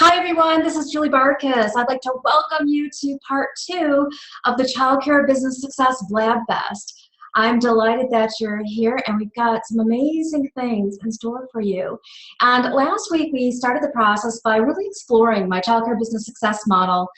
Hi everyone, this is Julie Bartkus. I'd like to welcome you to part 2 of the Childcare Business Success Blab Fest. I'm delighted that you're here and we've got some amazing things in store for you. And last week we started the process by really exploring my childcare business success model,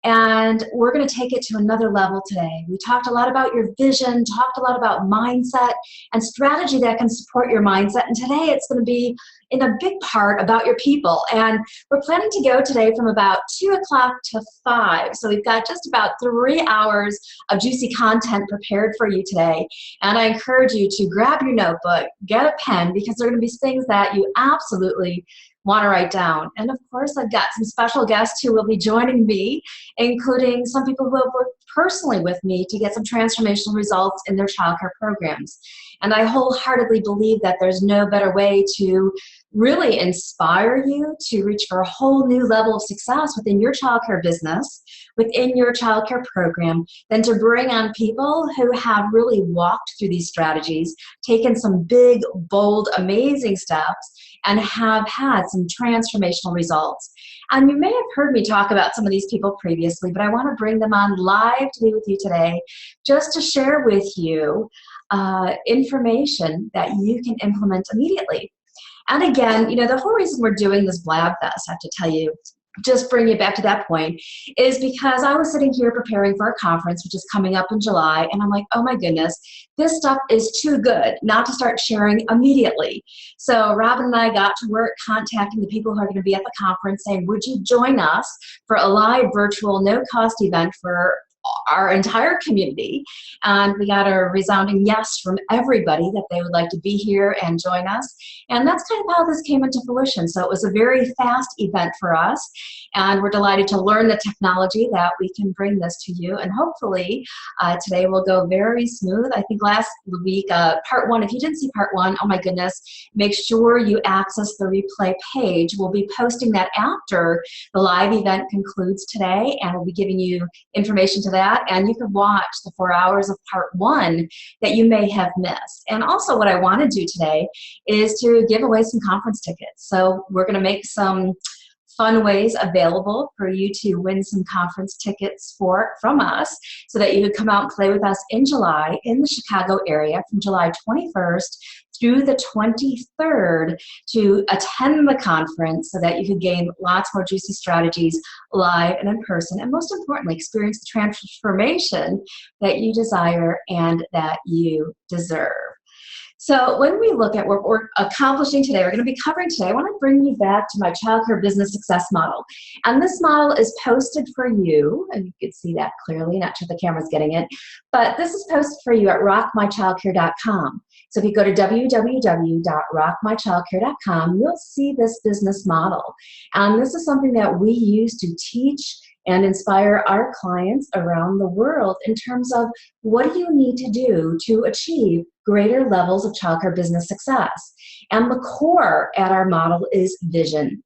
and we're going to take it to another level today. We talked a lot about your vision, talked a lot about mindset and strategy that can support your mindset. And today it's going to be in a big part about your people. And we're planning to go today from about 2 o'clock to 5. So we've got just about 3 hours of juicy content prepared for you today. And I encourage you to grab your notebook, get a pen, because there are going to be things that you absolutely want to write down. And of course, I've got some special guests who will be joining me, including some people who have worked personally with me to get some transformational results in their childcare programs. And I wholeheartedly believe that there's no better way to really inspire you to reach for a whole new level of success within your childcare business, within your childcare program, than to bring on people who have really walked through these strategies, taken some big, bold, amazing steps, and have had some transformational results. And you may have heard me talk about some of these people previously, but I want to bring them on live to be with you today just to share with you information that you can implement immediately. And again, you know, the whole reason we're doing this Blab Fest, I have to tell you, just bring you back to that point, is because I was sitting here preparing for a conference, which is coming up in July, and I'm like, oh my goodness, this stuff is too good not to start sharing immediately. So Robin and I got to work contacting the people who are going to be at the conference saying, would you join us for a live virtual no-cost event for our entire community? And we got a resounding yes from everybody that they would like to be here and join us. And that's kind of how this came into fruition. So it was a very fast event for us, and we're delighted to learn the technology that we can bring this to you. And hopefully today will go very smooth. I think last week, part 1, if you didn't see part 1, oh my goodness, make sure you access the replay page. We'll be posting that after the live event concludes today, and we'll be giving you information to that, and you can watch the 4 hours of part 1 that you may have missed. And also what I want to do today is to give away some conference tickets. So we're going to make some fun ways available for you to win some conference tickets from us so that you could come out and play with us in July in the Chicago area from July 21st through the 23rd to attend the conference so that you could gain lots more juicy strategies live and in person, and most importantly, experience the transformation that you desire and that you deserve. So when we look at what we're accomplishing today, we're going to be covering today, I want to bring you back to my childcare business success model. And this model is posted for you, and you can see that clearly, not sure the camera's getting it, but this is posted for you at rockmychildcare.com. So if you go to www.rockmychildcare.com, you'll see this business model. And this is something that we use to teach and inspire our clients around the world in terms of what do you need to do to achieve greater levels of childcare business success. And the core at our model is vision.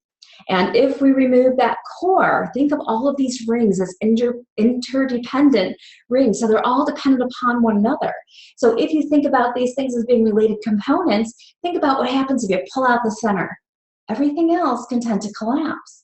And if we remove that core, think of all of these rings as interdependent rings. So they're all dependent upon one another. So if you think about these things as being related components, think about what happens if you pull out the center. Everything else can tend to collapse.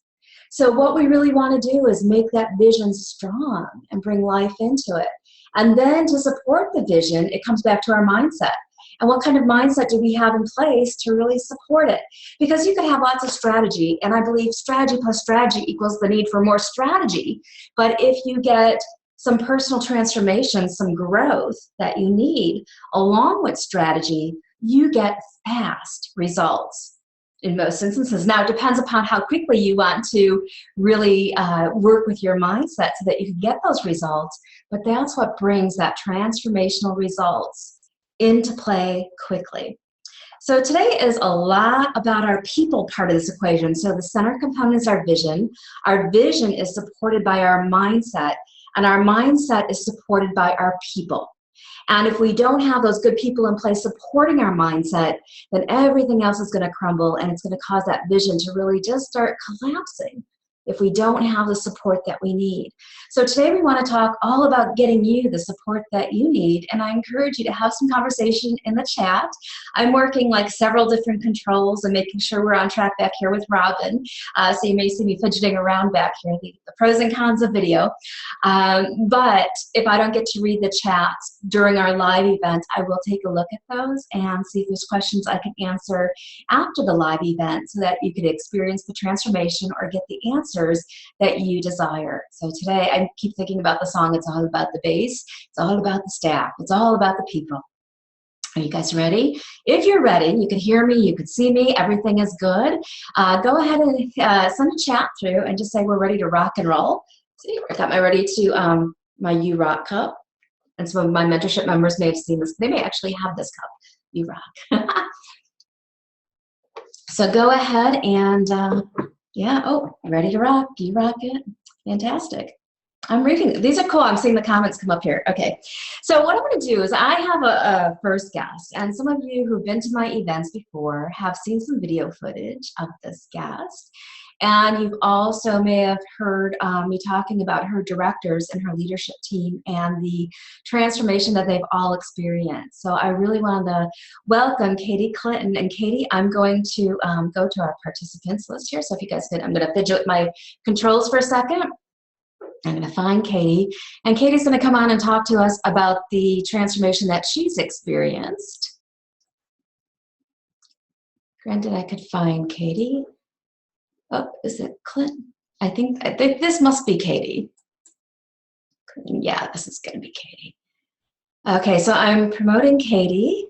So what we really want to do is make that vision strong and bring life into it. And then to support the vision, it comes back to our mindset. And what kind of mindset do we have in place to really support it? Because you could have lots of strategy, and I believe strategy plus strategy equals the need for more strategy. But if you get some personal transformation, some growth that you need along with strategy, you get fast results in most instances. Now, it depends upon how quickly you want to really work with your mindset so that you can get those results, but that's what brings that transformational results into play quickly. So today is a lot about our people part of this equation. So the center component is our vision. Our vision is supported by our mindset, and our mindset is supported by our people. And if we don't have those good people in place supporting our mindset, then everything else is going to crumble, and it's going to cause that vision to really just start collapsing if we don't have the support that we need. So today we want to talk all about getting you the support that you need, and I encourage you to have some conversation in the chat. I'm working like several different controls and making sure we're on track back here with Robin. So you may see me fidgeting around back here, the pros and cons of video. But if I don't get to read the chats during our live event, I will take a look at those and see if there's questions I can answer after the live event so that you could experience the transformation or get the answers that you desire. So today I keep thinking about the song, It's All About the Bass, It's All About the Staff, It's All About the People. Are you guys ready? If you're ready, you can hear me, you can see me, everything is good. Go ahead and send a chat through and just say we're ready to rock and roll. See, I got my ready to my You Rock cup. And some of my mentorship members may have seen this. They may actually have this cup, You Rock. So go ahead and, yeah, oh, ready to rock, you rock it. Fantastic. I'm reading, these are cool, I'm seeing the comments come up here. Okay, so what I'm gonna do is I have a first guest, and some of you who've been to my events before have seen some video footage of this guest. And you also may have heard me talking about her directors and her leadership team and the transformation that they've all experienced. So I really wanted to welcome Katie Clinton. And Katie, I'm going to go to our participants list here. So if you guys could, I'm going to fidget with my controls for a second. I'm going to find Katie. And Katie's going to come on and talk to us about the transformation that she's experienced. Granted, I could find Katie. Oh, is it Clint? I think this must be Katie. Yeah, this is going to be Katie. Okay, so I'm promoting Katie,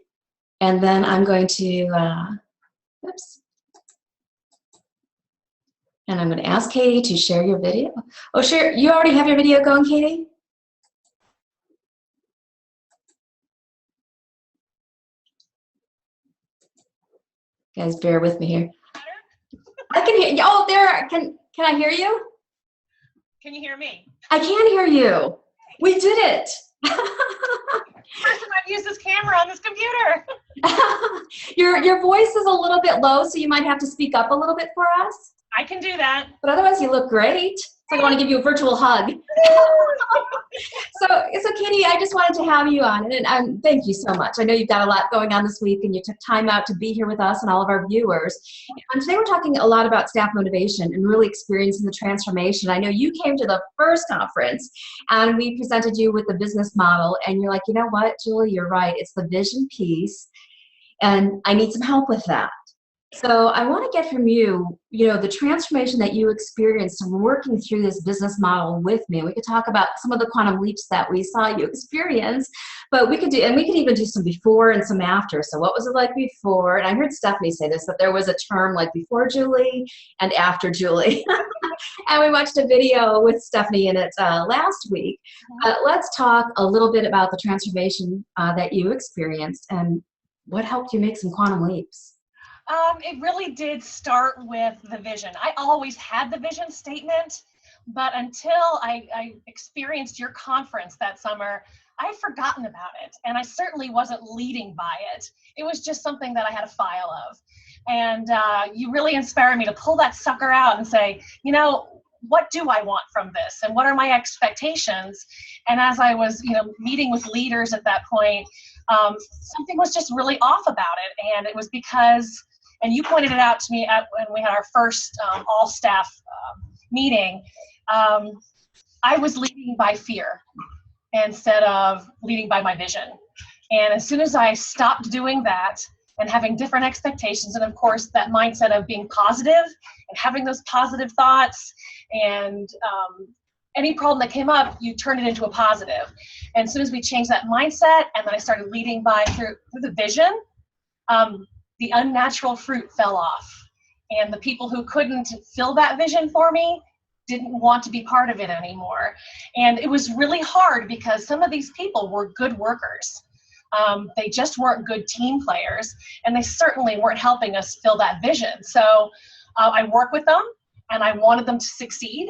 and then I'm going to, oops. And I'm going to ask Katie to share your video. Oh, sure, you already have your video going, Katie? Guys, bear with me here. I can hear you. Oh, there. Can I hear you? Can you hear me? I can hear you. We did it. First time I've used this camera on this computer. Your voice is a little bit low, so you might have to speak up a little bit for us. I can do that. But otherwise, you look great. So I want to give you a virtual hug. So Katie, I just wanted to have you on, and thank you so much. I know you've got a lot going on this week, and you took time out to be here with us and all of our viewers. And today we're talking a lot about staff motivation and really experiencing the transformation. I know you came to the first conference, and we presented you with the business model, and you're like, you know what, Julie, you're right. It's the vision piece, and I need some help with that. So I want to get from you, the transformation that you experienced from working through this business model with me. We could talk about some of the quantum leaps that we saw you experience, but we could even do some before and some after. So what was it like before? And I heard Stephanie say this, that there was a term like before Julie and after Julie. And we watched a video with Stephanie in it last week. Let's talk a little bit about the transformation that you experienced and what helped you make some quantum leaps. It really did start with the vision. I always had the vision statement, but until I experienced your conference that summer, I had forgotten about it, and I certainly wasn't leading by it. It was just something that I had a file of. And you really inspired me to pull that sucker out and say, what do I want from this? And what are my expectations? And as I was, meeting with leaders at that point, something was just really off about it. And it was because, and you pointed it out to me when we had our first all staff meeting, I was leading by fear instead of leading by my vision. And as soon as I stopped doing that and having different expectations, and of course that mindset of being positive and having those positive thoughts, and any problem that came up, you turn it into a positive. And as soon as we changed that mindset, and then I started leading by through the vision, the unnatural fruit fell off. And the people who couldn't fill that vision for me didn't want to be part of it anymore. And it was really hard because some of these people were good workers. They just weren't good team players, and they certainly weren't helping us fill that vision. So I worked with them, and I wanted them to succeed.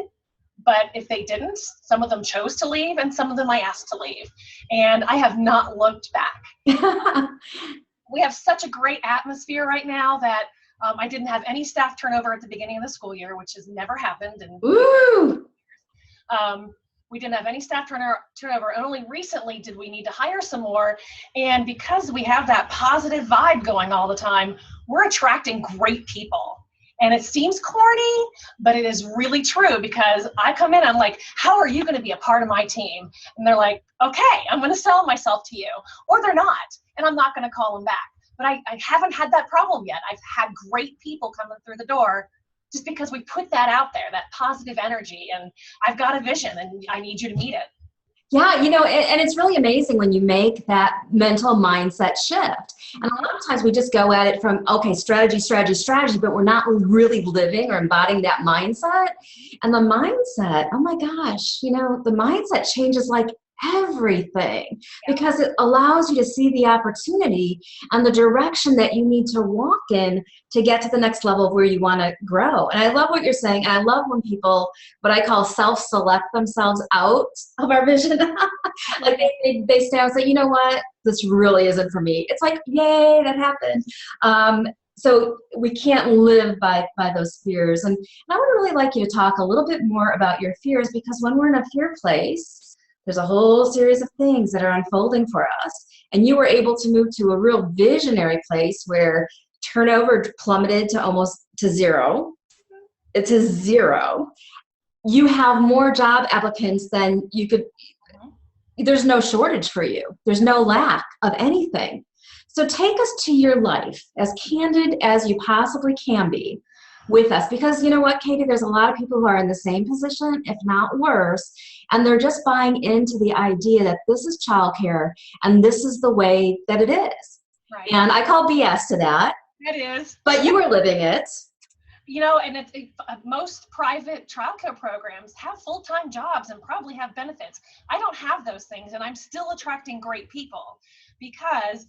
But if they didn't, some of them chose to leave, and some of them I asked to leave. And I have not looked back. We have such a great atmosphere right now that I didn't have any staff turnover at the beginning of the school year, which has never happened. And we didn't have any staff turnover. And only recently did we need to hire some more. And because we have that positive vibe going all the time, we're attracting great people. And it seems corny, but it is really true, because I come in, I'm like, how are you going to be a part of my team? And they're like, okay, I'm going to sell myself to you. Or they're not, and I'm not going to call them back. But I haven't had that problem yet. I've had great people coming through the door just because we put that out there, that positive energy, and I've got a vision and I need you to meet it. Yeah, you know, and it's really amazing when you make that mental mindset shift. And a lot of times we just go at it from, okay, strategy, but we're not really living or embodying that mindset. And the mindset, oh my gosh, you know, the mindset changes like everything, because it allows you to see the opportunity and the direction that you need to walk in to get to the next level of where you want to grow. And I love what you're saying. I love when people, what I call self-select themselves out of our vision. Like they stand and say, you know what, this really isn't for me. It's like, yay, that happened. So we can't live by those fears. And I would really like you to talk a little bit more about your fears, because when we're in a fear place, there's a whole series of things that are unfolding for us. And you were able to move to a real visionary place where turnover plummeted to almost to zero. It's a zero. You have more job applicants than you could. There's no shortage for you. There's no lack of anything. So take us to your life, as candid as you possibly can be with us, because you know what, Katie, there's a lot of people who are in the same position, if not worse, and they're just buying into the idea that this is childcare and this is the way that it is. Right. And I call BS to that. It is. But you were living it. You know, and most private childcare programs have full-time jobs and probably have benefits. I don't have those things, and I'm still attracting great people because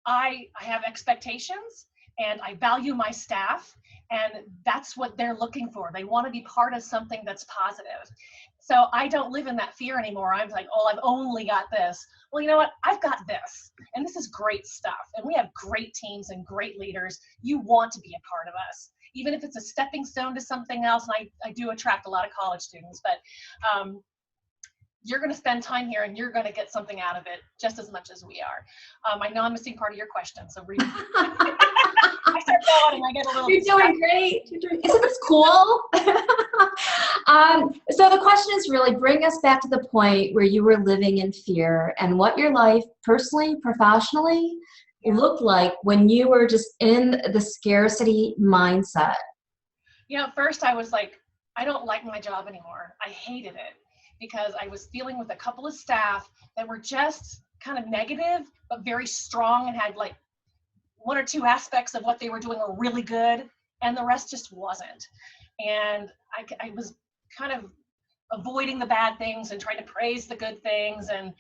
I have expectations and I value my staff, and that's what they're looking for. They want to be part of something that's positive. So I don't live in that fear anymore. I'm like, oh, I've only got this. Well, you know what? I've got this, and this is great stuff. And we have great teams and great leaders. You want to be a part of us, even if it's a stepping stone to something else. And I do attract a lot of college students, but you're going to spend time here and you're going to get something out of it just as much as we are. I know I'm missing part of your question, so read. I start going and I get a little. You're doing great. Isn't this cool? So the question is really, bring us back to the point where you were living in fear and what your life personally, professionally looked like when you were just in the scarcity mindset. You know, at first I was like, I don't like my job anymore. I hated it because I was dealing with a couple of staff that were just kind of negative, but very strong and had like one or two aspects of what they were doing were really good, and the rest just wasn't. And I was kind of avoiding the bad things and trying to praise the good things, and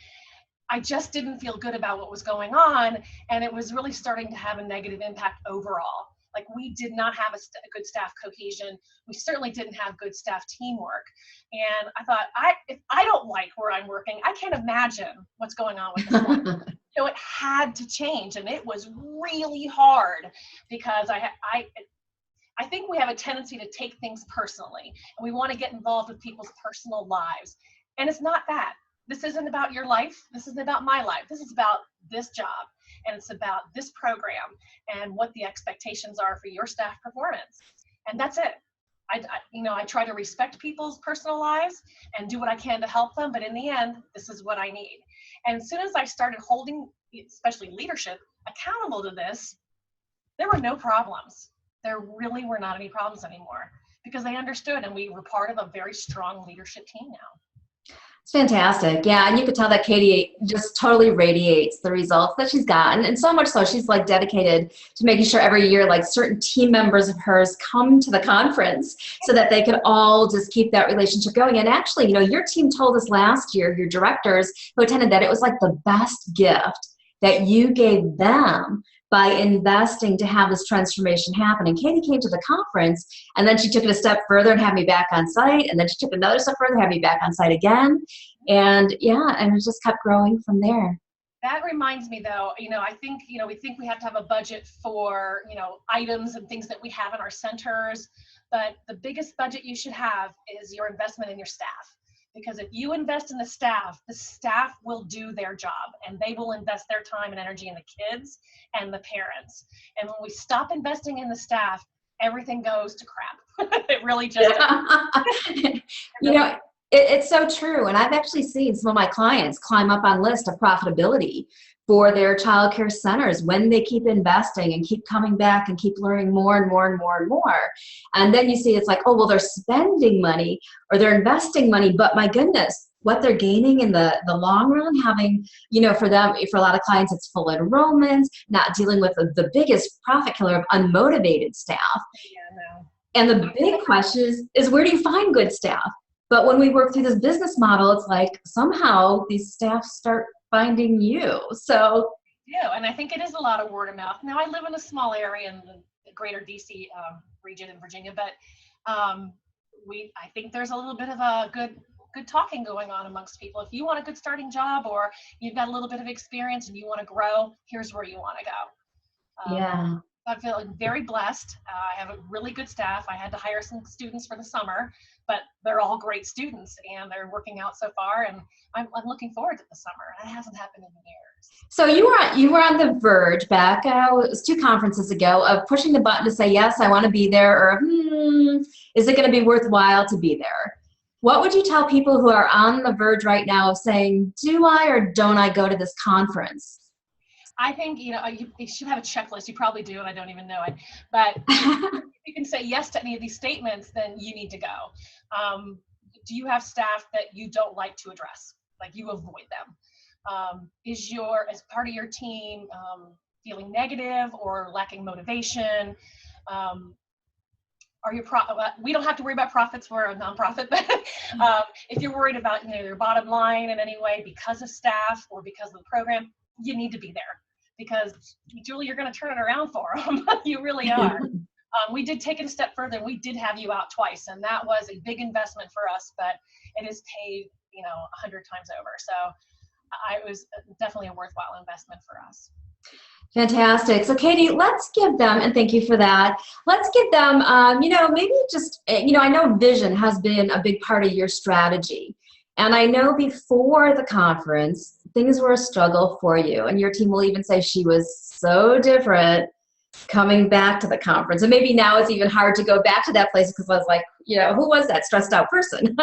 I just didn't feel good about what was going on, and it was really starting to have a negative impact overall. Like, we did not have a good staff cohesion. We certainly didn't have good staff teamwork. And I thought, if I don't like where I'm working, I can't imagine what's going on with this one. So it had to change, and it was really hard because I think we have a tendency to take things personally, and we want to get involved with people's personal lives. And it's not that. This isn't about your life. This isn't about my life. This is about this job, and it's about this program and what the expectations are for your staff performance. And that's it. I try to respect people's personal lives and do what I can to help them, but in the end, this is what I need. And as soon as I started holding, especially leadership, accountable to this, there were no problems. There really were not any problems anymore because they understood, and we were part of a very strong leadership team now. It's fantastic. Yeah, and you could tell that Katie just totally radiates the results that she's gotten, and so much so she's like dedicated to making sure every year like certain team members of hers come to the conference so that they could all just keep that relationship going. And actually, you know, your team told us last year, your directors who attended, that it was like the best gift that you gave them by investing to have this transformation happen. And Katie came to the conference, and then she took it a step further and had me back on site, and then she took another step further, had me back on site again. And yeah, and it just kept growing from there. That reminds me though, I think, we think we have to have a budget for, items and things that we have in our centers, but the biggest budget you should have is your investment in your staff. Because if you invest in the staff will do their job, and they will invest their time and energy in the kids and the parents. And when we stop investing in the staff, everything goes to crap. It really just It's so true. And I've actually seen some of my clients climb up on list of profitability for their childcare centers when they keep investing and keep coming back and keep learning more and more and more and more. And then you see it's like, oh, well, they're spending money or they're investing money, but my goodness, what they're gaining in the long run, having, for them, for a lot of clients, it's full enrollments, not dealing with the biggest profit killer of unmotivated staff. Yeah, no. And the big question is where do you find good staff? But when we work through this business model, it's like somehow these staff start finding you. So yeah, and I think it is a lot of word of mouth. Now I live in a small area in the greater DC region in Virginia, but I think there's a little bit of a good talking going on amongst people. If you want a good starting job or you've got a little bit of experience and you want to grow, here's where you want to go. yeah. I'm feeling very blessed. I have a really good staff. I had to hire some students for the summer, but they're all great students and they're working out so far. And I'm looking forward to the summer. That hasn't happened in years. So you were on the verge back, it was 2 conferences ago, of pushing the button to say, yes, I want to be there, or is it going to be worthwhile to be there? What would you tell people who are on the verge right now of saying, do I or don't I go to this conference? I think, you should have a checklist. You probably do, and I don't even know it. But if you can say yes to any of these statements, then you need to go. Do you have staff that you don't like to address? Like you avoid them? As part of your team feeling negative or lacking motivation? We don't have to worry about profits. We're a nonprofit, but if you're worried about your bottom line in any way because of staff or because of the program, you need to be there. Because Julie, you're going to turn it around for them. You really are. We did take it a step further. We did have you out twice, and that was a big investment for us, but it is paid, 100 times over. So it was definitely a worthwhile investment for us. Fantastic. So Katie, let's give them, and thank you for that, let's give them, maybe just, I know vision has been a big part of your strategy. And I know before the conference, things were a struggle for you. And your team will even say she was so different coming back to the conference. And maybe now it's even hard to go back to that place because I was like, who was that stressed out person?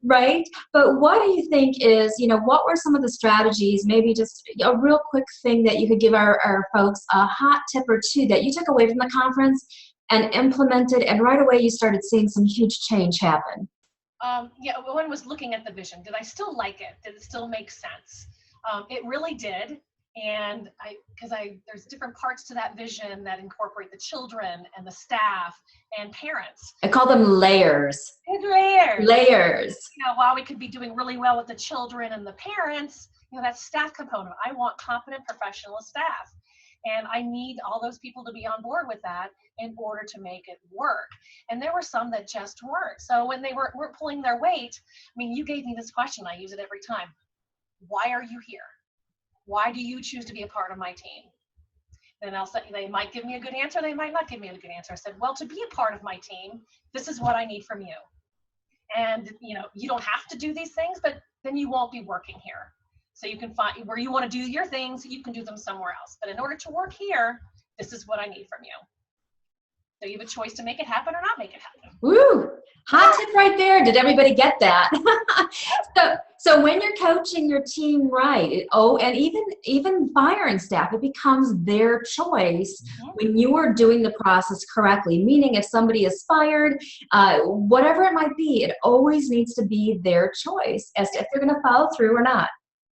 Right? But what do you think is, what were some of the strategies, maybe just a real quick thing that you could give our folks, a hot tip or two that you took away from the conference and implemented, and right away you started seeing some huge change happen? One was looking at the vision. Did I still like it? Did it still make sense? It really did. And there's different parts to that vision that incorporate the children and the staff and parents. I call them layers. Layers. While we could be doing really well with the children and the parents, that staff component. I want competent professional staff. And I need all those people to be on board with that in order to make it work. And there were some that just weren't. So when they weren't pulling their weight, you gave me this question. I use it every time. Why are you here? Why do you choose to be a part of my team? Then I'll say, they might give me a good answer. They might not give me a good answer. I said, well, to be a part of my team, this is what I need from you. And, you don't have to do these things, but then you won't be working here. So you can find where you want to do your things, you can do them somewhere else. But in order to work here, this is what I need from you. So you have a choice to make it happen or not make it happen. Woo! Hot tip right there. Did everybody get that? So when you're coaching your team right, and even firing staff, it becomes their choice when you are doing the process correctly. Meaning if somebody is fired, whatever it might be, it always needs to be their choice as to if they're going to follow through or not.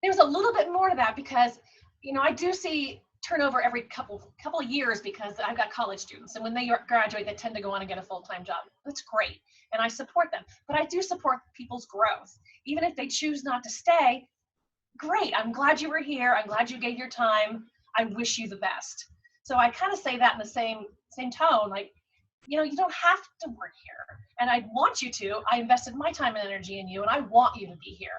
There's a little bit more to that because, I do see turnover every couple of years because I've got college students, and when they graduate, they tend to go on and get a full-time job. That's great, and I support them. But I do support people's growth. Even if they choose not to stay, great. I'm glad you were here. I'm glad you gave your time. I wish you the best. So I kind of say that in the same tone, like, you don't have to work here, and I want you to. I invested my time and energy in you, and I want you to be here.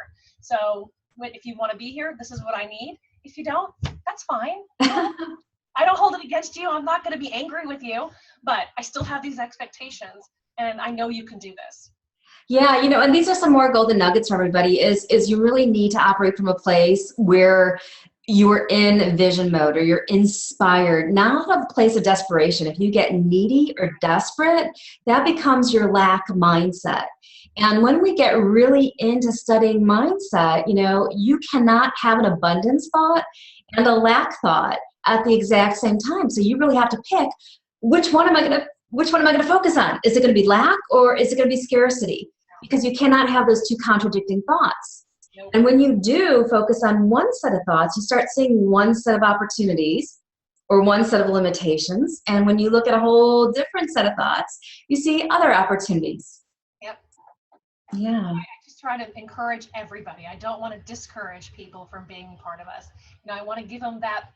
So if you want to be here, this is what I need. If you don't, that's fine. I don't hold it against you. I'm not going to be angry with you, but I still have these expectations, and I know you can do this. Yeah, and these are some more golden nuggets for everybody is you really need to operate from a place where you're in vision mode or you're inspired, not a place of desperation. If you get needy or desperate, that becomes your lack mindset. And when we get really into studying mindset, you cannot have an abundance thought and a lack thought at the exact same time. So you really have to pick which one am I going to focus on? Is it going to be lack or is it going to be scarcity? Because you cannot have those two contradicting thoughts. Nope. And when you do focus on one set of thoughts, you start seeing one set of opportunities or one set of limitations. And when you look at a whole different set of thoughts, you see other opportunities. Yep. Yeah. I just try to encourage everybody. I don't want to discourage people from being part of us. I want to give them that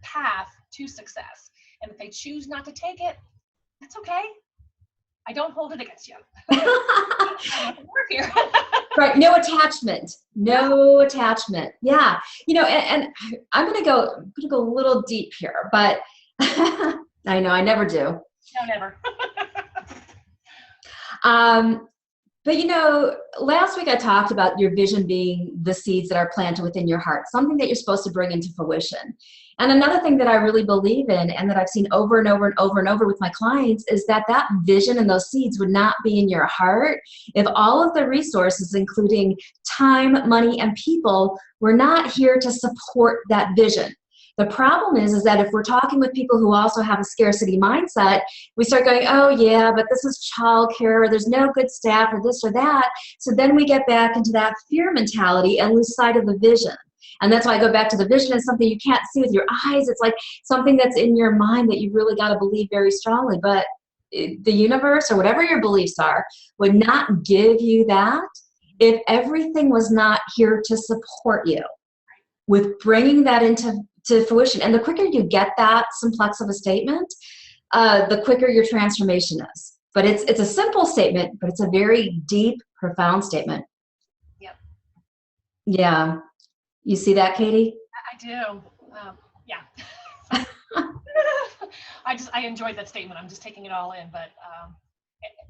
path to success. And if they choose not to take it, that's okay. I don't hold it against you. I have to work here. Right. No attachment. No attachment. Yeah. And I'm going to go a little deep here, but I know I never do. No, never. But last week I talked about your vision being the seeds that are planted within your heart, something that you're supposed to bring into fruition. And another thing that I really believe in and that I've seen over and over and over and over with my clients is that vision and those seeds would not be in your heart if all of the resources, including time, money, and people, were not here to support that vision. The problem is that if we're talking with people who also have a scarcity mindset, we start going, oh yeah, but this is childcare, or there's no good staff, or this or that. So then we get back into that fear mentality and lose sight of the vision. And that's why I go back to the vision is something you can't see with your eyes. It's like something that's in your mind that you really got to believe very strongly. But the universe or whatever your beliefs are would not give you that if everything was not here to support you with bringing that into fruition. And the quicker you get that simplex of a statement, the quicker your transformation is. But it's a simple statement, but it's a very deep, profound statement. Yep. Yeah. You see that, Katie? I do. Yeah. I enjoyed that statement. I'm just taking it all in, but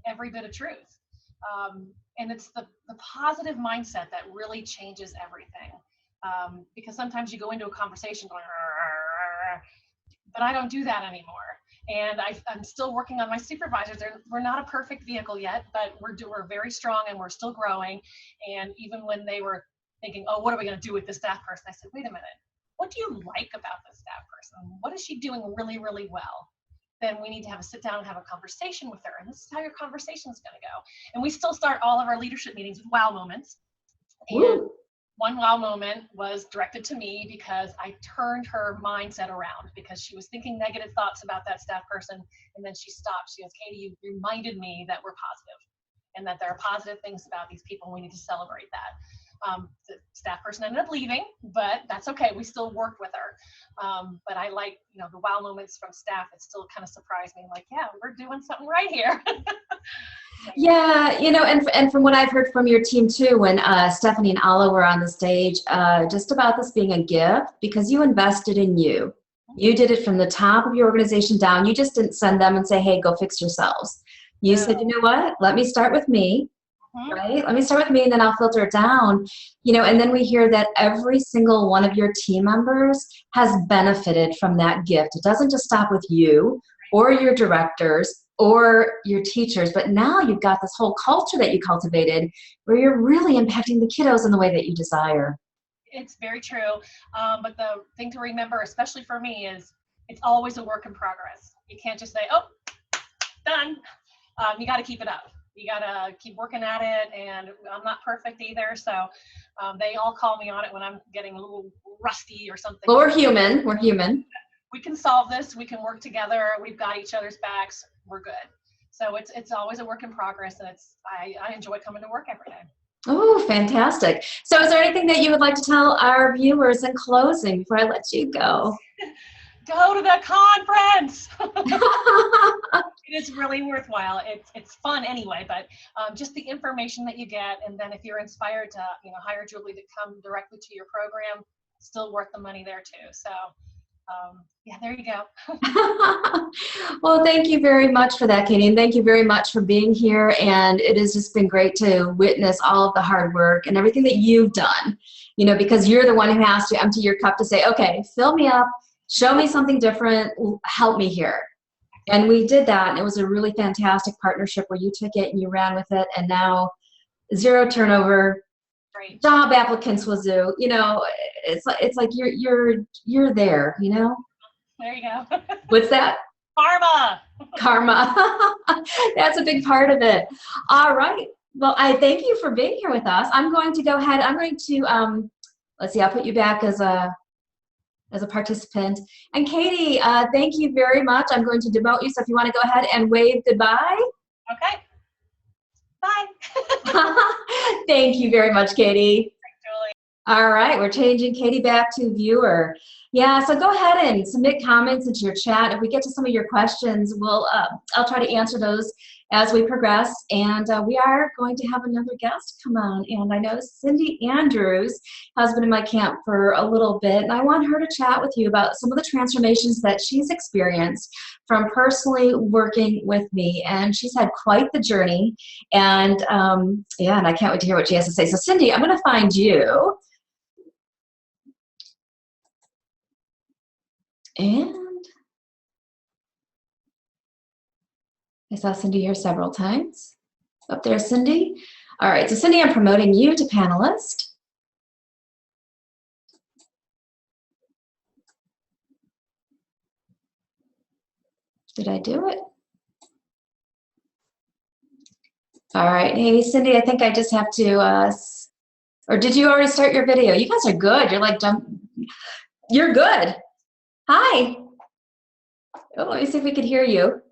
every bit of truth. And it's the positive mindset that really changes everything. Because sometimes you go into a conversation going, but I don't do that anymore. And I'm still working on my supervisors. We're not a perfect vehicle yet, but we're very strong and we're still growing. And even when they were thinking, oh, what are we going to do with this staff person? I said, wait a minute. What do you like about this staff person? What is she doing really, really well? Then we need to have a sit down and have a conversation with her. And this is how your conversation is going to go. And we still start all of our leadership meetings with wow moments. And one wow moment was directed to me because I turned her mindset around because she was thinking negative thoughts about that staff person. And then she stopped. She goes, Katie, you reminded me that we're positive and that there are positive things about these people. And we need to celebrate that. The staff person ended up leaving, but that's okay. We still worked with her. But I like, the wow moments from staff. It still kind of surprised me. Like, yeah, we're doing something right here. Yeah, and from what I've heard from your team too, when Stephanie and Ala were on the stage, just about this being a gift because you invested in you. You did it from the top of your organization down. You just didn't send them and say, hey, go fix yourselves. You said, you know what? Let me start with me. Right? Let me start with me and then I'll filter it down, and then we hear that every single one of your team members has benefited from that gift. It doesn't just stop with you or your directors or your teachers, but now you've got this whole culture that you cultivated where you're really impacting the kiddos in the way that you desire. It's very true. But the thing to remember, especially for me, is it's always a work in progress. You can't just say, oh, done. You got to keep it up. You got to keep working at it, and I'm not perfect either, so they all call me on it when I'm getting a little rusty or something. Well, we're human. We're human. We can solve this. We can work together. We've got each other's backs. We're good. So it's always a work in progress, and I enjoy coming to work every day. Oh, fantastic. So is there anything that you would like to tell our viewers in closing before I let you go? Go to the conference. It is really worthwhile. It's fun anyway, but just the information that you get, and then if you're inspired to hire Julie to come directly to your program, still worth the money there too. So yeah, there you go. Well, thank you very much for that, Katie, and thank you very much for being here. And it has just been great to witness all of the hard work and everything that you've done, you know, because you're the one who has to empty your cup to say, okay, fill me up, show me something different, help me here. And we did that, and it was a really fantastic partnership where you took it and you ran with it, and now zero turnover, Great. job applicants wazoo. You know, it's like you're there, you know. There you go. What's that? Karma. Karma. That's a big part of it. All right. Well, I thank you for being here with us. I'm going to go ahead. I'm going to let's see. I'll put you back as a participant. And Katie, thank you very much. I'm going to demote you. So if you want to go ahead and wave goodbye. Okay. Bye. Thank you very much, Katie. Thanks, Julie. All right, we're changing Katie back to viewer. Yeah, so go ahead and submit comments into your chat. If we get to some of your questions, I'll try to answer those as we progress. And we are going to have another guest come on. And I know Cindy Andrews has been in my camp for a little bit, and I want her to chat with you about some of the transformations that she's experienced from personally working with me. And she's had quite the journey. And yeah, and I can't wait to hear what she has to say. So Cindy, I'm going to find you. And I saw Cindy here several times. Up there, Cindy. All right, so Cindy, I'm promoting you to panelist. Did I do it? All right, hey, Cindy, I think I just have to, or did you already start your video? You guys are good. You're like, you're good. Hi. Oh, let me see if we could hear you.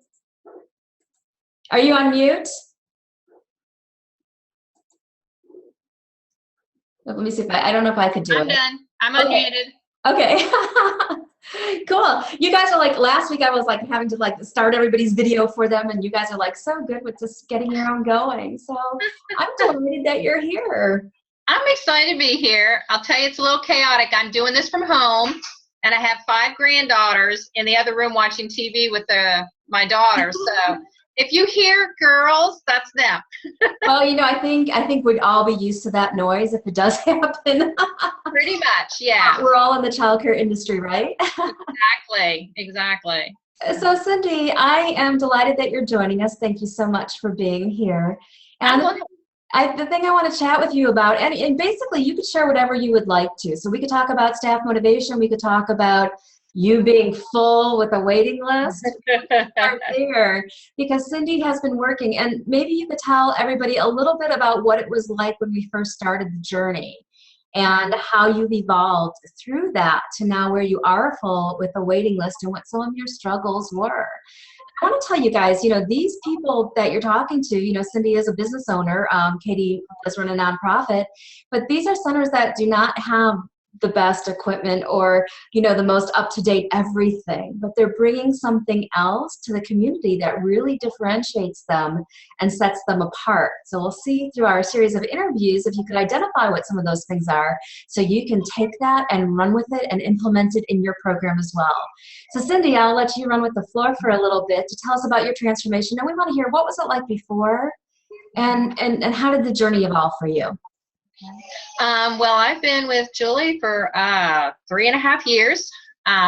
Are you on mute? Let me see if I don't know if I could do it. I'm done. I'm Okay. unmuted. Okay. Cool. You guys are like, last week I was like having to like start everybody's video for them, and you guys are like so good with just getting your own going. So I'm delighted that you're here. I'm excited to be here. I'll tell you, it's a little chaotic. I'm doing this from home, and I have 5 granddaughters in the other room watching TV with my daughter. So if you hear girls, that's them. Well, you know, I think we'd all be used to that noise if it does happen. Pretty much, yeah. We're all in the childcare industry, right? Exactly. So Cindy, I am delighted that you're joining us. Thank you so much for being here. And the thing I want to chat with you about, and basically you could share whatever you would like to. So we could talk about staff motivation. We could talk about you being full with a waiting list right there, because Cindy has been working, and maybe you could tell everybody a little bit about what it was like when we first started the journey and how you've evolved through that to now where you are full with a waiting list and what some of your struggles were. I want to tell you guys, you know, these people that you're talking to, you know, Cindy is a business owner, Katie does run a nonprofit, but these are centers that do not have the best equipment or, you know, the most up-to-date everything, but they're bringing something else to the community that really differentiates them and sets them apart. So we'll see through our series of interviews if you could identify what some of those things are, so you can take that and run with it and implement it in your program as well. So Cindy, I'll let you run with the floor for a little bit to tell us about your transformation, and we want to hear what was it like before and how did the journey evolve for you? Well, I've been with Julie for 3.5 years.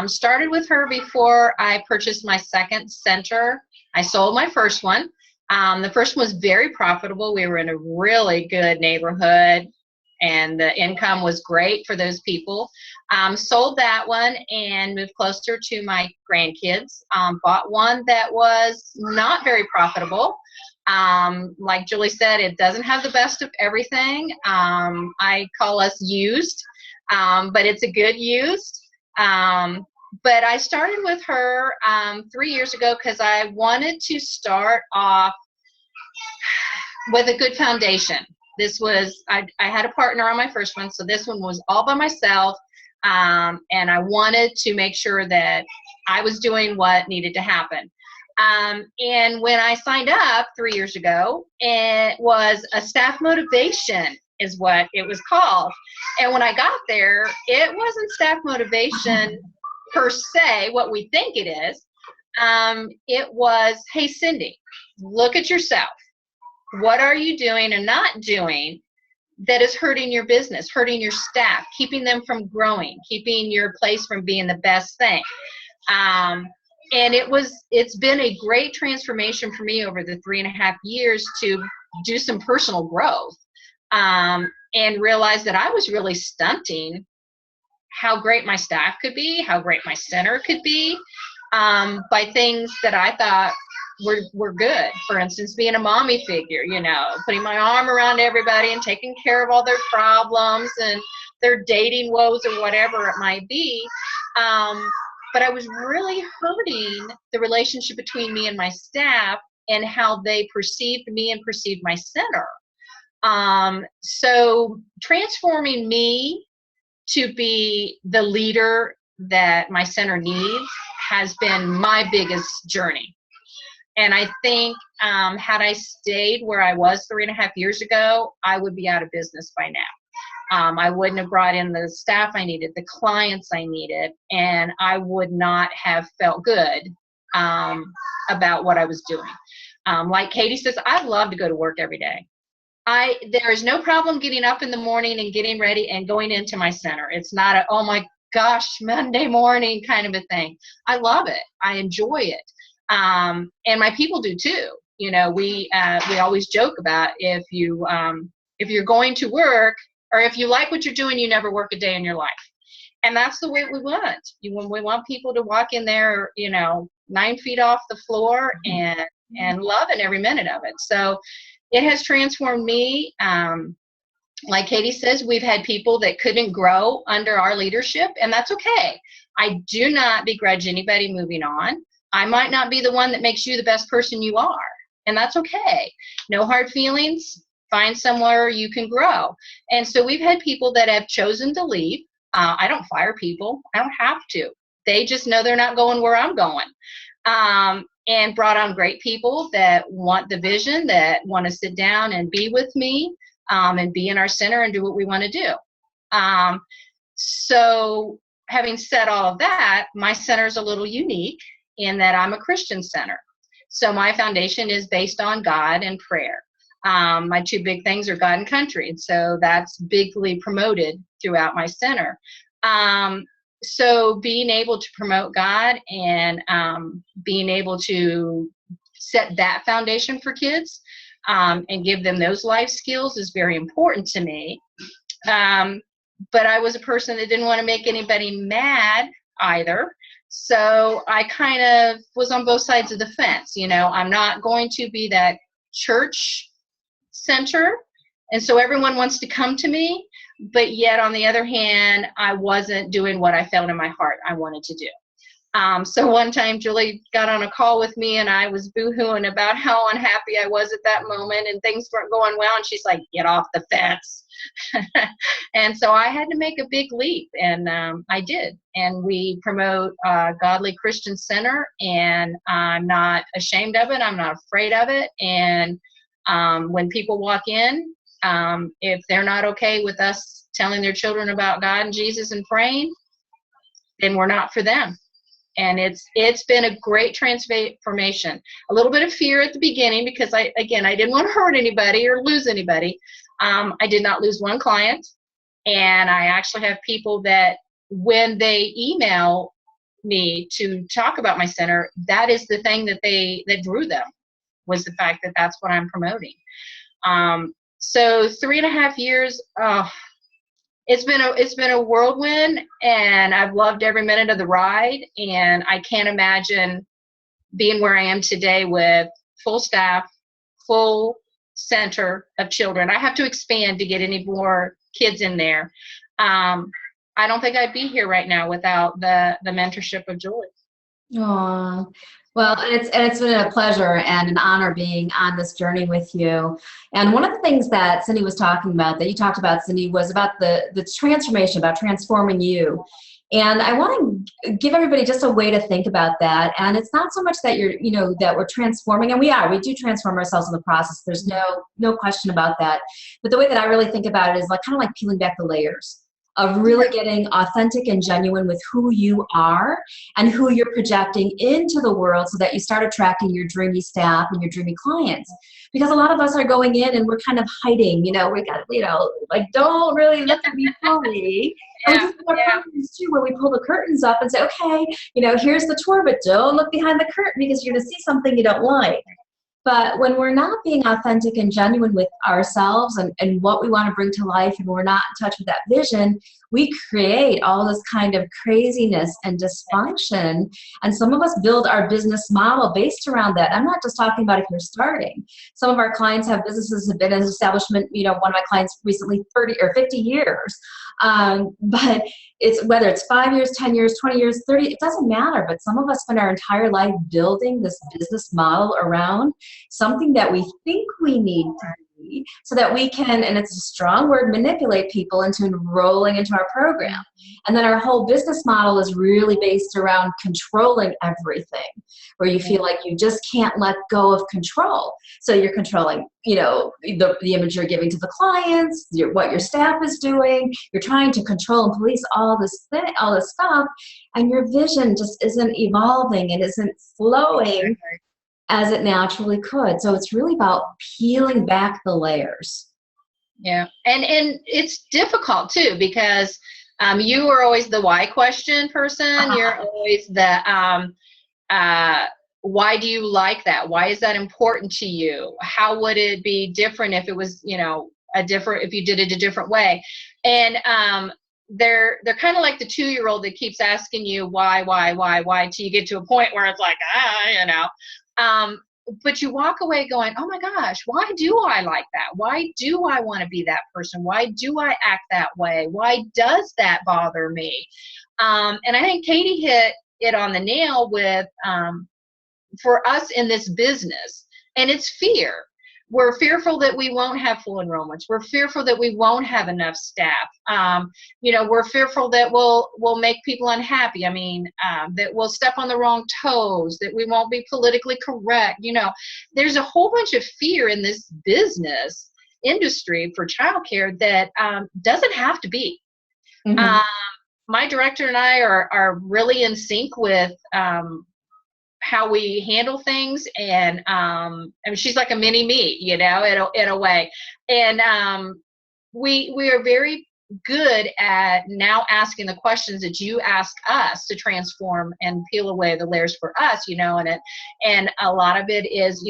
Started with her before I purchased my second center. I sold my first one. The first one was very profitable. We were in a really good neighborhood, and the income was great for those people. Sold that one and moved closer to my grandkids. Bought one that was not very profitable. Like Julie said, it doesn't have the best of everything. I call us used, but it's a good used. But I started with her 3 years ago because I wanted to start off with a good foundation. This was, I had a partner on my first one, so this one was all by myself, and I wanted to make sure that I was doing what needed to happen. And when I signed up 3 years ago, it was a staff motivation is what it was called. And when I got there, it wasn't staff motivation per se, what we think it is. It was, hey, Cindy, look at yourself. What are you doing and not doing that is hurting your business, hurting your staff, keeping them from growing, keeping your place from being the best thing? And it's been a great transformation for me over the 3.5 years to do some personal growth, and realize that I was really stunting how great my staff could be, how great my center could be, by things that I thought were good. For instance, being a mommy figure, putting my arm around everybody and taking care of all their problems and their dating woes or whatever it might be. But I was really hurting the relationship between me and my staff and how they perceived me and perceived my center. So transforming me to be the leader that my center needs has been my biggest journey. And I think had I stayed where I was 3.5 years ago, I would be out of business by now. I wouldn't have brought in the staff I needed, the clients I needed, and I would not have felt good about what I was doing. Like Katie says, I'd love to go to work every day. There is no problem getting up in the morning and getting ready and going into my center. It's not a, oh my gosh, Monday morning kind of a thing. I love it. I enjoy it. And my people do too. We always joke about if you're going to work, or if you like what you're doing, you never work a day in your life. And that's the way we want. We want people to walk in there, 9 feet off the floor and loving every minute of it. So it has transformed me. Like Katie says, we've had people that couldn't grow under our leadership, and that's okay. I do not begrudge anybody moving on. I might not be the one that makes you the best person you are, and that's okay. No hard feelings. Find somewhere you can grow. And so we've had people that have chosen to leave. I don't fire people. I don't have to. They just know they're not going where I'm going. And brought on great people that want the vision, that want to sit down and be with me, and be in our center and do what we want to do. So having said all of that, my center is a little unique in that I'm a Christian center. So my foundation is based on God and prayer. My two big things are God and country. And so that's bigly promoted throughout my center. So being able to promote God and being able to set that foundation for kids and give them those life skills is very important to me. But I was a person that didn't want to make anybody mad either. So I kind of was on both sides of the fence. I'm not going to be that church center, and so everyone wants to come to me, but yet on the other hand, I wasn't doing what I felt in my heart I wanted to do. So one time Julie got on a call with me and I was boo-hooing about how unhappy I was at that moment and things weren't going well, and she's like, get off the fence. And so I had to make a big leap, and I did. And we promote Godly Christian Center, and I'm not ashamed of it. I'm not afraid of it. And when people walk in, if they're not okay with us telling their children about God and Jesus and praying, then we're not for them. And it's been a great transformation. A little bit of fear at the beginning because I didn't want to hurt anybody or lose anybody. I did not lose one client, and I actually have people that when they email me to talk about my center, that is the thing that drew them, was the fact that that's what I'm promoting. So 3.5 years, it's been a whirlwind, and I've loved every minute of the ride, and I can't imagine being where I am today with full staff, full center of children. I have to expand to get any more kids in there. I don't think I'd be here right now without the mentorship of Julie. Aww. Well, it's been a pleasure and an honor being on this journey with you. And one of the things that Cindy was talking about, that you talked about, Cindy, was about the transformation, about transforming you. And I want to give everybody just a way to think about that. And it's not so much that that we're transforming, and we do transform ourselves in the process. There's no question about that. But the way that I really think about it is like kind of like peeling back the layers of really getting authentic and genuine with who you are and who you're projecting into the world, so that you start attracting your dreamy staff and your dreamy clients. Because a lot of us are going in and we're kind of hiding, we got, like, don't really look at me fully. And we just have our programs too, where we pull the curtains up and say, okay, here's the tour, but don't look behind the curtain because you're going to see something you don't like. But when we're not being authentic and genuine with ourselves and what we want to bring to life, and we're not in touch with that vision, we create all this kind of craziness and dysfunction. And some of us build our business model based around that. I'm not just talking about if you're starting. Some of our clients have businesses that have been in establishment, one of my clients recently 30 or 50 years. But whether it's 5 years, 10 years, 20 years, 30, it doesn't matter. But some of us spend our entire life building this business model around something that we think we need to be, so that we can, and it's a strong word, manipulate people into enrolling into our program. And then our whole business model is really based around controlling everything, where you feel like you just can't let go of control. So you're controlling, the image you're giving to the clients, what your staff is doing. You're trying to control and police all this stuff, and your vision just isn't evolving and isn't flowing as it naturally could. So it's really about peeling back the layers. Yeah, and it's difficult too, because you are always the why question person. You're always the why do you like that? Why is that important to you? How would it be different if it was, if you did it a different way? And they're kind of like the 2-year-old that keeps asking you why, till you get to a point where it's like, but you walk away going, oh my gosh, why do I like that? Why do I want to be that person? Why do I act that way? Why does that bother me? And I think Katie hit it on the nail with, for us in this business, and it's fear. We're fearful that we won't have full enrollments. We're fearful that we won't have enough staff. We're fearful that we'll make people unhappy. I mean, that we'll step on the wrong toes, that we won't be politically correct. There's a whole bunch of fear in this business industry for childcare that doesn't have to be. Mm-hmm. My director and I are really in sync with how we handle things, and I mean, she's like a mini me, in a way, and we are very good at now asking the questions that you ask us to transform and peel away the layers for us, and a lot of it is,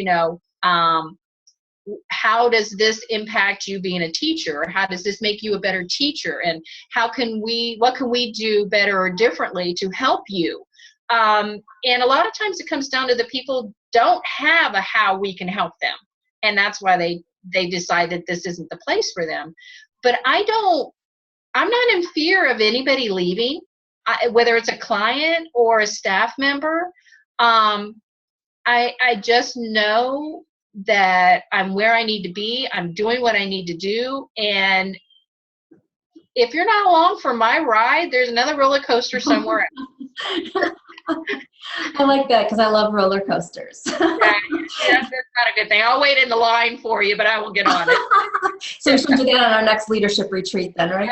how does this impact you being a teacher? How does this make you a better teacher? And what can we do better or differently to help you? And a lot of times it comes down to the people don't have a how we can help them. And that's why they decide that this isn't the place for them. But I'm not in fear of anybody leaving, whether it's a client or a staff member. I just know that I'm where I need to be. I'm doing what I need to do. And if you're not along for my ride, there's another roller coaster somewhere else. I like that because I love roller coasters. That's not a good thing. I'll wait in the line for you, but I won't get on it. So we should do that on our next leadership retreat then, right?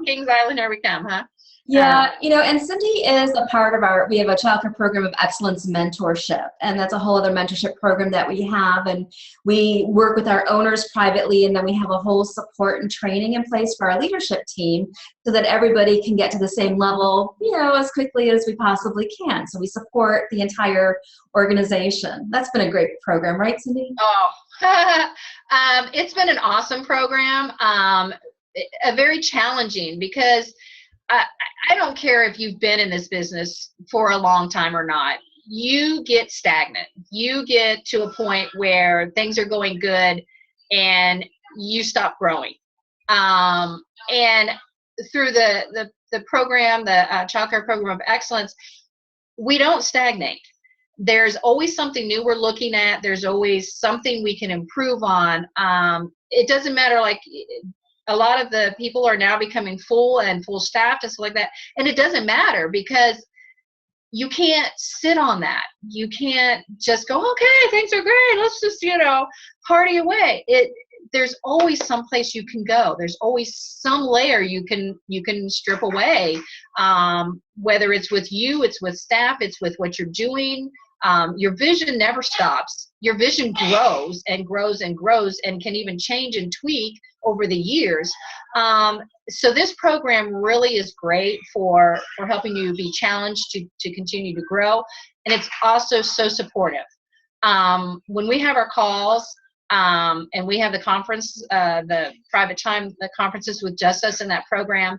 Kings Island, here we come, huh? Yeah, and Cindy is a part of we have a childcare program of excellence mentorship, and that's a whole other mentorship program that we have, and we work with our owners privately, and then we have a whole support and training in place for our leadership team so that everybody can get to the same level, as quickly as we possibly can. So we support the entire organization. That's been a great program, right, Cindy? It's been an awesome program, very challenging because I don't care if you've been in this business for a long time or not. You get stagnant. You get to a point where things are going good and you stop growing. And through the program, the childcare program of excellence, we don't stagnate. There's always something new we're looking at. There's always something we can improve on. It doesn't matter, like a lot of the people are now becoming full staffed and stuff like that. And it doesn't matter, because you can't sit on that. You can't just go, okay, things are great, let's just, party away. There's always some place you can go. There's always some layer you can strip away. Whether it's with you, it's with staff, it's with what you're doing. Your vision never stops. Your vision grows and grows and grows, and can even change and tweak over the years. So this program really is great for helping you be challenged to continue to grow. And it's also so supportive. When we have our calls, and we have the conference, the private time, the conferences with just us in that program,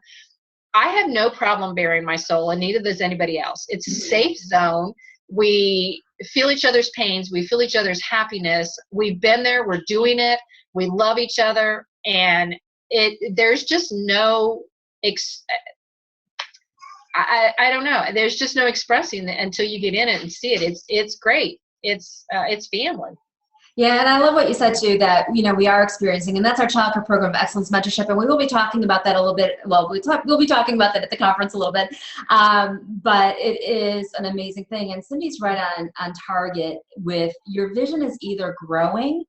I have no problem bearing my soul, and neither does anybody else. It's a safe zone. We feel each other's pains. We feel each other's happiness. We've been there. We're doing it. We love each other. And there's just no, I don't know. There's just no expressing it until you get in it and see it. It's great. It's family. Yeah, and I love what you said too, that we are experiencing, and that's our Child Care Program of Excellence Mentorship, and we will be talking about that a little bit. Well, we'll be talking about that at the conference a little bit, but it is an amazing thing. And Cindy's right on target with your vision is either growing,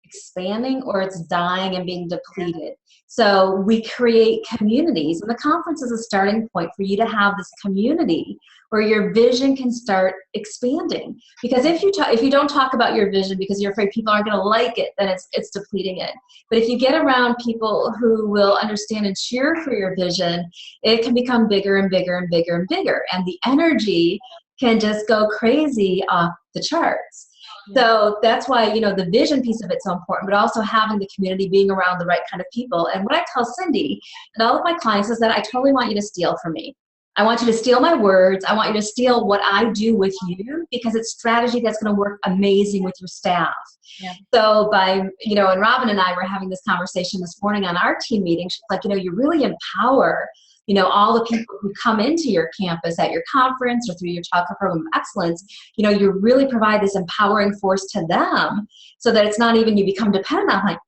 expanding, or it's dying and being depleted. So we create communities, and the conference is a starting point for you to have this community where your vision can start expanding. Because if you don't talk about your vision because you're afraid people aren't going to like it, then it's depleting it. But if you get around people who will understand and cheer for your vision, it can become bigger and bigger and bigger and bigger, and the energy can just go crazy off the charts. So that's why, the vision piece of it's so important, but also having the community, being around the right kind of people. And what I tell Cindy and all of my clients is that I totally want you to steal from me. I want you to steal my words. I want you to steal what I do with you, because it's strategy that's going to work amazing with your staff. Yeah. So and Robin and I were having this conversation this morning on our team meeting. She's like, you really empower all the people who come into your campus at your conference or through your Child Care Program of Excellence. You really provide this empowering force to them, so that it's not even you become dependent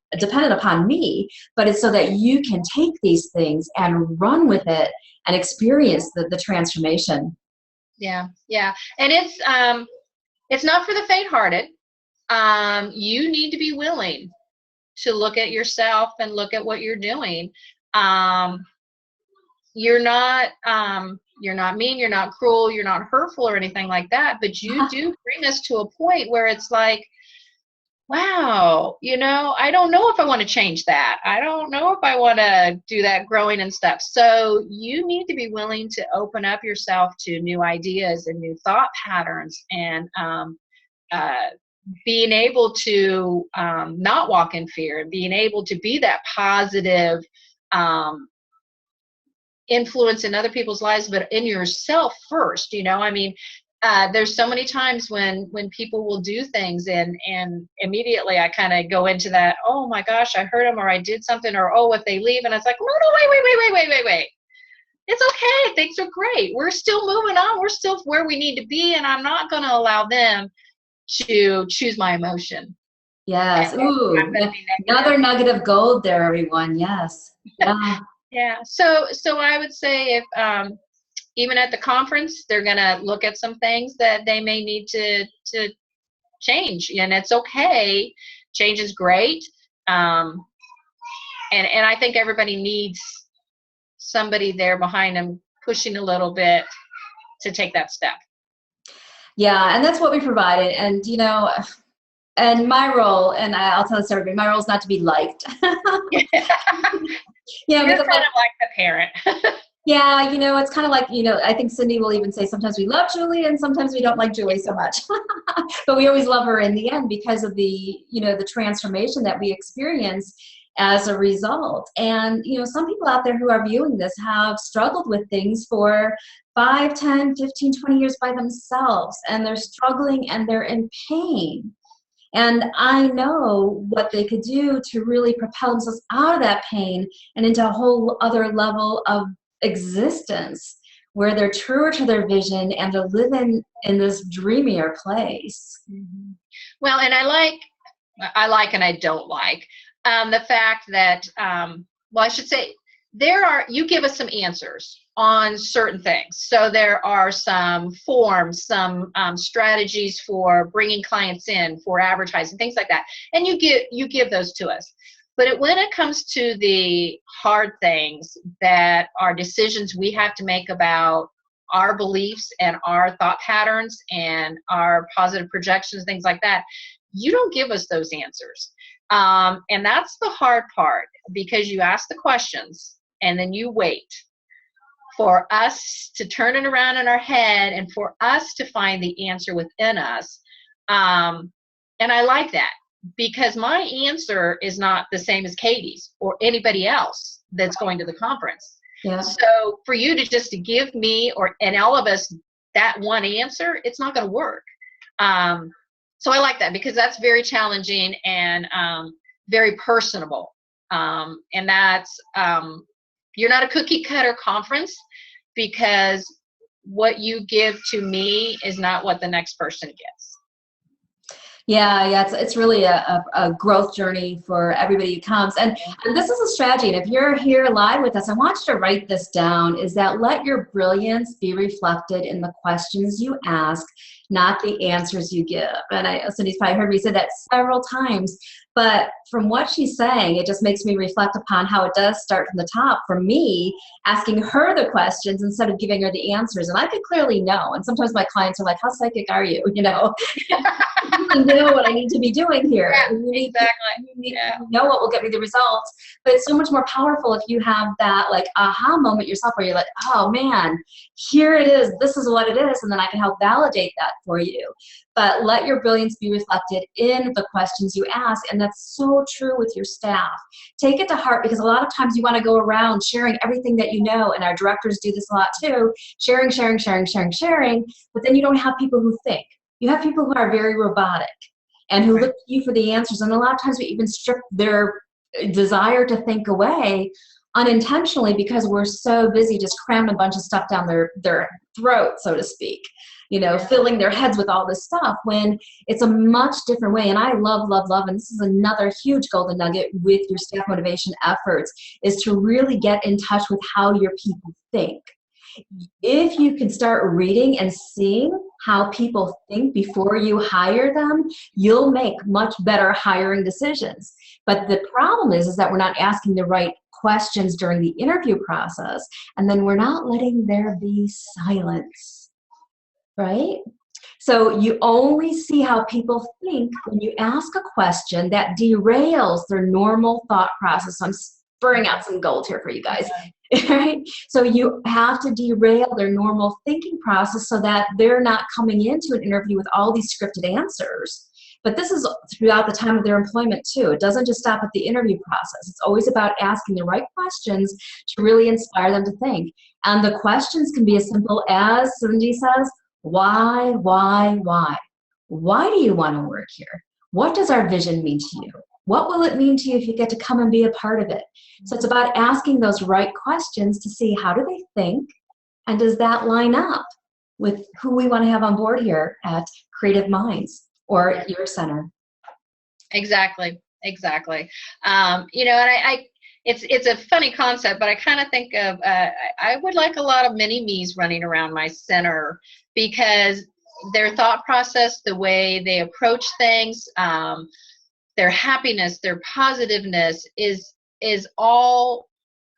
upon me, but it's so that you can take these things and run with it and experience the transformation. Yeah. And it's not for the faint-hearted. You need to be willing to look at yourself and look at what you're doing. You're not mean, you're not cruel, you're not hurtful or anything like that, but you do bring us to a point where it's like, wow, I don't know if I want to change that. I don't know if I want to do that growing and stuff. So you need to be willing to open up yourself to new ideas and new thought patterns, and being able to not walk in fear, and being able to be that positive influence in other people's lives, but in yourself first. There's so many times when people will do things and immediately I kind of go into that, oh my gosh, I hurt them, or I did something, or oh, if they leave, and it's like, no, wait. It's okay. Things are great. We're still moving on. We're still where we need to be, and I'm not going to allow them to choose my emotion. Yes. Ooh, another nugget of gold there, everyone. Yes. Yeah. Yeah. So I would say if even at the conference, they're going to look at some things that they may need to change, and it's okay. Change is great. And I think everybody needs somebody there behind them pushing a little bit to take that step. Yeah, and that's what we provided. And and my role, and I'll tell this to everybody, my role is not to be liked. You're kind of like the parent. Yeah, it's kind of like, I think Cindy will even say sometimes we love Julie and sometimes we don't like Julie so much. But we always love her in the end because of the, the transformation that we experience as a result. And, some people out there who are viewing this have struggled with things for 5, 10, 15, 20 years by themselves, and they're struggling and they're in pain. And I know what they could do to really propel themselves out of that pain and into a whole other level of existence where they're truer to their vision and they're living in this dreamier place. Mm-hmm. Well, and I like and I don't like the fact that I should say, you give us some answers on certain things. So there are some forms, some strategies for bringing clients in, for advertising, things like that. And you give those to us. But when it comes to the hard things that are decisions we have to make about our beliefs and our thought patterns and our positive projections, things like that, you don't give us those answers. And that's the hard part, because you ask the questions and then you wait for us to turn it around in our head and for us to find the answer within us. And I like that, because my answer is not the same as Katie's or anybody else that's going to the conference. Yeah. So for you to give me and all of us that one answer, it's not going to work. So I like that, because that's very challenging and very personable. And that's, you're not a cookie cutter conference, because what you give to me is not what the next person gets. Yeah, it's really a growth journey for everybody who comes. And this is a strategy. And if you're here live with us, I want you to write this down, is that let your brilliance be reflected in the questions you ask, not the answers you give. And Cindy's probably heard me say that several times, but from what she's saying, it just makes me reflect upon how it does start from the top. For me, asking her the questions instead of giving her the answers. And I could clearly know. And sometimes my clients are like, how psychic are you? You know, I know what I need to be doing here. Yeah, exactly. You know what will get me the results. But it's so much more powerful if you have that like aha moment yourself, where you're like, oh man, here it is. This is what it is. And then I can help validate that for you. But let your brilliance be reflected in the questions you ask. And that's so true with your staff. Take it to heart, because a lot of times you want to go around sharing everything that you know. And our directors do this a lot too. Sharing. But then you don't have people who think. You have people who are very robotic and who look to you for the answers. And a lot of times we even strip their desire to think away unintentionally, because we're so busy just cramming a bunch of stuff down their throat, so to speak. You know, filling their heads with all this stuff, when it's a much different way. And I love, and this is another huge golden nugget with your staff motivation efforts, is to really get in touch with how your people think. If you can start reading and seeing how people think before you hire them, you'll make much better hiring decisions. But the problem is that we're not asking the right questions during the interview process, and then we're not letting there be silence. Right? So you only see how people think when you ask a question that derails their normal thought process. I'm spurring out some gold here for you guys. Right? So you have to derail their normal thinking process so that they're not coming into an interview with all these scripted answers. But this is throughout the time of their employment too. It doesn't just stop at the interview process. It's always about asking the right questions to really inspire them to think. And the questions can be as simple as Cindy says, why? Why do you want to work here? What does our vision mean to you? What will it mean to you if you get to come and be a part of it? So it's about asking those right questions to see how do they think, and does that line up with who we want to have on board here at Creative Minds or your center. Exactly. You know, and it's a funny concept, but I kind of think of, I would like a lot of mini me's running around my center, because their thought process, the way they approach things, their happiness, their positiveness is all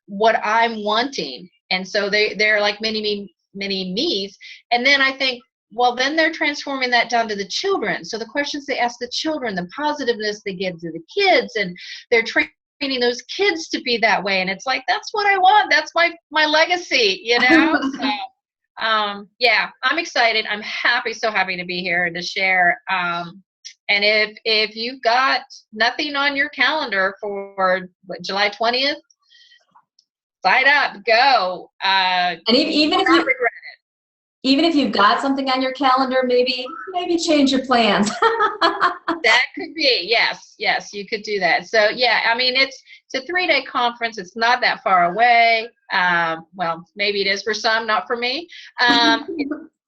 what I'm wanting. And so they're like mini me's. And then I think, well, then they're transforming that down to the children. So the questions they ask the children, the positiveness they give to the kids, and they're training those kids to be that way. And it's like, that's what I want. That's my legacy, you know? So, yeah, I'm excited. I'm so happy to be here and to share. And if you've got nothing on your calendar for July 20th, sign up, go. And even if you've got something on your calendar, maybe change your plans. That could be, yes, you could do that. So yeah, I mean, it's a 3-day conference. It's not that far away. Well, maybe it is for some, not for me.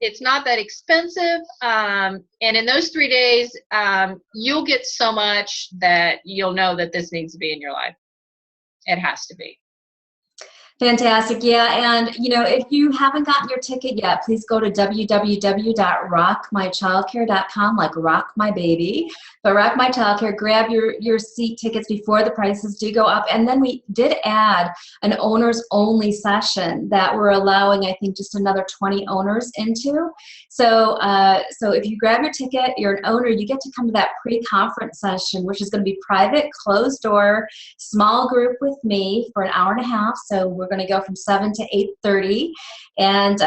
It's not that expensive. And in those 3 days, you'll get so much that you'll know that this needs to be in your life. It has to be. Fantastic. Yeah. And, if you haven't gotten your ticket yet, please go to www.rockmychildcare.com, like rock my baby, but Rock My Childcare. Grab your seat tickets before the prices do go up. And then we did add an owners only session that we're allowing, I think, just another 20 owners into. So if you grab your ticket, you're an owner, you get to come to that pre-conference session, which is going to be private, closed door, small group with me for an hour and a half. So we're going to go from 7 to 8:30, and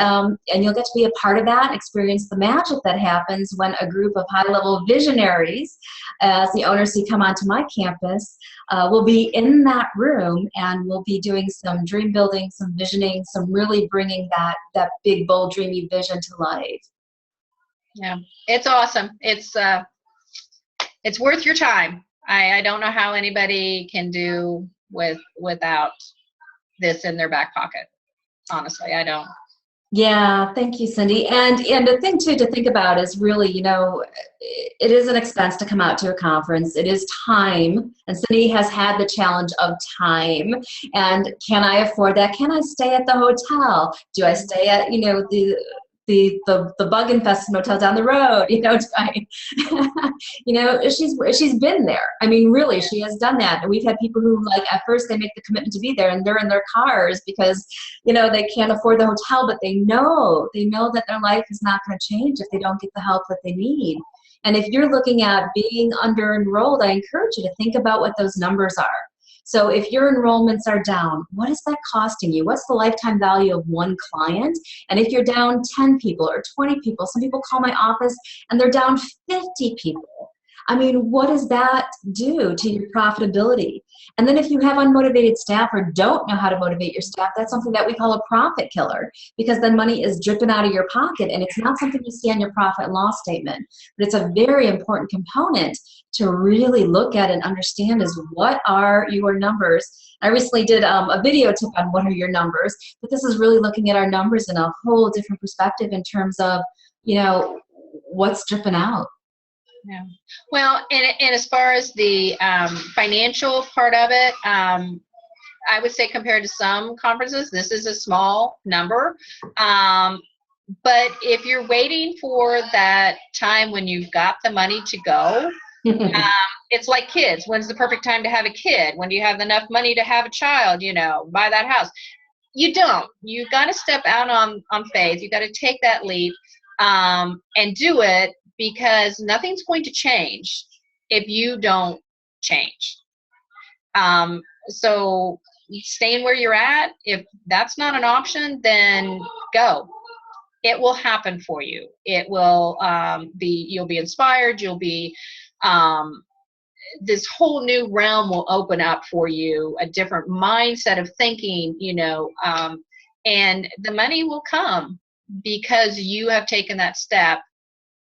you'll get to be a part of that and experience the magic that happens when a group of high-level visionaries, as the owners who come onto my campus, will be in that room, and we'll be doing some dream building, some visioning, some really bringing that big, bold, dreamy vision to life. Yeah, it's awesome. It's worth your time. I don't know how anybody can do without this in their back pocket. Honestly, I don't. Yeah, thank you, Cindy. And the thing too to think about is really, it is an expense to come out to a conference. It is time, and Cindy has had the challenge of time. And can I afford that? Can I stay at the hotel? Do I stay at the bug infested motel down the road? Do I, she's been there. I mean, really, she has done that. And we've had people who, like, at first they make the commitment to be there, and they're in their cars because, they can't afford the hotel, but they know that their life is not going to change if they don't get the help that they need. And if you're looking at being under enrolled, I encourage you to think about what those numbers are. So if your enrollments are down, what is that costing you? What's the lifetime value of one client? And if you're down 10 people or 20 people, some people call my office and they're down 50 people. I mean, what does that do to your profitability? And then if you have unmotivated staff or don't know how to motivate your staff, that's something that we call a profit killer, because then money is dripping out of your pocket, and it's not something you see on your profit and loss statement. But it's a very important component to really look at and understand is, what are your numbers? I recently did a video tip on what are your numbers, but this is really looking at our numbers in a whole different perspective in terms of, what's dripping out. Yeah. Well, and as far as the financial part of it, I would say compared to some conferences, this is a small number. But if you're waiting for that time when you've got the money to go, it's like kids. When's the perfect time to have a kid? When do you have enough money to have a child, buy that house? You don't. You got to step out on faith. You got to take that leap and do it, because nothing's going to change if you don't change. So staying where you're at, if that's not an option, then go. It will happen for you. It will you'll be inspired. You'll be, this whole new realm will open up for you, a different mindset of thinking, and the money will come because you have taken that step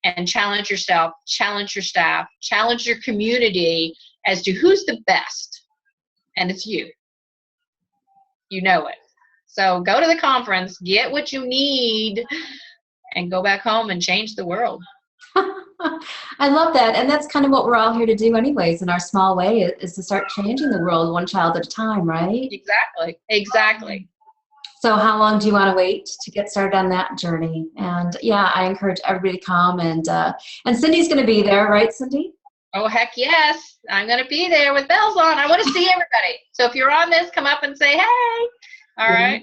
and challenge yourself, challenge your staff, challenge your community as to who's the best. And it's you. You know it. So go to the conference, get what you need, and go back home and change the world. I love that. And that's kind of what we're all here to do anyways, in our small way, is to start changing the world one child at a time, right? Exactly. So how long do you want to wait to get started on that journey? And yeah, I encourage everybody to come, and Cindy's going to be there, right, Cindy? Oh, heck yes. I'm going to be there with bells on. I want to see everybody. So if you're on this, come up and say, hey. All right.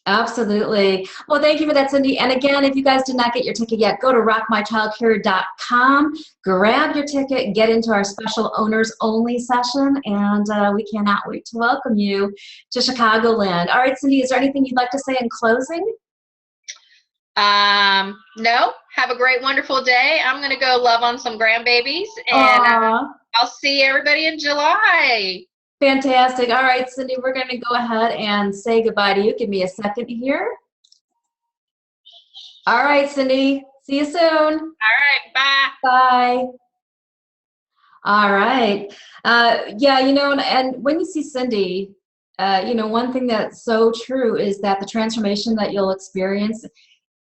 Absolutely. Well, thank you for that, Cindy. And again, if you guys did not get your ticket yet, go to rockmychildcare.com, grab your ticket, get into our special owners only session, and we cannot wait to welcome you to Chicagoland. All right, Cindy, is there anything you'd like to say in closing? No. Have a great, wonderful day. I'm going to go love on some grandbabies, and I'll see everybody in July. Fantastic. All right, Cindy, we're going to go ahead and say goodbye to you. Give me a second here. All right, Cindy. See you soon. All right. Bye. Bye. All right. Yeah, and when you see Cindy, one thing that's so true is that the transformation that you'll experience,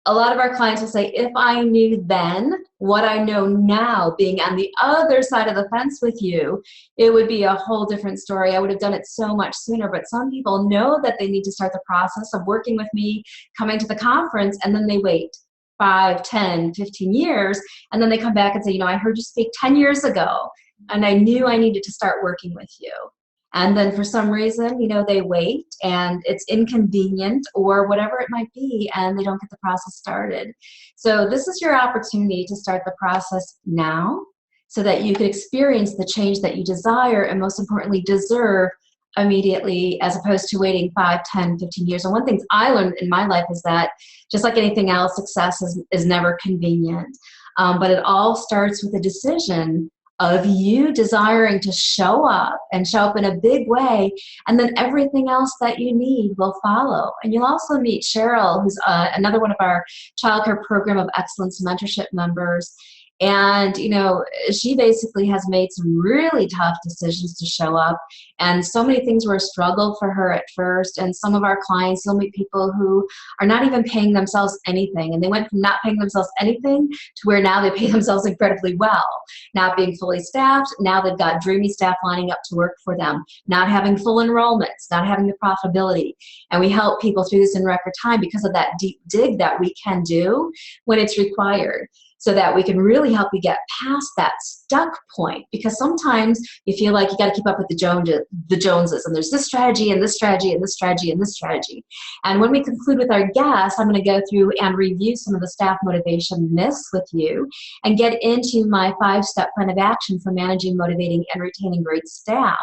a lot of our clients will say, if I knew then what I know now, being on the other side of the fence with you, it would be a whole different story. I would have done it so much sooner. But some people know that they need to start the process of working with me, coming to the conference, and then they wait 5, 10, 15 years, and then they come back and say, I heard you speak 10 years ago, and I knew I needed to start working with you. And then for some reason, they wait and it's inconvenient or whatever it might be, and they don't get the process started. So this is your opportunity to start the process now so that you can experience the change that you desire and most importantly deserve immediately, as opposed to waiting 5, 10, 15 years. And one thing I learned in my life is that just like anything else, success is never convenient. But it all starts with a decision of you desiring to show up and show up in a big way, and then everything else that you need will follow. And you'll also meet Cheryl, who's another one of our Childcare Program of Excellence mentorship members. And, she basically has made some really tough decisions to show up. And so many things were a struggle for her at first. And some of our clients, you'll meet people who are not even paying themselves anything. And they went from not paying themselves anything to where now they pay themselves incredibly well. Not being fully staffed, now they've got dreamy staff lining up to work for them. Not having full enrollments, not having the profitability. And we help people through this in record time because of that deep dig that we can do when it's required, so that we can really help you get past that stuck point. Because sometimes you feel like you got to keep up with the Joneses, and there's this strategy and this strategy and this strategy and this strategy. And when we conclude with our guests, I'm going to go through and review some of the staff motivation myths with you and get into my 5-step plan of action for managing, motivating, and retaining great staff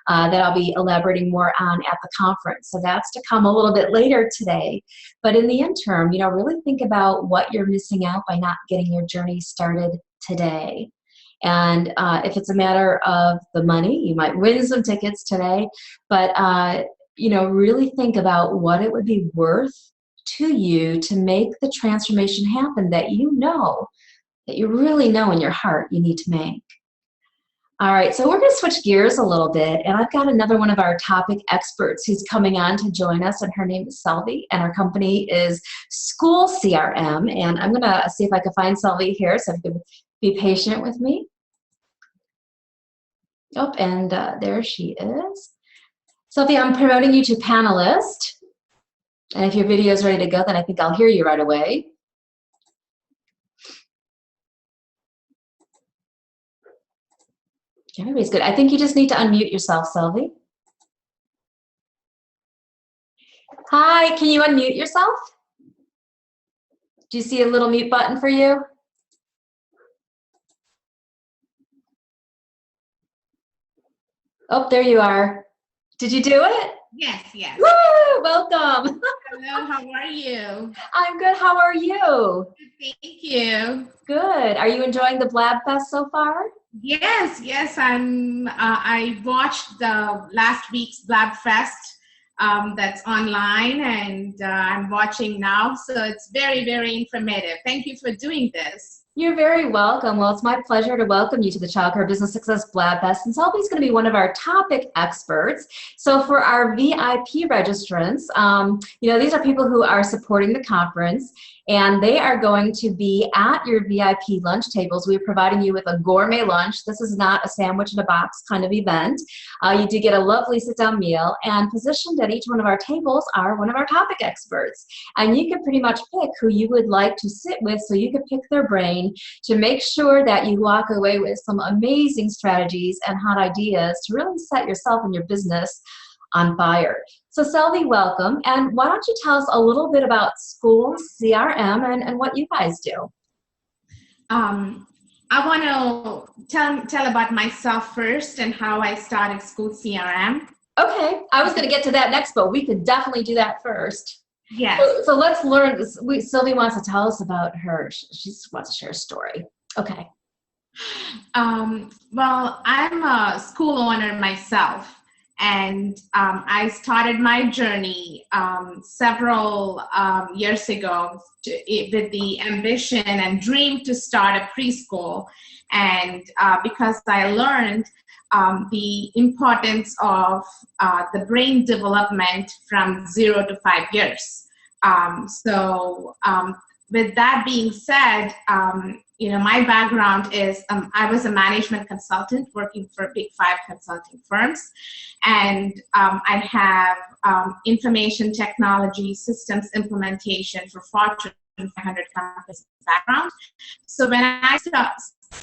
that I'll be elaborating more on at the conference. So that's to come a little bit later today. But in the interim, really think about what you're missing out by not getting your journey started today. And if it's a matter of the money, you might win some tickets today, but really think about what it would be worth to you to make the transformation happen that that you really know in your heart you need to make. All right, so we're going to switch gears a little bit, and I've got another one of our topic experts who's coming on to join us, and her name is Selvi, and our company is School CRM, and I'm going to see if I can find Selvi here, so if you could be patient with me. Oh, and there she is. Selvi, I'm promoting you to panelist, and if your video is ready to go, then I think I'll hear you right away. Everybody's good. I think you just need to unmute yourself, Selvi. Hi, can you unmute yourself? Do you see a little mute button for you? Oh, there you are. Did you do it? Yes, yes. Woo! Welcome. Hello, how are you? I'm good. How are you? Thank you. Good. Are you enjoying the Blab Fest so far? Yes. I watched the last week's Blab Fest that's online, and I'm watching now. So it's very, very informative. Thank you for doing this. You're very welcome. Well, it's my pleasure to welcome you to the Childcare Business Success Blab Fest. And Selvi's going to be one of our topic experts. So for our VIP registrants, these are people who are supporting the conference, and they are going to be at your VIP lunch tables. We're providing you with a gourmet lunch. This is not a sandwich in a box kind of event. You do get a lovely sit-down meal, and positioned at each one of our tables are one of our topic experts. And you can pretty much pick who you would like to sit with, so you can pick their brain to make sure that you walk away with some amazing strategies and hot ideas to really set yourself and your business on fire. So Selvi, welcome. And why don't you tell us a little bit about School CRM and what you guys do? I want to tell about myself first and how I started School CRM. Okay, I was going to get to that next, but we could definitely do that first. Yes. So let's learn. Selvi wants to tell us about her. She wants to share a story. Okay. Well, I'm a school owner myself, and I started my journey several years ago with the ambition and dream to start a preschool. And because I learned the importance of the brain development from 0 to 5 years. with that being said, my background is I was a management consultant working for Big 5 consulting firms, and I have information technology systems implementation for Fortune 500 companies background. So when I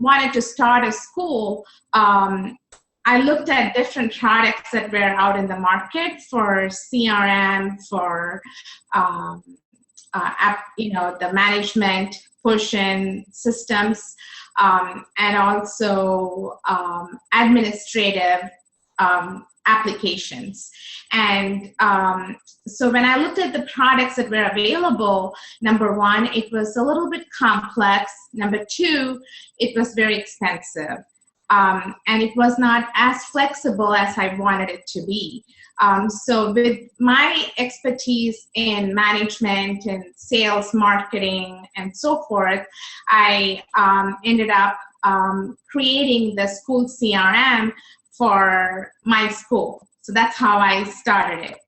wanted to start a school, I looked at different products that were out in the market for CRM, for the management push-in systems, and also administrative applications. And so when I looked at the products that were available, number one, it was a little bit complex. Number two, it was very expensive. And it was not as flexible as I wanted it to be. So with my expertise in management and sales, marketing, and so forth, I ended up creating the school CRM for my school. So that's how I started it.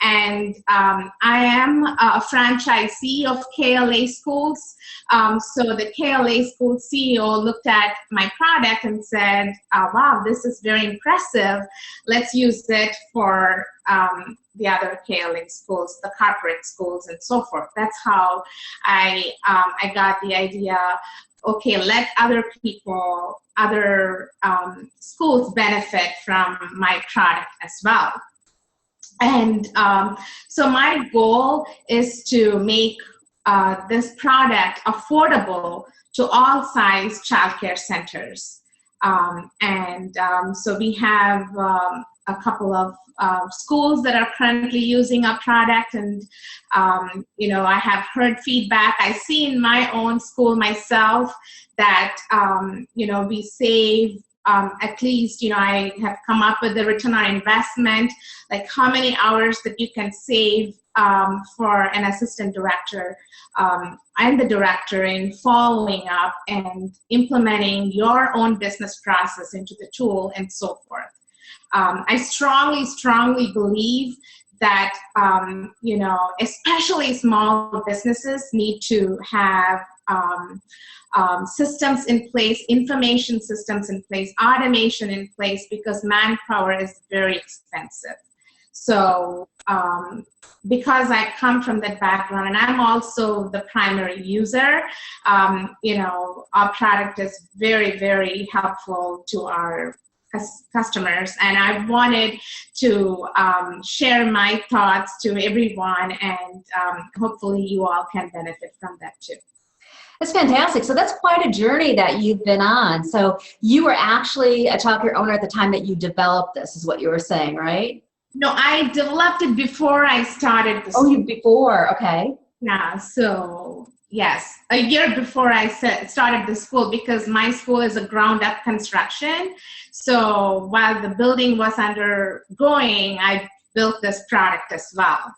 And I am a franchisee of KLA Schools. So the KLA School CEO looked at my product and said, wow, this is very impressive. Let's use it for the other KLA schools, the corporate schools, and so forth. That's how I got the idea, okay, let other people, other schools benefit from my product as well. And so my goal is to make this product affordable to all size childcare centers. So we have a couple of schools that are currently using our product, and I have heard feedback. I see in my own school myself that we save at least, I have come up with the return on investment, like how many hours that you can save for an assistant director and the director in following up and implementing your own business process into the tool and so forth. I strongly believe that, especially small businesses need to have systems in place, information systems in place, automation in place, because manpower is very expensive. So because I come from that background and I'm also the primary user, our product is very, very helpful to our customers, and I wanted to share my thoughts to everyone, and hopefully you all can benefit from that too. That's fantastic. So that's quite a journey that you've been on. So you were actually a childcare owner at the time that you developed this, is what you were saying, right? No, I developed it before I started the school. Oh, you before, okay. Yeah, so yes, a year before I started the school, because my school is a ground up construction. So while the building was undergoing, I built this product as well.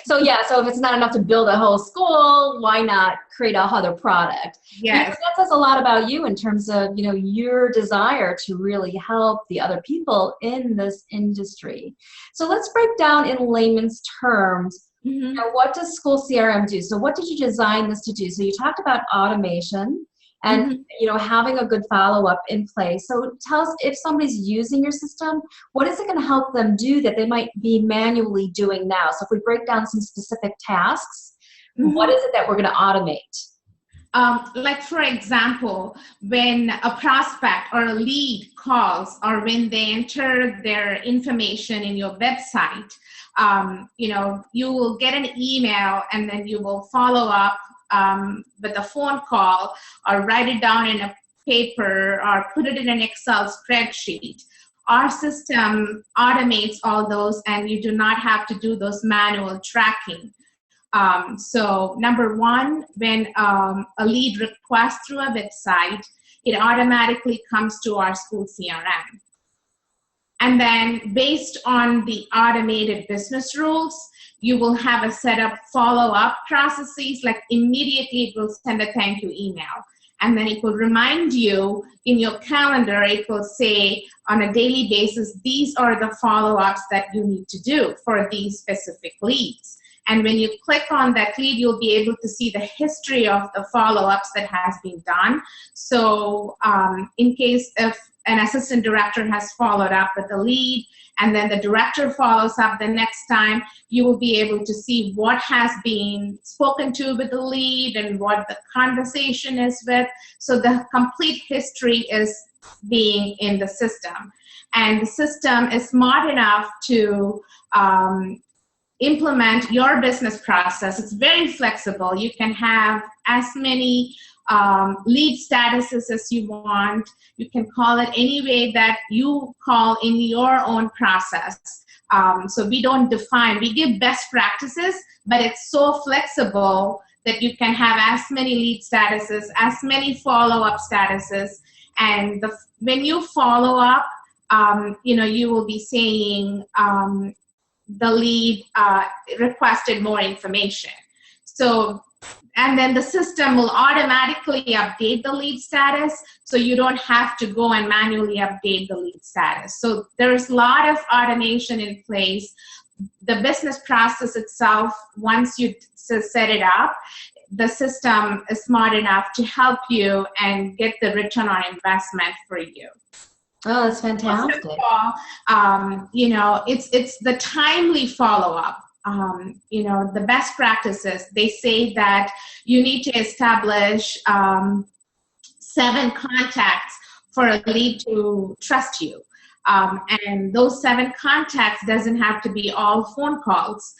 So if it's not enough to build a whole school, why not create a other product? Yes. That says a lot about you in terms of, your desire to really help the other people in this industry. So let's break down in layman's terms, what does school CRM do? So what did you design this to do? So you talked about automation and having a good follow-up in place. So tell us, if somebody's using your system, what is it going to help them do that they might be manually doing now? So if we break down some specific tasks, what is it that we're going to automate? Like for example, when a prospect or a lead calls, or when they enter their information in your website, you will get an email, and then you will follow up with a phone call, or write it down in a paper, or put it in an Excel spreadsheet. Our system automates all those, and you do not have to do those manual tracking. So number one, when a lead requests through a website, it automatically comes to our school CRM. And then based on the automated business rules, you will have a set of follow-up processes, like immediately it will send a thank you email. And then it will remind you in your calendar, it will say on a daily basis, these are the follow-ups that you need to do for these specific leads. And when you click on that lead, you'll be able to see the history of the follow-ups that has been done. So in case if an assistant director has followed up with the lead, and then the director follows up the next time, you will be able to see what has been spoken to with the lead and what the conversation is with. So the complete history is being in the system. And the system is smart enough to implement your business process. It's very flexible. You can have as many lead statuses as you want. You can call it any way that you call in your own process. So we don't define, we give best practices, but it's so flexible that you can have as many lead statuses, as many follow-up statuses. And when you follow up, you will be saying the lead requested more information. So, and then the system will automatically update the lead status, so you don't have to go and manually update the lead status. So there's a lot of automation in place. The business process itself, once you set it up, the system is smart enough to help you and get the return on investment for you. Oh, that's fantastic. First of all, it's the timely follow-up. The best practices, they say that you need to establish 7 contacts for a lead to trust you. And those 7 contacts doesn't have to be all phone calls.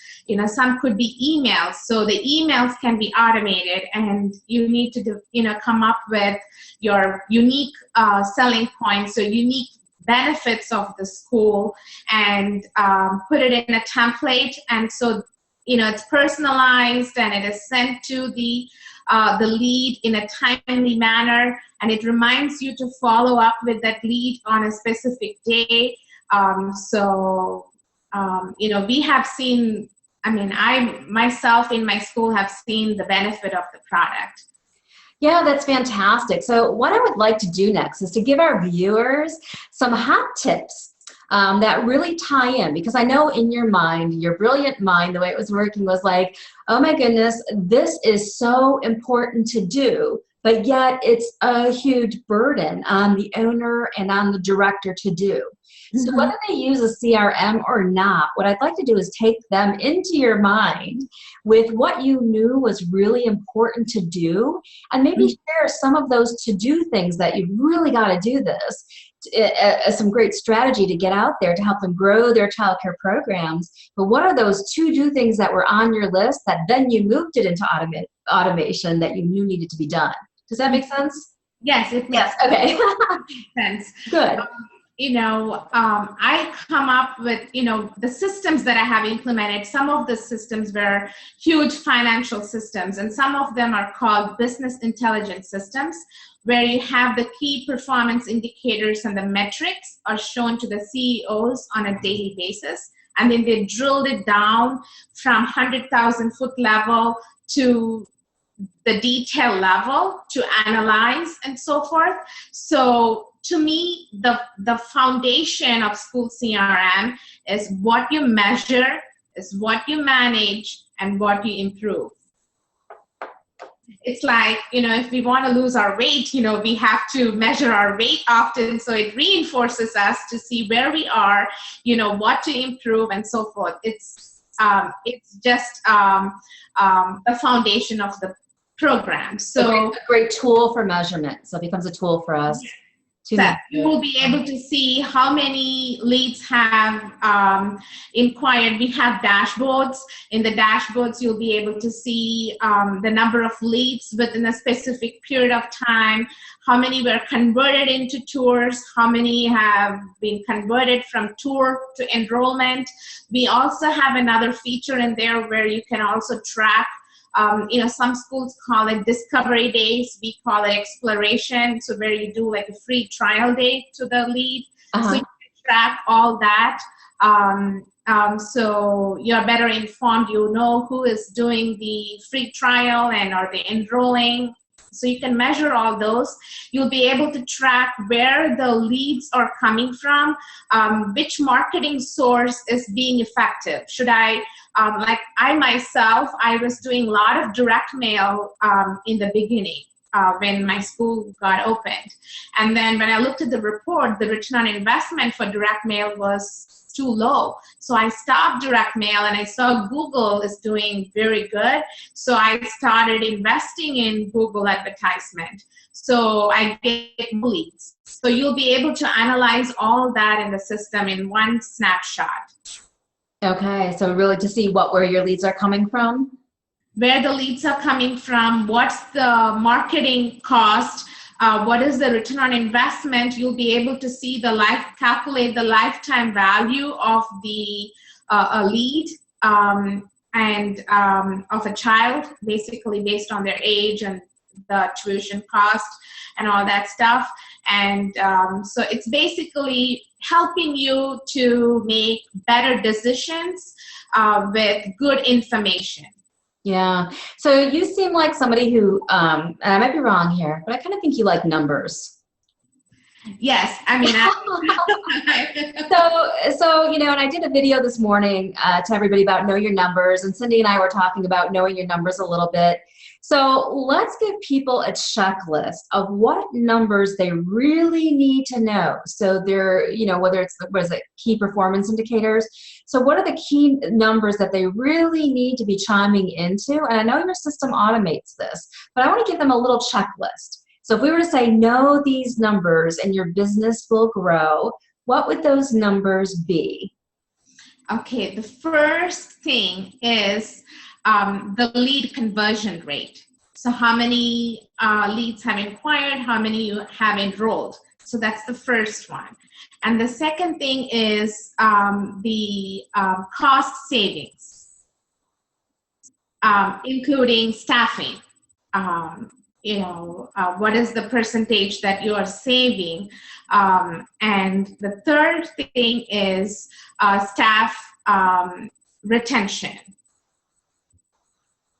Some could be emails. So the emails can be automated, and you need to come up with your unique selling points, so unique benefits of the school, and put it in a template. And so it's personalized, and it is sent to the lead in a timely manner, and it reminds you to follow up with that lead on a specific day. We have seen, I myself in my school have seen the benefit of the product. Yeah, that's fantastic. So what I would like to do next is to give our viewers some hot tips that really tie in, because I know in your mind, your brilliant mind, the way it was working was like, oh my goodness, this is so important to do, but yet it's a huge burden on the owner and on the director to do. So whether they use a CRM or not, what I'd like to do is take them into your mind with what you knew was really important to do, and maybe share some of those to-do things that you really got to do this, some great strategy to get out there to help them grow their childcare programs. But what are those to-do things that were on your list that then you moved it into automation that you knew needed to be done? Does that make sense? Yes, it Yes. Okay. makes sense. Good. I come up with, the systems that I have implemented. Some of the systems were huge financial systems, and some of them are called business intelligence systems, where you have the key performance indicators and the metrics are shown to the CEOs on a daily basis. And then they drilled it down from 100,000 foot level to the detail level to analyze and so forth. So to me, the foundation of school CRM is what you measure, is what you manage, and what you improve. It's like, if we want to lose our weight, we have to measure our weight often, so it reinforces us to see where we are, what to improve, and so forth. It's just the foundation of the program. So a great tool for measurement. So it becomes a tool for us. That you will be able to see how many leads have inquired. We have dashboards. In the dashboards, you'll be able to see the number of leads within a specific period of time, how many were converted into tours, how many have been converted from tour to enrollment. We also have another feature in there where you can also track. Some schools call it discovery days. We call it exploration. So where you do like a free trial day to the lead. So you can track all that. So you're better informed. You know who is doing the free trial and are they enrolling. So you can measure all those. You'll be able to track where the leads are coming from, which marketing source is being effective. Should I, like I myself, I was doing a lot of direct mail in the beginning. When my school got opened. And then when I looked at the report, the return on investment for direct mail was too low. So I stopped direct mail, and I saw Google is doing very good. So I started investing in Google advertisement. So I get leads. So you'll be able to analyze all that in the system in one snapshot. Okay, so really to see where your leads are coming from? Where the leads are coming from, what's the marketing cost, what is the return on investment. You'll be able to see calculate the lifetime value of the a lead and of a child, basically based on their age and the tuition cost and all that stuff. And so it's basically helping you to make better decisions with good information. Yeah. So you seem like somebody who, and I might be wrong here, but I kind of think you like numbers. Yes. I mean, so, you know, and I did a video this morning to everybody about know your numbers, and Cindy and I were talking about knowing your numbers a little bit. So let's give people a checklist of what numbers they really need to know. So they're, you know, whether it's, key performance indicators. So what are the key numbers that they really need to be chiming into? And I know your system automates this, but I want to give them a little checklist. So if we were to say, know these numbers and your business will grow, what would those numbers be? Okay, the first thing is the lead conversion rate. So how many leads have inquired, how many you have enrolled. So that's the first one. And the second thing is the cost savings, including staffing. You know, what is the percentage that you are saving? And the third thing is staff retention.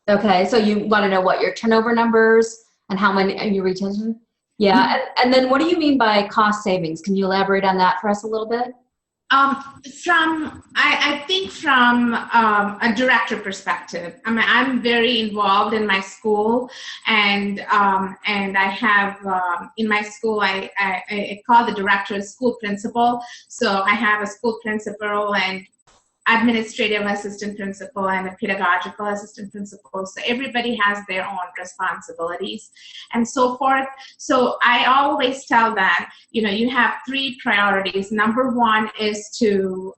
Okay, so you want to know what your turnover numbers and how many and your retention? Yeah, and then what do you mean by cost savings? Can you elaborate on that for us a little bit? I think from a director perspective, I mean, I'm very involved in my school, and I have in my school I call the director a school principal. So I have a school principal and administrative assistant principal and a pedagogical assistant principal. So everybody has their own responsibilities and so forth. So I always tell them, you know, you have 3 priorities. Number 1 is to,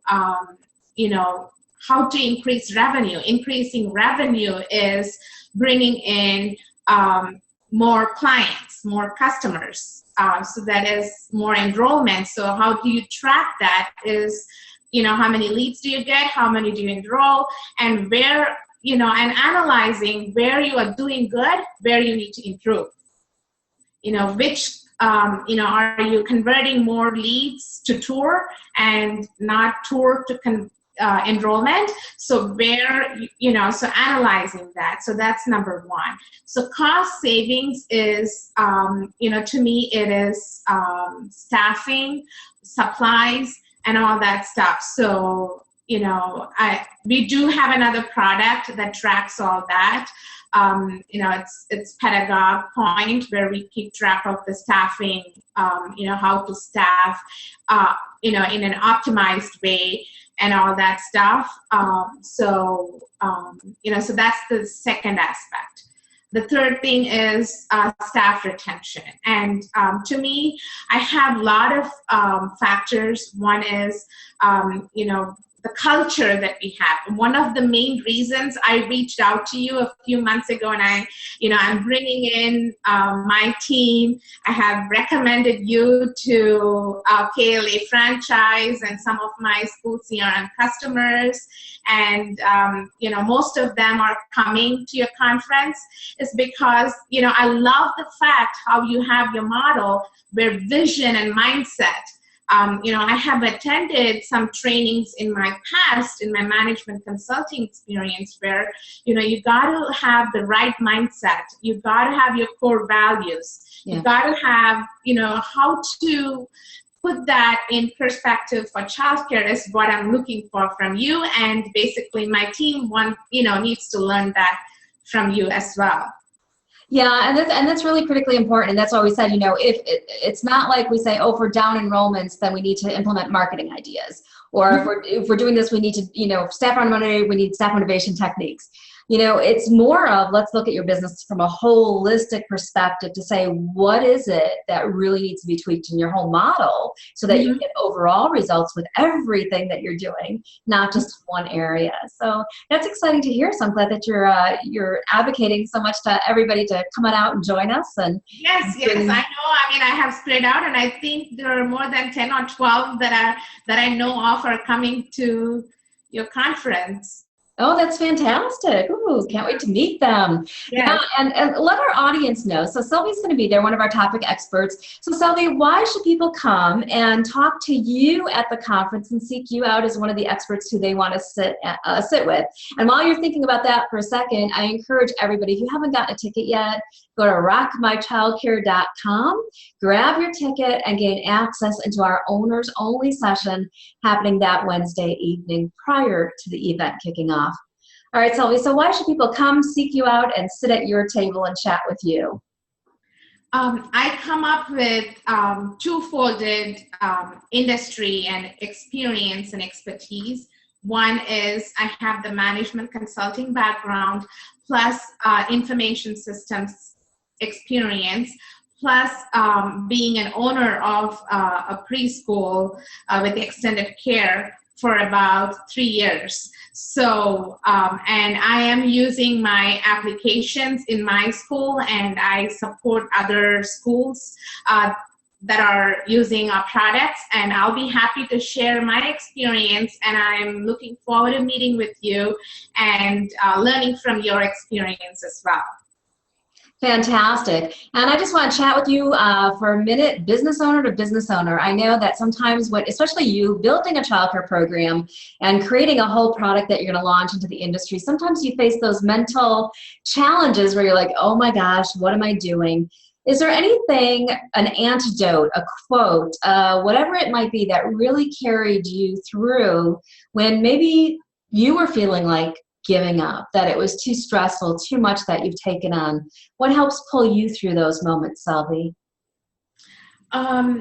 you know, how to increase revenue. Increasing revenue is bringing in more clients, more customers. So that is more enrollment. So how do you track that is, you know, how many leads do you get, how many do you enroll, and where, you know, and analyzing where you are doing good, where you need to improve. You know, which, you know, are you converting more leads to tour and not tour to enrollment? So where, you know, so analyzing that. So that's number 1. So cost savings is, you know, to me it is staffing, supplies, and all that stuff. So, you know, we do have another product that tracks all that. You know, it's Pedagog Point, where we keep track of the staffing, you know, how to staff, you know, in an optimized way and all that stuff. So, you know, so that's the second aspect. The third thing is staff retention. And to me, I have a lot of factors. One is, you know, the culture that we have. And one of the main reasons I reached out to you a few months ago, and I'm bringing in my team. I have recommended you to KLA franchise and some of my school CRM customers. And, you know, most of them are coming to your conference is because, you know, I love the fact how you have your model where vision and mindset I have attended some trainings in my past, in my management consulting experience, where, you got to have the right mindset. You got to have your core values. Yeah. You got to have, how to put that in perspective for childcare is what I'm looking for from you. And basically my team needs to learn that from you as well. Yeah, and that's really critically important. And that's why we said, if it's not like we say, oh, if we're down enrollments, then we need to implement marketing ideas. Or if we're doing this, we need to, staff motivation, we need staff motivation techniques. It's more of, let's look at your business from a holistic perspective to say, what is it that really needs to be tweaked in your whole model so that you get overall results with everything that you're doing, not just one area. So that's exciting to hear. So I'm glad that you're advocating so much to everybody to come on out and join us. And yes, I know. I have spread out, and I think there are more than 10 or 12 that I know of are coming to your conference. Oh, that's fantastic. Ooh, can't wait to meet them. Yes. Yeah, and let our audience know. So Sylvie's going to be there, one of our topic experts. So Sylvie, why should people come and talk to you at the conference and seek you out as one of the experts who they want to sit with? And while you're thinking about that for a second, I encourage everybody, if you haven't gotten a ticket yet, go to rockmychildcare.com, grab your ticket, and gain access into our owners only session happening that Wednesday evening prior to the event kicking off. All right, Sylvie, so why should people come seek you out and sit at your table and chat with you? I come up with two-folded industry and experience and expertise. One is I have the management consulting background, plus information systems experience, plus being an owner of a preschool with extended care for about 3 years. So, and I am using my applications in my school, and I support other schools that are using our products, and I'll be happy to share my experience, and I'm looking forward to meeting with you and learning from your experience as well. Fantastic. And I just want to chat with you for a minute, business owner to business owner. I know that sometimes especially you building a childcare program and creating a whole product that you're going to launch into the industry, sometimes you face those mental challenges where you're like, oh my gosh, what am I doing? Is there anything, an antidote, a quote, whatever it might be that really carried you through when maybe you were feeling like giving up, that it was too stressful, too much that you've taken on? What helps pull you through those moments, Sylvie? I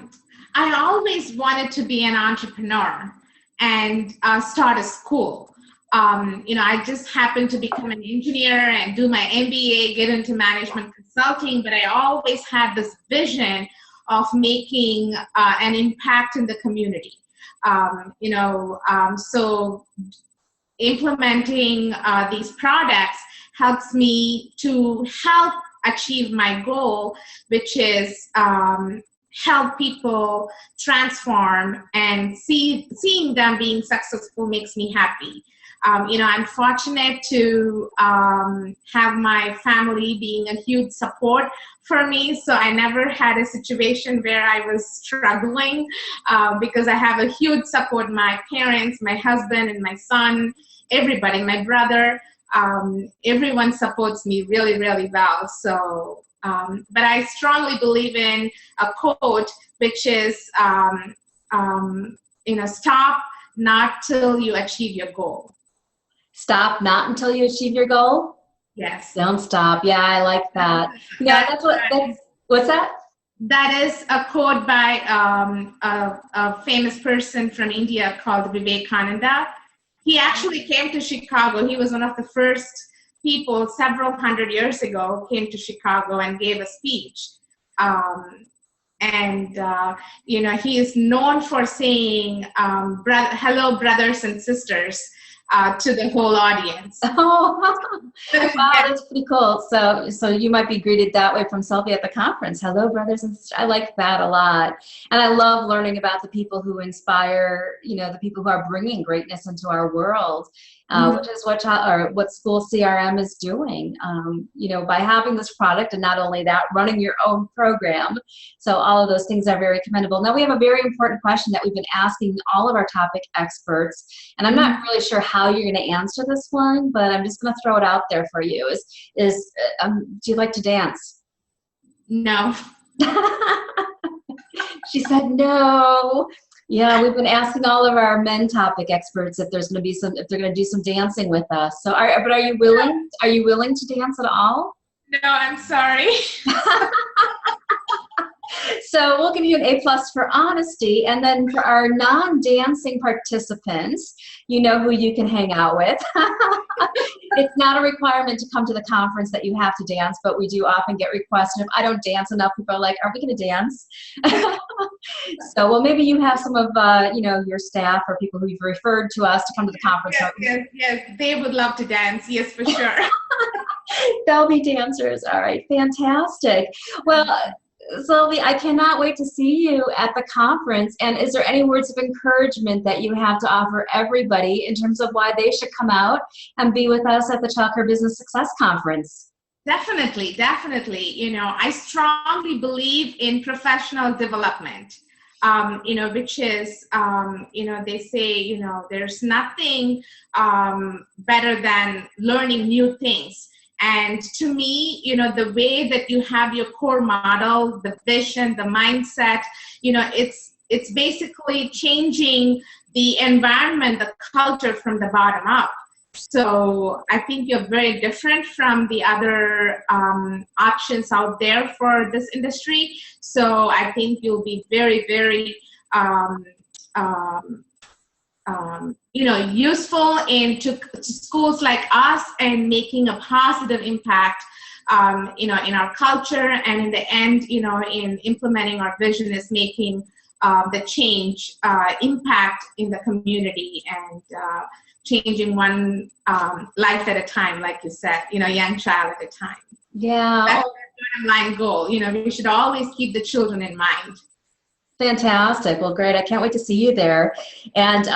always wanted to be an entrepreneur and start a school. I just happened to become an engineer and do my MBA, get into management consulting, but I always had this vision of making an impact in the community. So implementing these products helps me to help achieve my goal, which is help people transform, and seeing them being successful makes me happy. I'm fortunate to have my family being a huge support for me, so I never had a situation where I was struggling because I have a huge support. My parents, my husband, and my son, everybody, my brother, everyone supports me really, really well. So, but I strongly believe in a quote, which is, stop not till you achieve your goal. Stop not until you achieve your goal? Yes. Don't stop. Yeah, I like that. What's that? That is a quote by a famous person from India called Vivekananda. He actually came to Chicago. He was one of the first people several hundred years ago came to Chicago and gave a speech. He is known for saying, hello, brothers and sisters. to the whole audience. Oh, wow, that's pretty cool. So you might be greeted that way from Sylvia at the conference. Hello, brothers and sisters. I like that a lot. And I love learning about the people who inspire, the people who are bringing greatness into our world, which is what School CRM is doing, by having this product, and not only that, running your own program. So all of those things are very commendable. Now we have a very important question that we've been asking all of our topic experts, and I'm not really sure how you're going to answer this one, but I'm just going to throw it out there for you. Do you like to dance? No. She said no. Yeah, we've been asking all of our men topic experts if they're going to do some dancing with us. So, are you willing? Are you willing to dance at all? No, I'm sorry. So we'll give you an A+ for honesty, and then for our non-dancing participants, you know who you can hang out with. It's not a requirement to come to the conference that you have to dance, but we do often get requests. And if I don't dance enough, people are like, "Are we going to dance?" So, well, maybe you have some of your staff or people who you've referred to us to come to the conference. Yes, they would love to dance. Yes, for sure. They'll be dancers. All right, fantastic. Well, Sylvie, I cannot wait to see you at the conference. And is there any words of encouragement that you have to offer everybody in terms of why they should come out and be with us at the Child Care Business Success Conference? Definitely. I strongly believe in professional development, which is, they say, there's nothing better than learning new things. And to me, the way that you have your core model, the vision, the mindset, it's basically changing the environment, the culture from the bottom up. So I think you're very different from the other options out there for this industry. So I think you'll be very, very useful to schools like us, and making a positive impact, in our culture, and in the end, in implementing our vision is making the change, impact in the community, and changing one life at a time, like you said, young child at a time. Yeah. That's the bottom line goal. We should always keep the children in mind. Fantastic. Well, great. I can't wait to see you there. And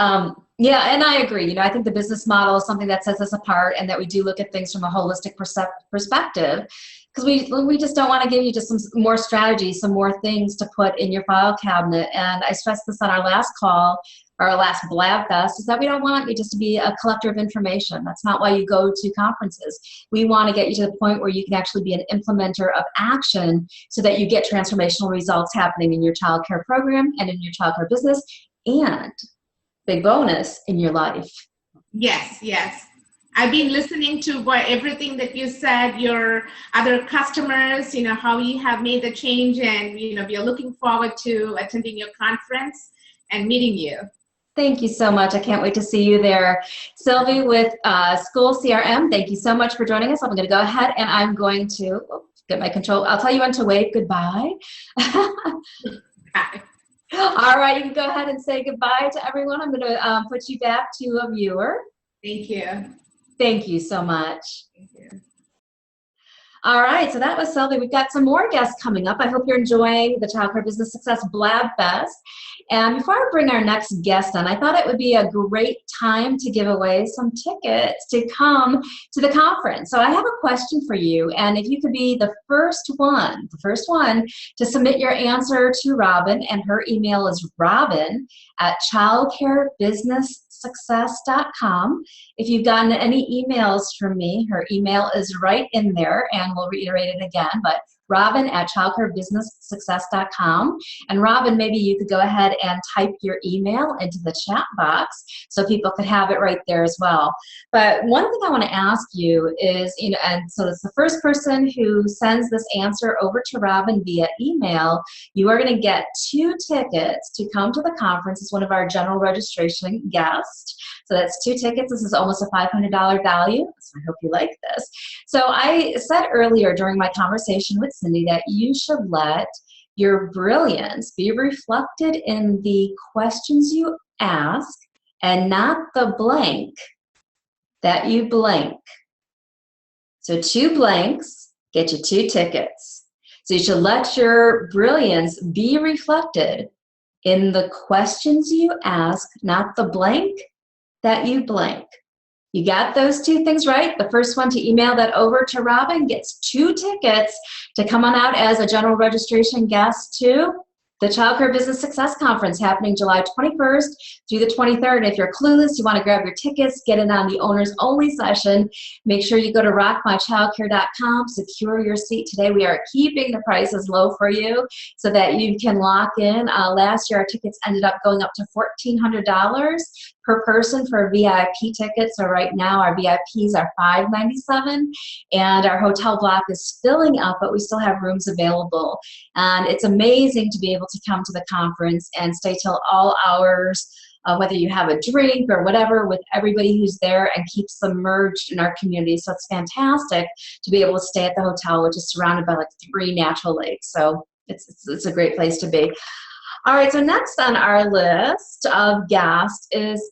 and I agree. I think the business model is something that sets us apart, and that we do look at things from a holistic perspective, because we just don't want to give you just some more strategies, some more things to put in your file cabinet. And I stressed this on our last call, our last Blab Fest, is that we don't want you just to be a collector of information. That's not why you go to conferences. We want to get you to the point where you can actually be an implementer of action, so that you get transformational results happening in your child care program and in your child care business, and big bonus, in your life. Yes. I've been listening to everything that you said, your other customers, how you have made the change, and, we are looking forward to attending your conference and meeting you. Thank you so much. I can't wait to see you there. Sylvie with School CRM, thank you so much for joining us. I'm going to go ahead and I'm going to get my control. I'll tell you when to wave goodbye. Bye. All right, you can go ahead and say goodbye to everyone. I'm going to put you back to a viewer. Thank you. Thank you so much. Thank you. All right, so that was Sylvie. We've got some more guests coming up. I hope you're enjoying the Child Care Business Success Blab Fest. And before I bring our next guest on, I thought it would be a great time to give away some tickets to come to the conference. So I have a question for you, and if you could be the first one to submit your answer to Robin, and her email is robin@childcarebusinesssuccess.com. If you've gotten any emails from me, her email is right in there, and we'll reiterate it again, but robin@childcarebusinesssuccess.com. And Robin, maybe you could go ahead and type your email into the chat box so people could have it right there as well. But one thing I want to ask you is, and so it's the first person who sends this answer over to Robin via email, you are going to get 2 tickets to come to the conference as one of our general registration guests. So that's 2 tickets. This is almost a $500 value, so I hope you like this. So I said earlier during my conversation with Cindy that you should let your brilliance be reflected in the questions you ask, and not the blank that you blank. So 2 blanks get you 2 tickets. So you should let your brilliance be reflected in the questions you ask, not the blank that you blank. You got those 2 things right. The first one to email that over to Robin gets 2 tickets to come on out as a general registration guest to the Child Care Business Success Conference happening July 21st through the 23rd. If you're clueless, you want to grab your tickets, get in on the owners only session, make sure you go to rockmychildcare.com, secure your seat today. We are keeping the prices low for you so that you can lock in. Last year, our tickets ended up going up to $1,400 per person for a VIP ticket. So right now our VIPs are $597 and our hotel block is filling up, but we still have rooms available. And it's amazing to be able to come to the conference and stay till all hours, whether you have a drink or whatever, with everybody who's there and keep submerged in our community. So it's fantastic to be able to stay at the hotel, which is surrounded by like 3 natural lakes. So it's a great place to be. All right, so next on our list of guests is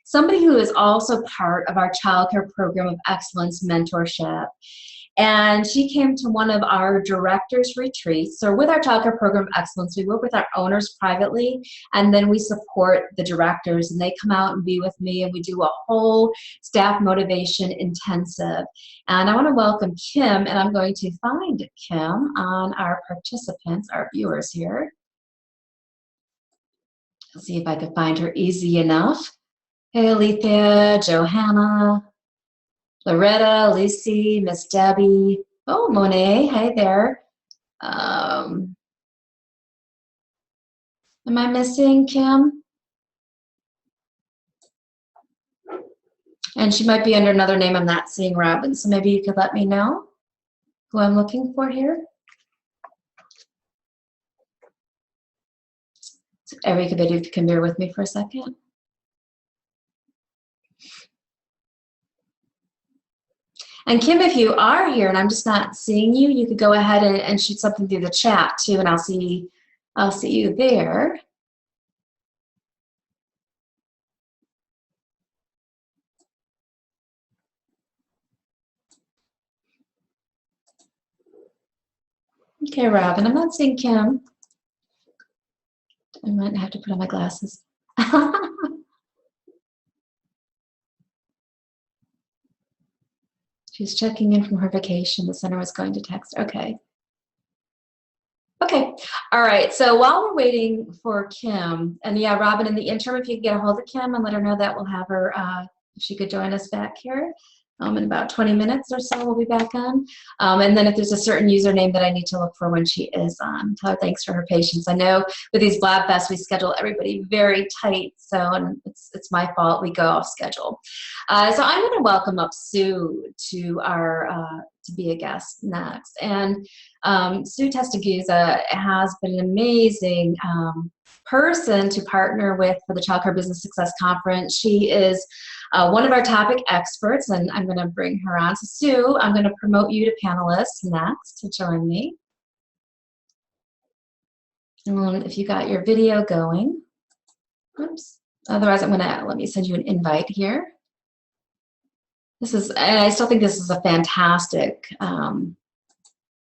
somebody who is also part of our Child Care Program of Excellence mentorship. And she came to one of our directors' retreats. So with our Child Care Program of Excellence, we work with our owners privately, and then we support the directors, and they come out and be with me, and we do a whole staff motivation intensive. And I want to welcome Kim, and I'm going to find Kim on our participants, our viewers here. Let's see if I can find her easy enough. Hey, Alethea, Johanna, Loretta, Lucy, Miss Debbie. Oh, Monet, hey there. Am I missing Kim? And she might be under another name I'm not seeing, Robin, so maybe you could let me know who I'm looking for here. So everybody, if you can bear with me for a second. And Kim, if you are here and I'm just not seeing you, you could go ahead and shoot something through the chat too, and I'll see you there. Okay, Robin, I'm not seeing Kim. I might have to put on my glasses. She's checking in from her vacation. The center was going to text. Okay. Okay. All right. So while we're waiting for Kim, and yeah, Robin, in the interim, if you could get a hold of Kim and let her know that we'll have her, if she could join us back here. In about 20 minutes or so, we'll be back on. And then if there's a certain username that I need to look for when she is on, tell her thanks for her patience. I know with these Blab Fests, we schedule everybody very tight, so and it's my fault. We go off schedule. So I'm going to welcome up Sue to our to be a guest next. And Sue Testaguza has been an amazing person to partner with for the Child Care Business Success Conference. She is one of our topic experts, and I'm going to bring her on. So Sue, I'm going to promote you to panelist next to join me. And if you got your video going, oops. Otherwise, I'm going to let me send you an invite here. And I still think this is a fantastic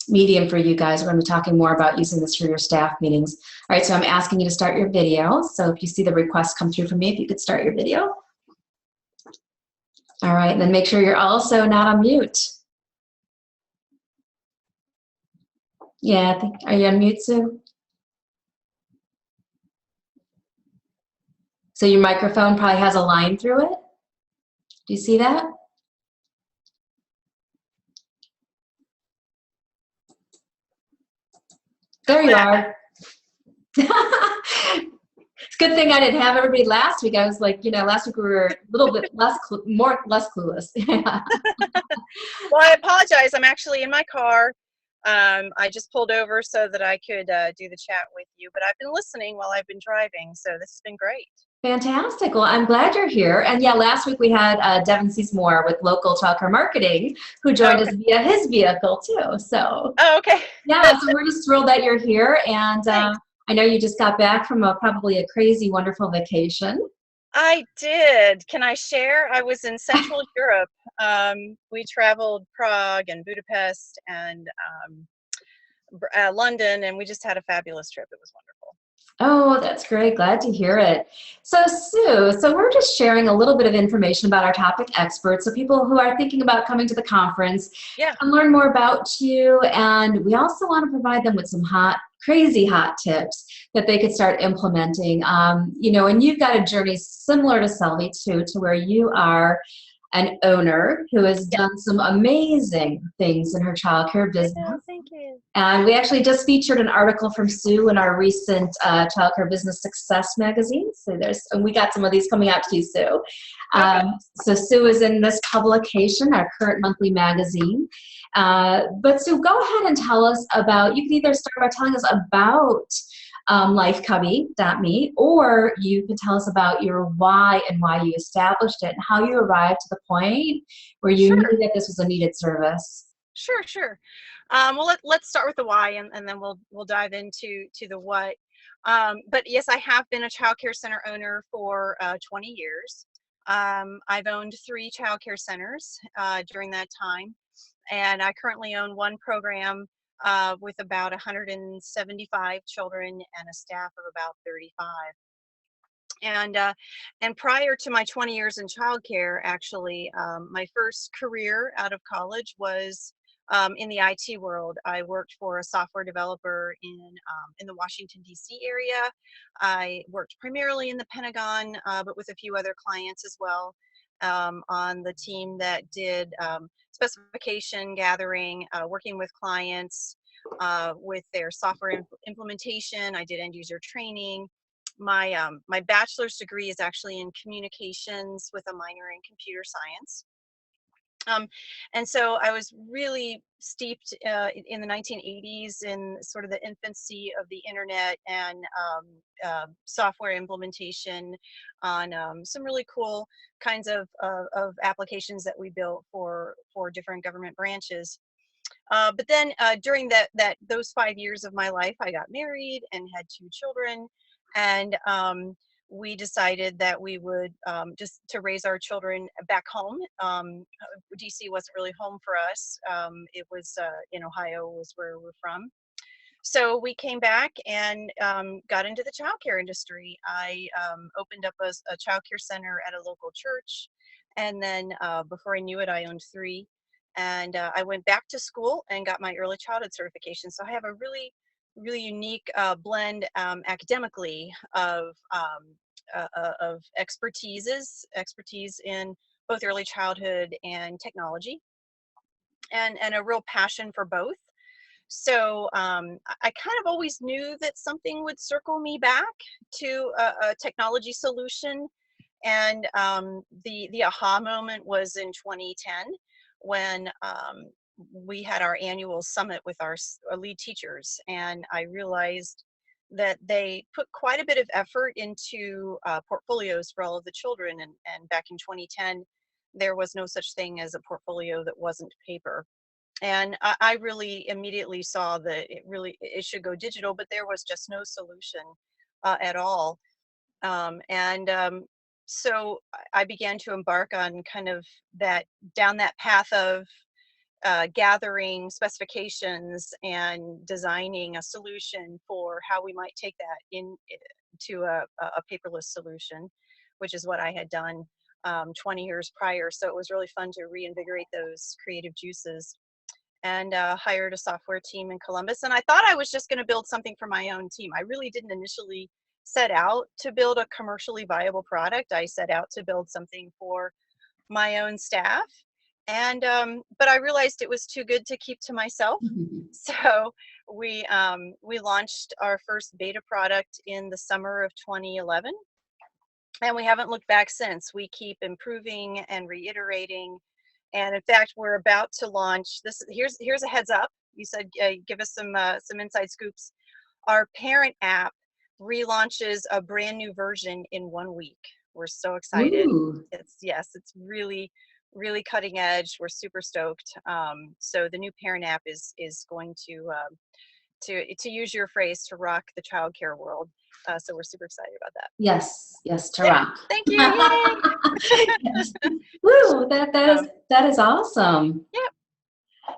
medium for you guys. We're going to be talking more about using this for your staff meetings. All right, so I'm asking you to start your video. So if you see the request come through from me, if you could start your video. All right, and then make sure you're also not on mute. Yeah, are you on mute, Sue? So your microphone probably has a line through it. Do you see that? There you are. It's a good thing I didn't have everybody last week. I was like, last week we were a little bit less clueless. Yeah. Well, I apologize. I'm actually in my car. I just pulled over so that I could do the chat with you, but I've been listening while I've been driving, so this has been great. Fantastic. Well, I'm glad you're here. And yeah, last week we had Devin Seasmore with Local Childcare Marketing, who joined us via his vehicle too. So. Oh, okay. Yeah, so we're just thrilled that you're here. And I know you just got back from probably a crazy, wonderful vacation. I did. Can I share? I was in Central Europe. We traveled Prague and Budapest and London, and we just had a fabulous trip. It was wonderful. Oh, that's great. Glad to hear it. So, Sue, we're just sharing a little bit of information about our topic experts. So people who are thinking about coming to the conference Yeah. can learn more about you. And we also want to provide them with some crazy hot tips that they could start implementing. And you've got a journey similar to Selby too, to where you are an owner who has Yeah. done some amazing things in her childcare business. Thank you. And we actually just featured an article from Sue in our recent Childcare Business Success magazine. And we got some of these coming out to you, Sue. So Sue is in this publication, our current monthly magazine. But Sue, go ahead and tell us about, you can either start by telling us about LifeCubby.me, or you can tell us about your why and why you established it and how you arrived to the point where you knew that this was a needed service. Sure. Well, let's start with the why, and then we'll dive into the what. But yes, I have been a child care center owner for 20 years. I've owned 3 child care centers during that time, and I currently own one program with about 175 children and a staff of about 35. And prior to my 20 years in childcare, actually, my first career out of college was in the IT world. I worked for a software developer in the Washington, D.C. area. I worked primarily in the Pentagon, but with a few other clients as well, on the team that did specification gathering, working with clients with their software implementation. I did end user training. My bachelor's degree is actually in communications with a minor in computer science. And so I was really steeped in the 1980s in sort of the infancy of the internet and software implementation on some really cool kinds of applications that we built for different government branches. But then during those 5 years of my life, I got married and had 2 children, and we decided that we would just to raise our children back home. DC wasn't really home for us. It was in Ohio was where we're from. So we came back and got into the childcare industry. I opened up a childcare center at a local church, and then before I knew it, I owned 3. And I went back to school and got my early childhood certification. So I have a really unique blend academically of expertise in both early childhood and technology, and a real passion for both. So I kind of always knew that something would circle me back to a technology solution. And the aha moment was in 2010 when we had our annual summit with our lead teachers, and I realized that they put quite a bit of effort into portfolios for all of the children. And back in 2010, there was no such thing as a portfolio that wasn't paper. And I really immediately saw that it should go digital, but there was just no solution at all. So I began to embark on kind of down that path of gathering specifications and designing a solution for how we might take that to a paperless solution, which is what I had done 20 years prior. So it was really fun to reinvigorate those creative juices, and hired a software team in Columbus. And I thought I was just going to build something for my own team. I really didn't initially set out to build a commercially viable product. I set out to build something for my own staff. And but I realized it was too good to keep to myself. So we launched our first beta product in the summer of 2011, and we haven't looked back since. We keep improving and reiterating. And in fact, we're about to launch this. Here's a heads up. You said give us some inside scoops. Our parent app relaunches a brand new version in 1 week. We're so excited. Ooh. It's really cutting edge. We're super stoked. So the new parent app is going to to use your phrase, to rock the childcare world. So we're super excited about that. Yes, to rock. Thank you. Yay. Yes. Woo, that is awesome. Yep.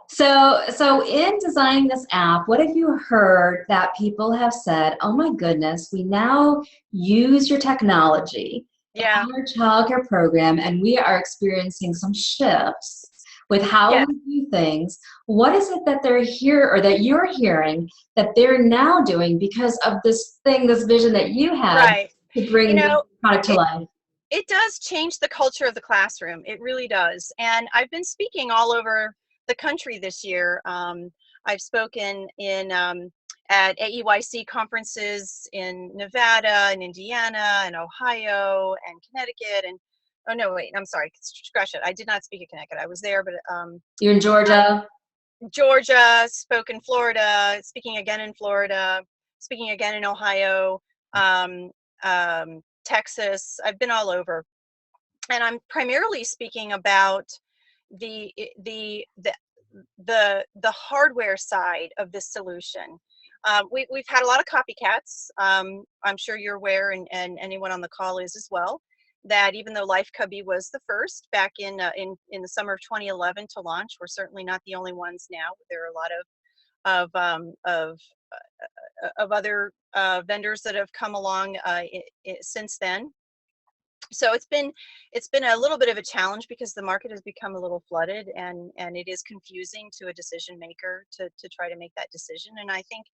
So in designing this app, what have you heard that people have said, oh my goodness, we now use your technology in Yeah. our childcare program and we are experiencing some shifts with how Yeah. we do things. What is it that they're here or that you're hearing that they're now doing because of this vision that you had Right. to bring the product to life? It does change the culture of the classroom. It really does. And I've been speaking all over the country this year. I've spoken at AEYC conferences in Nevada and Indiana and Ohio and Connecticut and oh no, wait, I'm sorry, scratch it. I did not speak at Connecticut. I was there, but You're in Georgia. Georgia, spoke in Florida, speaking again in Florida, speaking again in Ohio, Texas. I've been all over, and I'm primarily speaking about the hardware side of this solution. We've had a lot of copycats. I'm sure you're aware, and anyone on the call is as well, that even though LifeCubby was the first back in the summer of 2011 to launch, we're certainly not the only ones now. There are a lot of other vendors that have come along since then. So it's been a little bit of a challenge because the market has become a little flooded, and it is confusing to a decision maker to try to make that decision. And I think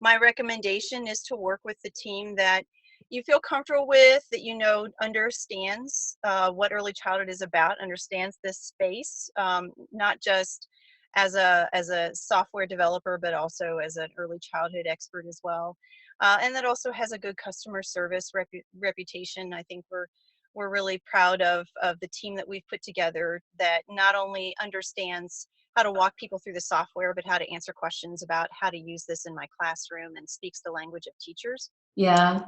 my recommendation is to work with the team that you feel comfortable with, that you know understands what early childhood is about, understands this space, not just as a software developer, but also as an early childhood expert as well, and that also has a good customer service reputation. I think we're really proud of the team that we've put together that not only understands how to walk people through the software, but how to answer questions about how to use this in my classroom and speaks the language of teachers. Yeah.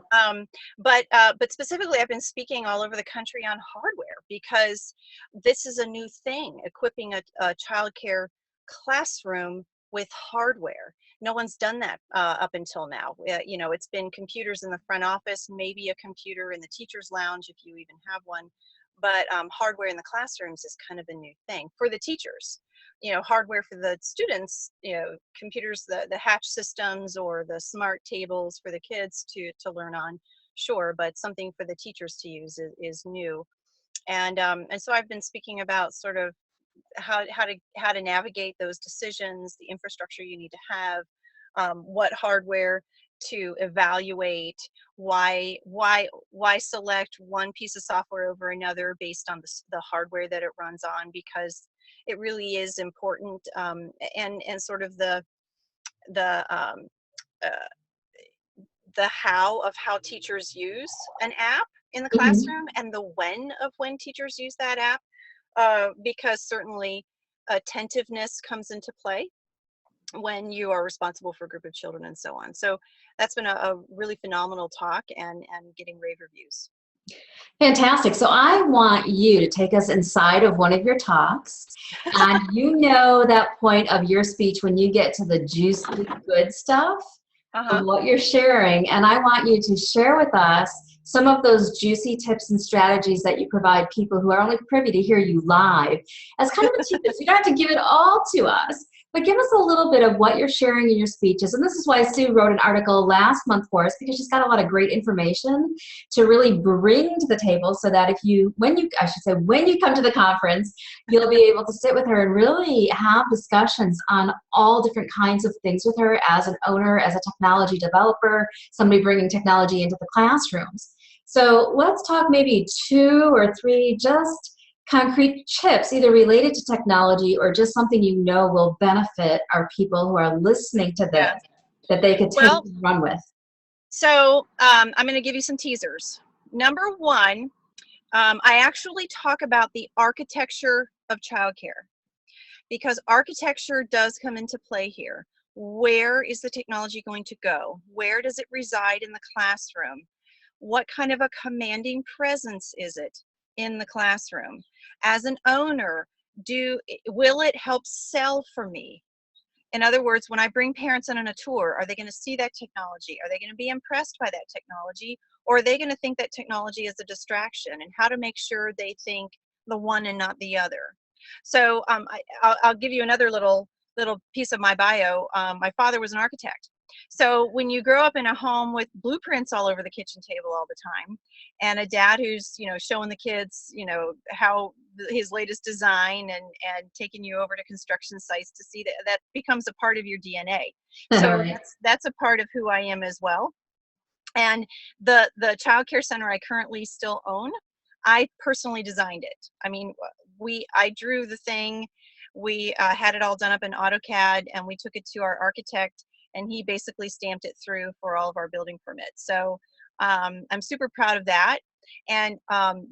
But specifically, I've been speaking all over the country on hardware because this is a new thing, equipping a childcare classroom with hardware. No one's done that up until now. You know, it's been computers in the front office, maybe a computer in the teacher's lounge if you even have one, but hardware in the classrooms is kind of a new thing for the teachers. You know, hardware for the students, you know, computers, the Hatch systems or the smart tables for the kids to learn on, sure, but something for the teachers to use is new. And so I've been speaking about sort of how to navigate those decisions, the infrastructure you need to have, what hardware to evaluate, why select one piece of software over another based on the hardware that it runs on, because it really is important, and sort of the how of how teachers use an app in the classroom, and the when teachers use that app, because certainly attentiveness comes into play when you are responsible for a group of children and so on. So that's been a really phenomenal talk and getting rave reviews. Fantastic. So I want you to take us inside of one of your talks. And you know that point of your speech when you get to the juicy good stuff of what you're sharing. And I want you to share with us some of those juicy tips and strategies that you provide people who are only privy to hear you live as kind of a teacher. You don't have to give it all to us, but give us a little bit of what you're sharing in your speeches. And this is why Sue wrote an article last month for us, because she's got a lot of great information to really bring to the table so that when you come to the conference, you'll be able to sit with her and really have discussions on all different kinds of things with her as an owner, as a technology developer, somebody bringing technology into the classrooms. So let's talk maybe 2 or 3 just concrete tips, either related to technology or just something you know will benefit our people who are listening to this, that they could take and run with. So I'm going to give you some teasers. Number 1, I actually talk about the architecture of childcare, because architecture does come into play here. Where is the technology going to go? Where does it reside in the classroom? What kind of a commanding presence is it in the classroom? As an owner, will it help sell for me? In other words, when I bring parents in on a tour, are they going to see that technology? Are they going to be impressed by that technology? Or are they going to think that technology is a distraction? And how to make sure they think the one and not the other. So I'll give you another little piece of my bio. My father was an architect. So when you grow up in a home with blueprints all over the kitchen table all the time, and a dad who's, you know, showing the kids, you know, how his latest design and taking you over to construction sites to see that becomes a part of your DNA. So that's a part of who I am as well. And the child care center I currently still own, I personally designed it. I mean, I drew the thing, we had it all done up in AutoCAD, and we took it to our architect, and he basically stamped it through for all of our building permits. So I'm super proud of that. And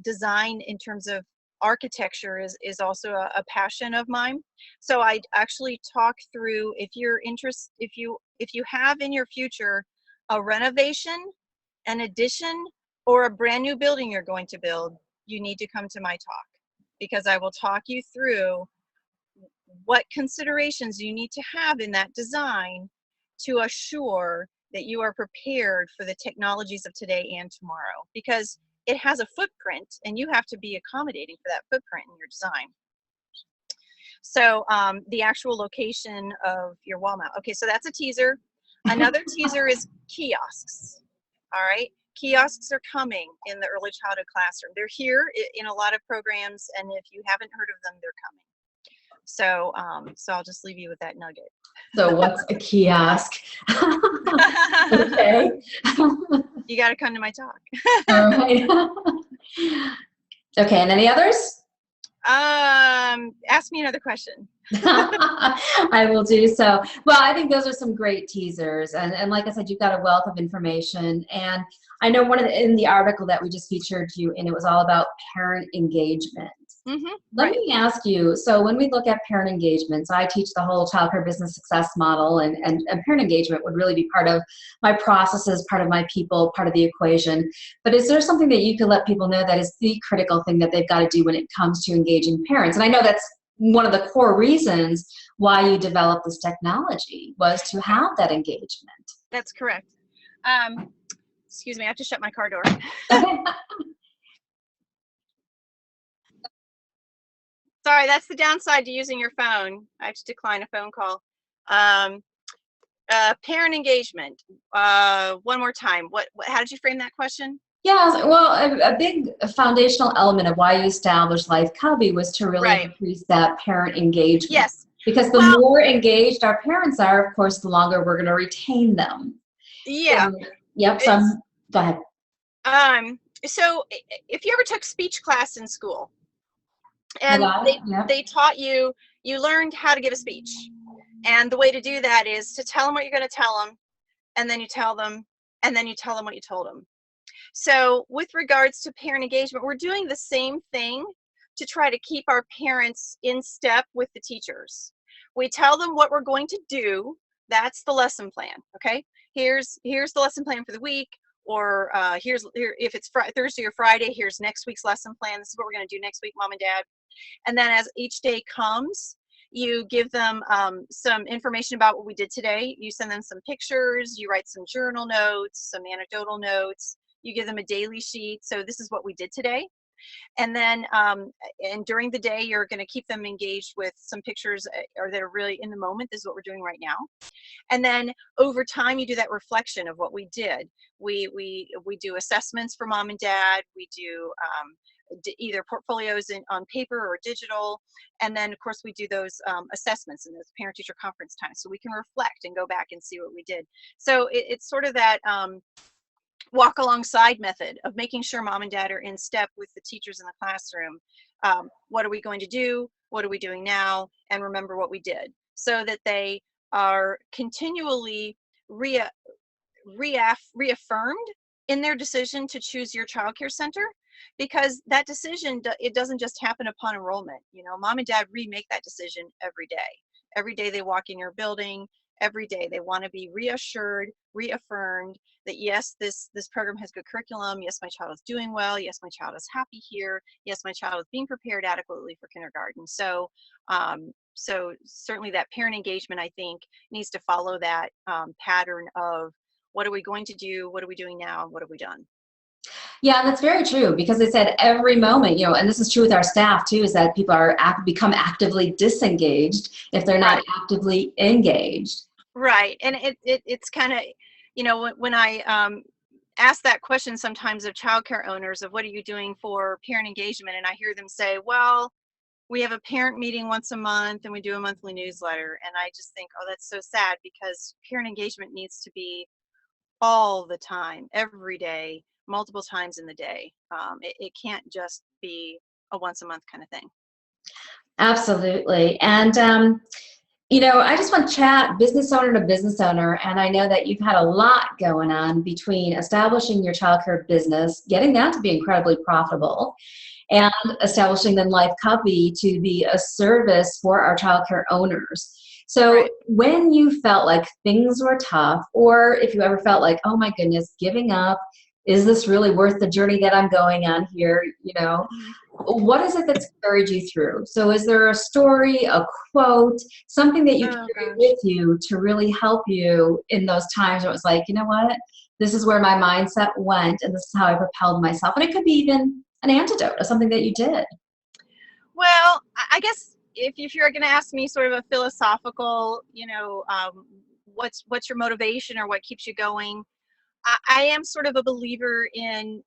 design in terms of architecture is also a passion of mine. So I actually talk through, if you're interested, if you have in your future a renovation, an addition, or a brand new building you're going to build, you need to come to my talk, because I will talk you through what considerations you need to have in that design to assure that you are prepared for the technologies of today and tomorrow, because it has a footprint and you have to be accommodating for that footprint in your design. So the actual location of your wall mount. Okay, so that's a teaser. Another teaser is kiosks. All right, kiosks are coming in the early childhood classroom. They're here in a lot of programs, and if you haven't heard of them, they're coming. So so I'll just leave you with that nugget. So what's a kiosk? Okay. You got to come to my talk. All right. Okay, and any others? Ask me another question. I will do so. Well, I think those are some great teasers, and like I said, you've got a wealth of information. And I know in the article that we just featured you in, it was all about parent engagement. Mm-hmm. Let me ask you, so when we look at parent engagements, I teach the whole childcare business success model, and parent engagement would really be part of my processes, part of my people, part of the equation. But is there something that you could let people know that is the critical thing that they've got to do when it comes to engaging parents? And I know that's one of the core reasons why you developed this technology, was to have that engagement. That's correct. Excuse me, I have to shut my car door. Sorry, that's the downside to using your phone. I have to decline a phone call. Parent engagement. One more time. How did you frame that question? Yeah, well, a big foundational element of why you established LifeCubby was to really increase that parent engagement. Yes. Because the more engaged our parents are, of course, the longer we're going to retain them. Yeah. Yep. So go ahead. So if you ever took speech class in school, and they taught you, you learned how to give a speech. And the way to do that is to tell them what you're going to tell them, and then you tell them, and then you tell them what you told them. So with regards to parent engagement, we're doing the same thing to try to keep our parents in step with the teachers. We tell them what we're going to do. That's the lesson plan. Okay, here's the lesson plan for the week, or here if it's Thursday or Friday, here's next week's lesson plan. This is what we're going to do next week, Mom and Dad. And then as each day comes, you give them some information about what we did today. You send them some pictures, you write some journal notes, some anecdotal notes, you give them a daily sheet. So this is what we did today. And then and during the day, you're going to keep them engaged with some pictures or that are really in the moment. This is what we're doing right now. And then over time, you do that reflection of what we did. We do assessments for mom and dad. We do either portfolios on paper or digital. And then of course we do those assessments in those parent teacher conference times, so we can reflect and go back and see what we did. So it's sort of that walk alongside method of making sure mom and dad are in step with the teachers in the classroom. What are we going to do? What are we doing now? And remember what we did, so that they are continually reaffirmed in their decision to choose your child care center. Because that decision, it doesn't just happen upon enrollment. You know, mom and dad remake that decision every day. Every day they walk in your building, every day they want to be reassured, reaffirmed that yes, this program has good curriculum. Yes, my child is doing well. Yes, my child is happy here. Yes, my child is being prepared adequately for kindergarten. So So certainly that parent engagement, I think, needs to follow that pattern of what are we going to do, what are we doing now, and what have we done. Yeah, that's very true, because they said every moment, and this is true with our staff too, is that people are become actively disengaged if they're not actively engaged. Right, and it's kind of, when I ask that question sometimes of childcare owners of what are you doing for parent engagement, and I hear them say, well, we have a parent meeting once a month and we do a monthly newsletter, and I just think, oh, that's so sad, because parent engagement needs to be all the time, every day, multiple times in the day. It can't just be a once a month kind of thing. Absolutely. And, I just want to chat business owner to business owner. And I know that you've had a lot going on between establishing your childcare business, getting that to be incredibly profitable, and establishing then LifeCubby to be a service for our childcare owners. So when you felt like things were tough, or if you ever felt like, oh my goodness, giving up, is this really worth the journey that I'm going on here? What is it that's carried you through? So is there a story, a quote, something that you carry with you to really help you in those times where it was like, you know what, this is where my mindset went and this is how I propelled myself? And it could be even an antidote or something that you did. Well, I guess if you're going to ask me sort of a philosophical, what's your motivation or what keeps you going, I am sort of a believer in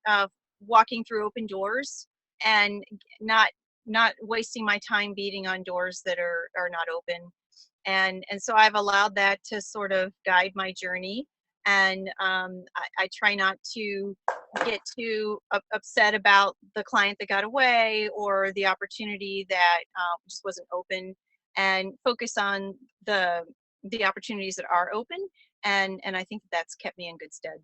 walking through open doors and not wasting my time beating on doors that are not open. And so I've allowed that to sort of guide my journey. And I try not to get too upset about the client that got away or the opportunity that just wasn't open, and focus on the opportunities that are open. And I think that's kept me in good stead.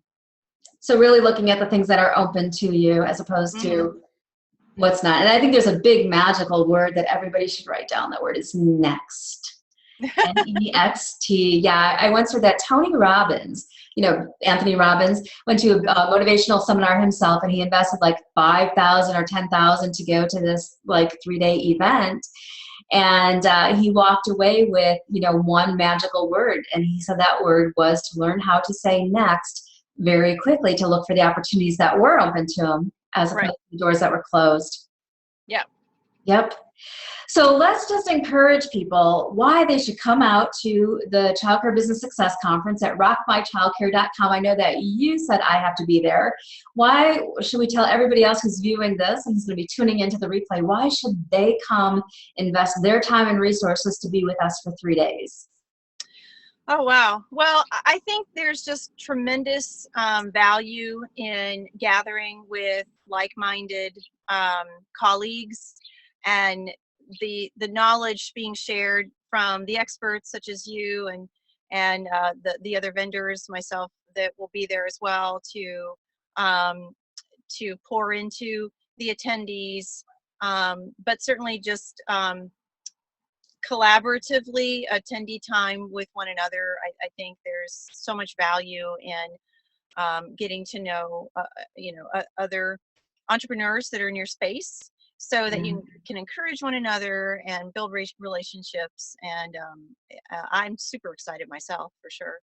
So really looking at the things that are open to you as opposed to what's not. And I think there's a big magical word that everybody should write down. That word is next. N-E-X-T. Yeah, I once heard that Tony Robbins, Anthony Robbins, went to a motivational seminar himself, and he invested like $5,000 or $10,000 to go to this like 3-day event. And he walked away with, one magical word. And he said that word was to learn how to say next very quickly, to look for the opportunities that were open to him as opposed to the doors that were closed. Yep. So let's just encourage people why they should come out to the Childcare Business Success Conference at rockmychildcare.com. I know that you said I have to be there. Why should we tell everybody else who's viewing this and who's going to be tuning into the replay, why should they come invest their time and resources to be with us for 3 days? Oh, wow. Well, I think there's just tremendous value in gathering with like-minded colleagues, and the knowledge being shared from the experts such as you and the other vendors, myself, that will be there as well to pour into the attendees, but certainly just collaboratively attendee time with one another. I think there's so much value in getting to know other entrepreneurs that are in your space, so that you can encourage one another and build relationships. And I'm super excited myself, for sure.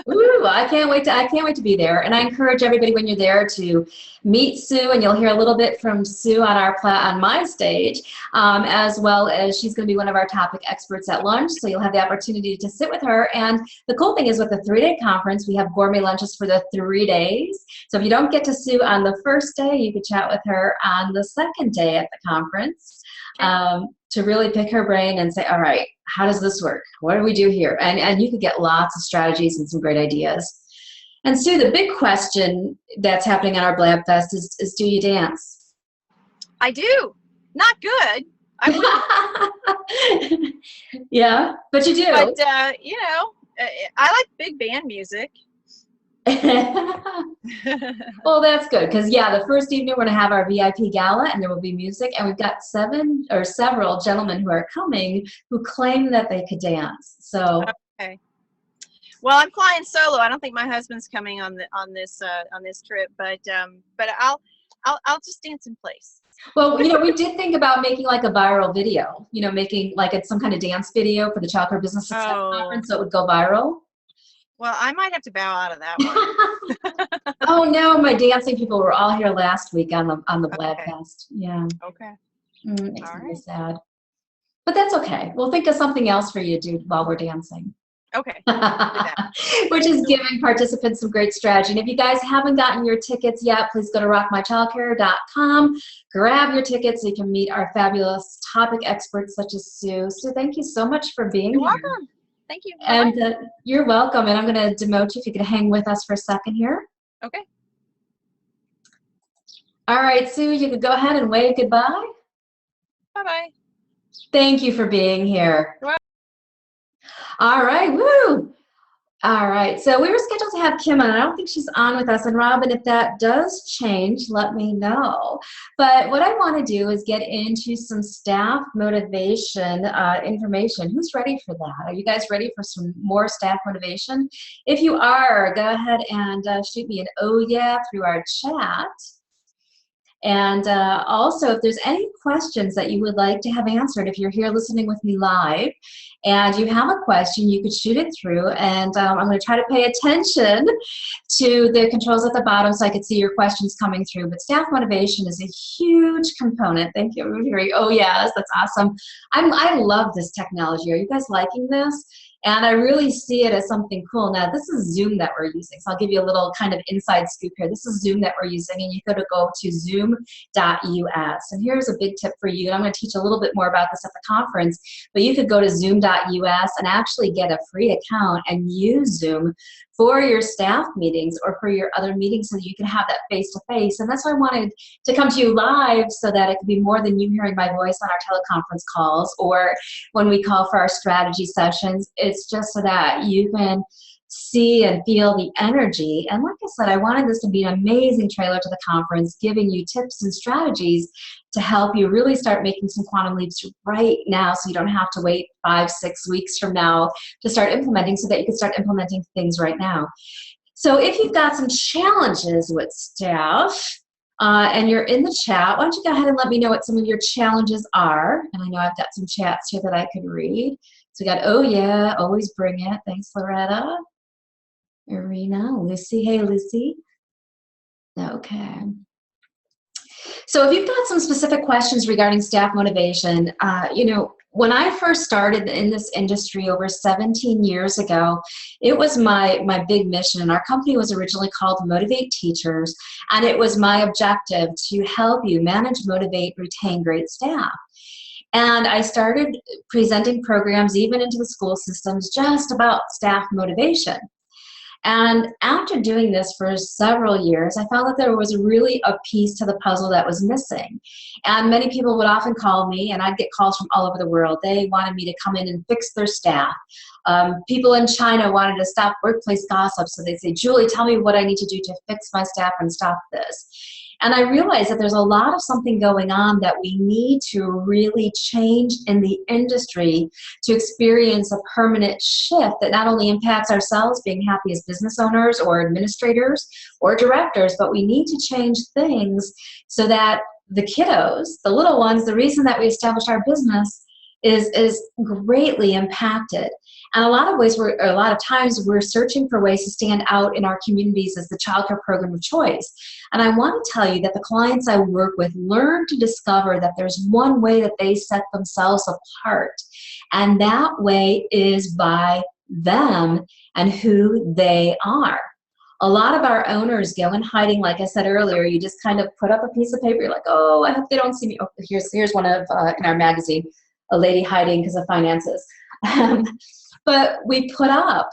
Ooh, I can't wait to be there. And I encourage everybody when you're there to meet Sue, and you'll hear a little bit from Sue on my stage, as well as she's going to be one of our topic experts at lunch. So you'll have the opportunity to sit with her. And the cool thing is, with the 3-day conference, we have gourmet lunches for the 3 days. So if you don't get to Sue on the first day, you could chat with her on the second day at the conference. To really pick her brain and say, all right, how does this work? What do we do here? And you could get lots of strategies and some great ideas. And Sue, the big question that's happening at our Blab Fest is do you dance? I do. Not good. I would. Yeah, but you do. But, I like big band music. Well, that's good, because the first evening we're going to have our VIP gala, and there will be music, and we've got several gentlemen who are coming who claim that they could dance. So okay. Well, I'm flying solo. I don't think my husband's coming on this trip, but I'll just dance in place. Well, we did think about making like a viral video, making like some kind of dance video for the Child Care Business Success Conference so it would go viral. Well, I might have to bow out of that one. Oh no, my dancing people were all here last week on the Blabcast. Yeah. Okay. It makes me really sad. But that's okay. We'll think of something else for you to do while we're dancing. Okay. Which is giving participants some great strategy. And if you guys haven't gotten your tickets yet, please go to rockmychildcare.com, grab your tickets so you can meet our fabulous topic experts such as Sue. Sue, thank you so much for being here. You're welcome. Thank you. And you're welcome. And I'm going to demote you if you could hang with us for a second here. Okay. All right, Sue, you could go ahead and wave goodbye. Bye-bye. Thank you for being here. You're welcome. All right, woo! All right, so we were scheduled to have Kim on. I don't think she's on with us. And Robin, if that does change, let me know. But what I want to do is get into some staff motivation information. Who's ready for that? Are you guys ready for some more staff motivation? If you are, go ahead and shoot me an "oh yeah" through our chat. And also, if there's any questions that you would like to have answered, if you're here listening with me live and you have a question, you could shoot it through. And I'm going to try to pay attention to the controls at the bottom so I could see your questions coming through. But staff motivation is a huge component. Thank you, everybody. Oh, yes, that's awesome. I love this technology. Are you guys liking this? And I really see it as something cool. Now, this is Zoom that we're using, so I'll give you a little kind of inside scoop here. This is Zoom that we're using, and you got to go to zoom.us. And here's a big tip for you, and I'm going to teach a little bit more about this at the conference, but you could go to zoom.us and actually get a free account and use Zoom for your staff meetings or for your other meetings so that you can have that face-to-face. And that's why I wanted to come to you live so that it could be more than you hearing my voice on our teleconference calls or when we call for our strategy sessions. It's just so that you can see and feel the energy. And like I said, I wanted this to be an amazing trailer to the conference, giving you tips and strategies to help you really start making some quantum leaps right now so you don't have to wait 5-6 weeks from now to start implementing, so that you can start implementing things right now. So if you've got some challenges with staff and you're in the chat, why don't you go ahead and let me know what some of your challenges are. And I know I've got some chats here that I could read. So we got, oh yeah, always bring it. Thanks, Loretta. Irina, Lucy. Hey, Lucy. Okay. So if you've got some specific questions regarding staff motivation, when I first started in this industry over 17 years ago, it was my big mission. And our company was originally called Motivate Teachers. And it was my objective to help you manage, motivate, retain great staff. And I started presenting programs even into the school systems just about staff motivation. And after doing this for several years, I found that there was really a piece to the puzzle that was missing. And many people would often call me, and I'd get calls from all over the world. They wanted me to come in and fix their staff. People in China wanted to stop workplace gossip, so they'd say, Julie, tell me what I need to do to fix my staff and stop this. And I realized that there's a lot of something going on that we need to really change in the industry to experience a permanent shift that not only impacts ourselves being happy as business owners or administrators or directors, but we need to change things so that the kiddos, the little ones, the reason that we established our business is greatly impacted. And a lot of times we're searching for ways to stand out in our communities as the childcare program of choice. And I want to tell you that the clients I work with learn to discover that there's one way that they set themselves apart. And that way is by them and who they are. A lot of our owners go in hiding, like I said earlier. You just kind of put up a piece of paper. You're like, oh, I hope they don't see me. Oh, here's one of in our magazine, a lady hiding because of finances. But we put up,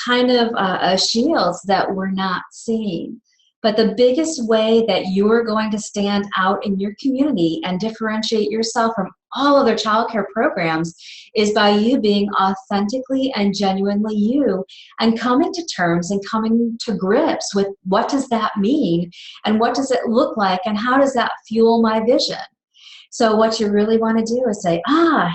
kind of shields that we're not seeing. But the biggest way that you're going to stand out in your community and differentiate yourself from all other childcare programs is by you being authentically and genuinely you and coming to terms and coming to grips with what does that mean and what does it look like and how does that fuel my vision. So what you really want to do is say,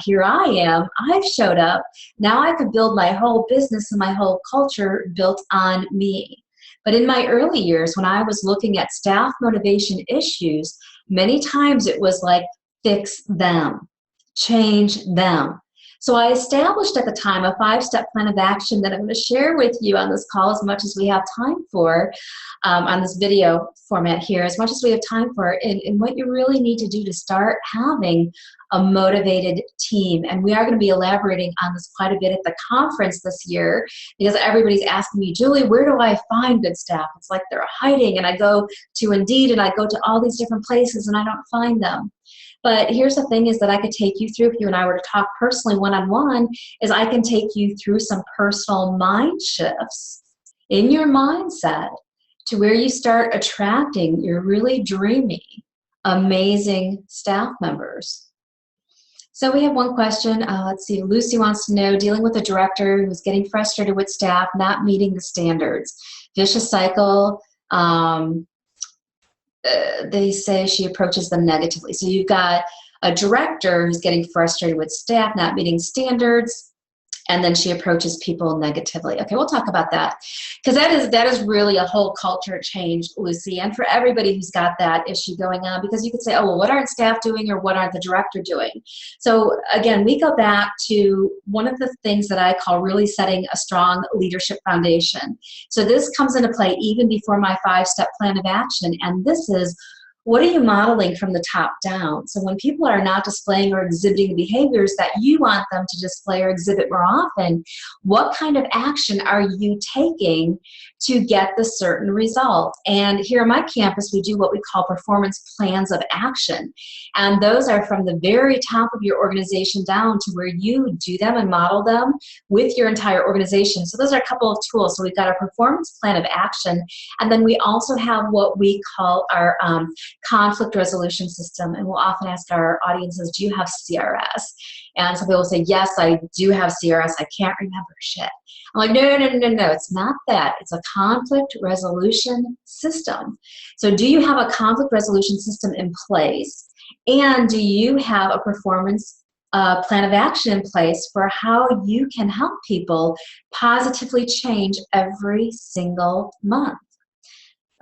here I am. I've showed up. Now I could build my whole business and my whole culture built on me. But in my early years, when I was looking at staff motivation issues, Many times it was like, fix them, change them. So I established at the time a 5-step plan of action that I'm going to share with you on this call as much as we have time for, on this video format here, as much as we have time for, and what you really need to do to start having a motivated team. And we are going to be elaborating on this quite a bit at the conference this year, because everybody's asking me, Julie, where do I find good staff? It's like they're hiding, and I go to Indeed and I go to all these different places and I don't find them. But here's the thing is that I could take you through, if you and I were to talk personally one-on-one, is I can take you through some personal mind shifts in your mindset to where you start attracting your really dreamy, amazing staff members. So we have one question. Let's see. Lucy wants to know, dealing with a director who's getting frustrated with staff not meeting the standards. Vicious cycle. They say she approaches them negatively. So you've got a director who's getting frustrated with staff not meeting standards, and then she approaches people negatively. Okay, we'll talk about that, because that is really a whole culture change, Lucy, and for everybody who's got that issue going on, because you could say, oh, well, what aren't staff doing, or what aren't the director doing? So again, we go back to one of the things that I call really setting a strong leadership foundation. So this comes into play even before my 5-step plan of action, and this is, what are you modeling from the top down? So when people are not displaying or exhibiting the behaviors that you want them to display or exhibit more often, what kind of action are you taking to get the certain result? And here on my campus, we do what we call performance plans of action. And those are from the very top of your organization down to where you do them and model them with your entire organization. So those are a couple of tools. So we've got our performance plan of action, and then we also have what we call our conflict resolution system. And we'll often ask our audiences, do you have CRS? And some people say, yes, I do have CRS. I can't remember shit. I'm like, no, it's not that. It's a conflict resolution system. So do you have a conflict resolution system in place? And do you have a performance plan of action in place for how you can help people positively change every single month?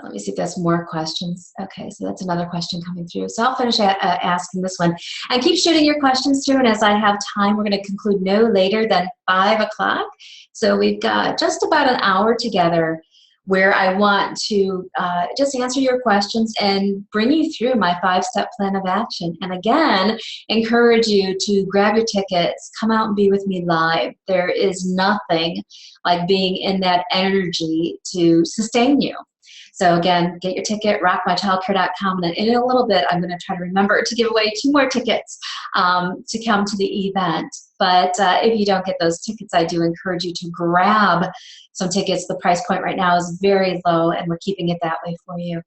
Let me see if there's more questions. Okay, so that's another question coming through. So I'll finish asking this one. And keep shooting your questions through, and as I have time, we're going to conclude no later than 5 o'clock. So we've got just about an hour together where I want to just answer your questions and bring you through my 5-step plan of action. And again, encourage you to grab your tickets, come out and be with me live. There is nothing like being in that energy to sustain you. So again, get your ticket, rockmychildcare.com, and in a little bit, I'm going to try to remember to give away 2 more tickets to come to the event. But if you don't get those tickets, I do encourage you to grab some tickets. The price point right now is very low, and we're keeping it that way for you.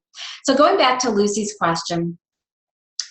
So going back to Lucy's question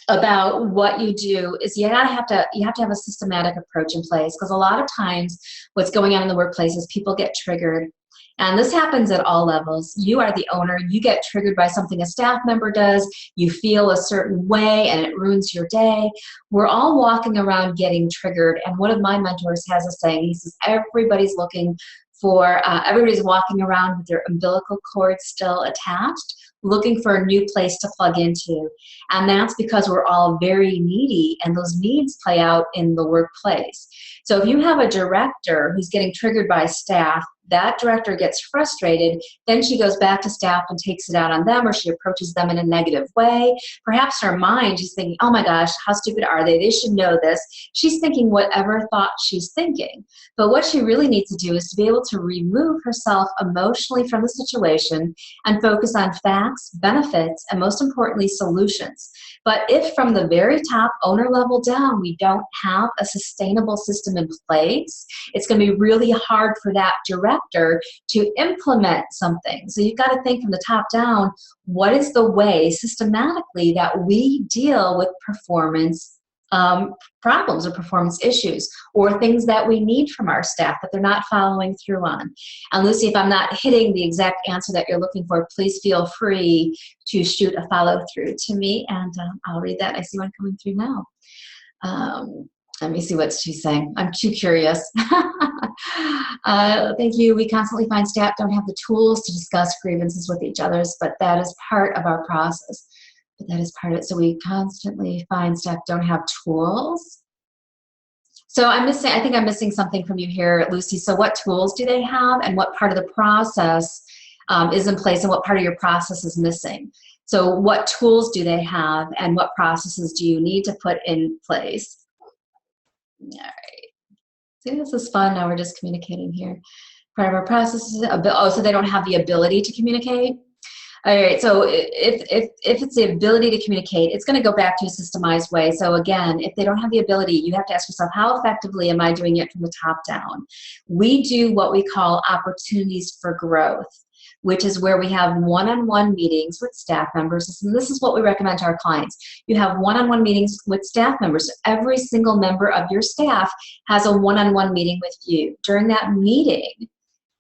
about what you do is you have to have a systematic approach in place, because a lot of times what's going on in the workplace is people get triggered. And this happens at all levels. You are the owner. You get triggered by something a staff member does. You feel a certain way and it ruins your day. We're all walking around getting triggered. And one of my mentors has a saying. He says, everybody's walking around with their umbilical cord still attached, looking for a new place to plug into. And that's because we're all very needy, and those needs play out in the workplace. So if you have a director who's getting triggered by staff, that director gets frustrated, then she goes back to staff and takes it out on them, or she approaches them in a negative way. Perhaps in her mind, she's thinking, oh my gosh, how stupid are they? They should know this. She's thinking whatever thought she's thinking. But what she really needs to do is to be able to remove herself emotionally from the situation and focus on facts, benefits, and most importantly, solutions. But if from the very top owner level down, we don't have a sustainable system in place, it's going to be really hard for that director to implement something. So you've got to think from the top down, what is the way systematically that we deal with performance problems or performance issues, or things that we need from our staff that they're not following through on. And Lucy, if I'm not hitting the exact answer that you're looking for, please feel free to shoot a follow through to me, and I'll read that. I see one coming through now. Let me see what she's saying. I'm too curious. Thank you. We constantly find staff don't have the tools to discuss grievances with each other, but that is part of our process. But that is part of it. So we constantly find staff don't have tools. So I think I'm missing something from you here, Lucy. So what tools do they have, and what part of the process is in place, and what part of your process is missing? So what tools do they have, and what processes do you need to put in place? All right. See, this is fun. Now we're just communicating here. Part of our process is, so they don't have the ability to communicate? All right, so if it's the ability to communicate, it's going to go back to a systemized way. So again, if they don't have the ability, you have to ask yourself, how effectively am I doing it from the top down? We do what we call opportunities for growth, which is where we have one-on-one meetings with staff members. And this is what we recommend to our clients. You have one-on-one meetings with staff members. So every single member of your staff has a one-on-one meeting with you. During that meeting,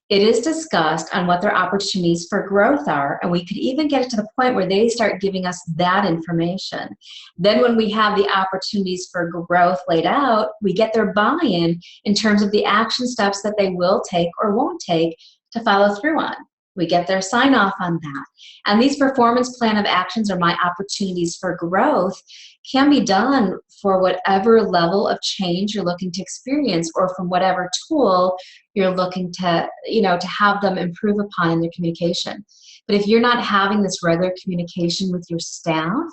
it is discussed on what their opportunities for growth are, and we could even get it to the point where they start giving us that information. Then when we have the opportunities for growth laid out, we get their buy-in in terms of the action steps that they will take or won't take to follow through on. We get their sign off on that. And these performance plan of actions, or my opportunities for growth, can be done for whatever level of change you're looking to experience, or from whatever tool you're looking to, to have them improve upon in their communication. But if you're not having this regular communication with your staff